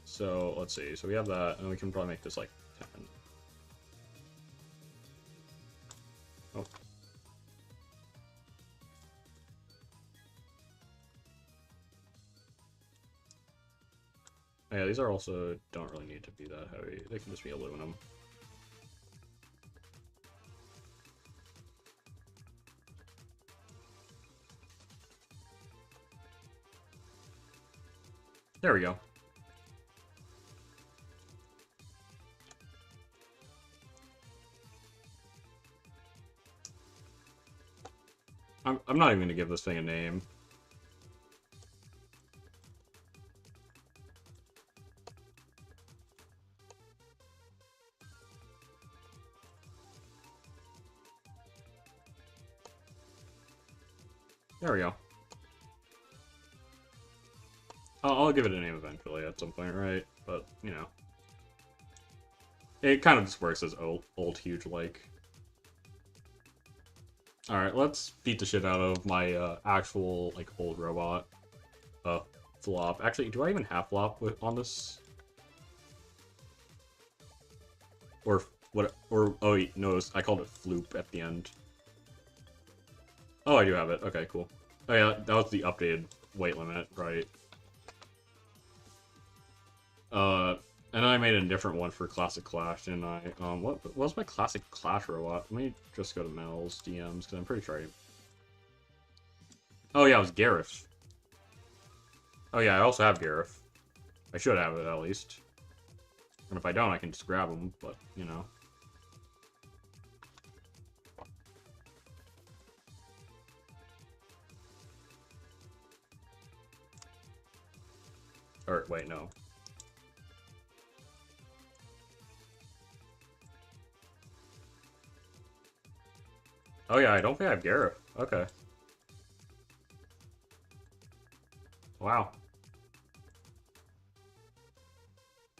So, let's see. So we have that, and we can probably make this like 10. Oh. Yeah, these are also don't really need to be that heavy. They can just be aluminum. There we go. I'm not even going to give this thing a name. There we go. I'll give it a name eventually at some point, right? But, you know. It kind of just works as old huge like. Alright, let's beat the shit out of my actual, like, old robot. Flop. Actually, do I even have flop on this? Or, what, or, oh, wait, no, I called it floop at the end. Oh, I do have it. Okay, cool. Oh yeah, that was the updated weight limit, right? And then I made a different one for Classic Clash, and what was my Classic Clash robot? Let me just go to Mel's DMs, because I'm pretty sure Oh yeah, it was Gareth. Oh yeah, I also have Gareth. I should have it, at least. And if I don't, I can just grab him, but, you know. Or, wait, no. Oh yeah, I don't think I have Gareth. Okay. Wow.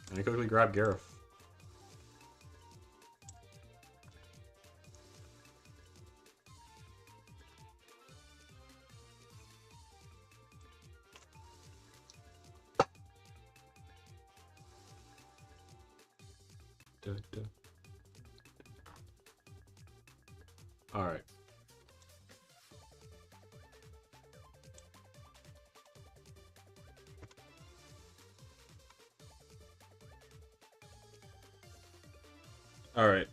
Let me quickly grab Gareth. Alright. Alright.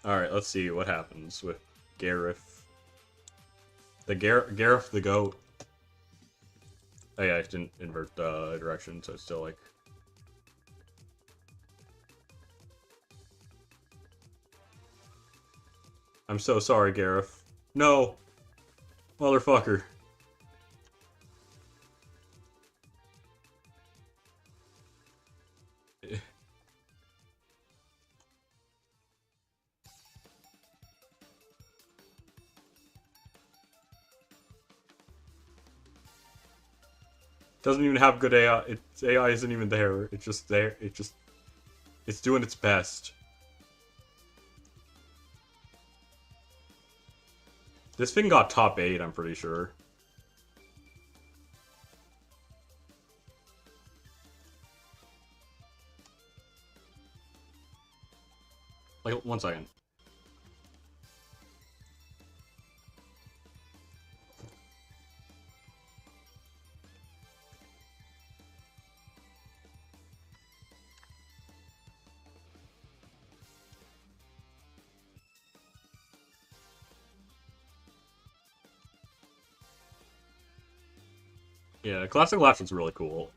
Alright, let's see what happens with Gareth. Gareth the goat. Oh yeah, I didn't invert the direction, so it's still like... I'm so sorry, Gareth. No! Motherfucker. Doesn't even have good AI. Its AI isn't even there. It's just there. It's doing its best. This thing got top 8, I'm pretty sure. Like, 1 second. Yeah, Classic Lash is really cool.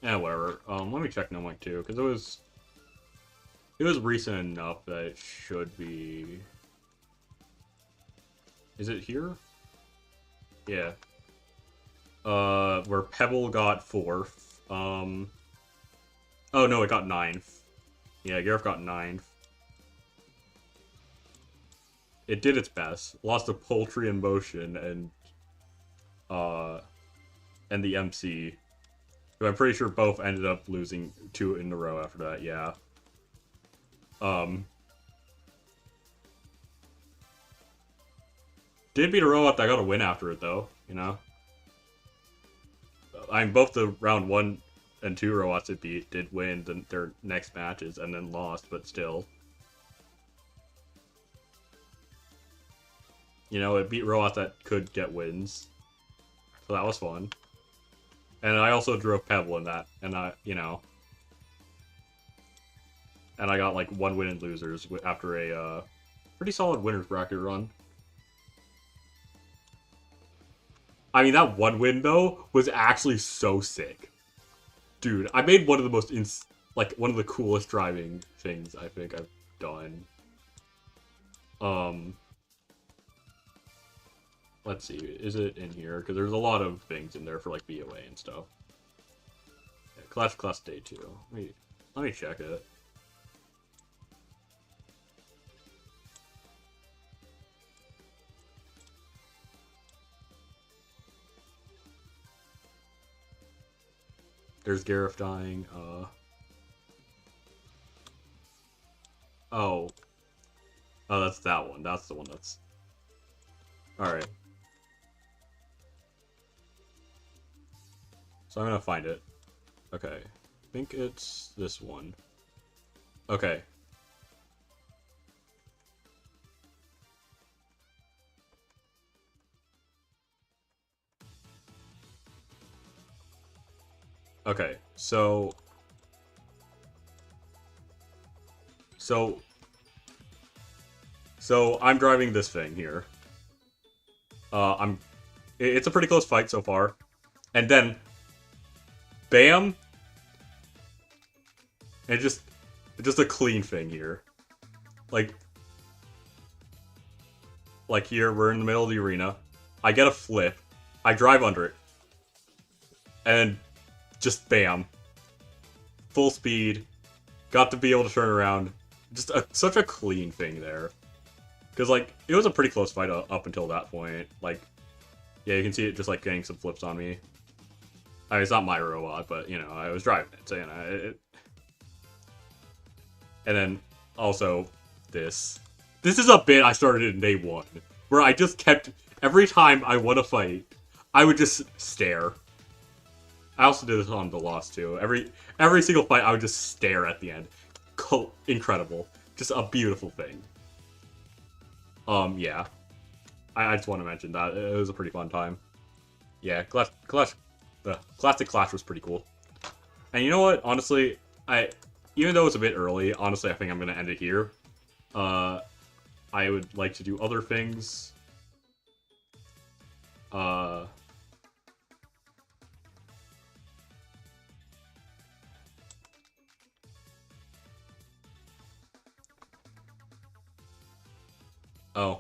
Yeah, whatever. Let me check Gnome too, because it was recent enough that it should be. Is it here? Yeah. Where Pebble got 4th. Oh no, it got 9th. Yeah, Gareth got 9th. It did its best. Lost to Poultry in Motion and the MC. Who I'm pretty sure both ended up losing 2 in a row after that, yeah. Did beat a robot that got a win after it though, you know? I'm both the round 1 and 2 robots it beat did win their next matches and then lost, but still. You know, it beat robots that could get wins. So that was fun. And I also drove Pebble in that, and you know. And I got like 1 win in losers after a pretty solid winners bracket run. I mean, that 1 win though was actually so sick. Dude, I made one of the most one of the coolest driving things I think I've done. Let's see, is it in here? Because there's a lot of things in there for like BOA and stuff. Yeah, Class Day 2. Let me check it. There's Gareth dying. Oh. Oh, that's that one. That's the one that's... Alright. So I'm gonna find it. Okay. I think it's this one. Okay. Okay, so so I'm driving this thing here. It's a pretty close fight so far. And then bam, and just a clean thing here. Like like here we're in the middle of the arena. I get a flip. I drive under it. And just bam. Full speed. Got to be able to turn around. Just such a clean thing there. Because, like, it was a pretty close fight up until that point. Like, yeah, you can see it just, like, getting some flips on me. I mean, it's not my robot, but, you know, I was driving it, so, you know, And then, also, this. This is a bit I started in day one, where I just kept, every time I won a fight, I would just stare. I also did this on the Lost, too. Every single fight, I would just stare at the end. Incredible. Just a beautiful thing. Yeah. I just want to mention that. It was a pretty fun time. Yeah, the Classic Clash was pretty cool. And you know what? Honestly, even though it's a bit early, honestly, I think I'm going to end it here. I would like to do other things. Uh... Oh.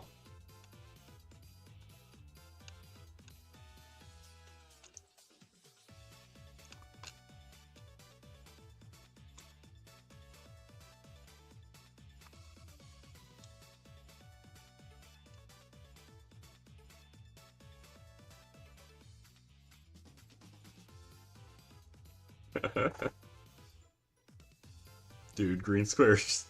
Dude, green squares.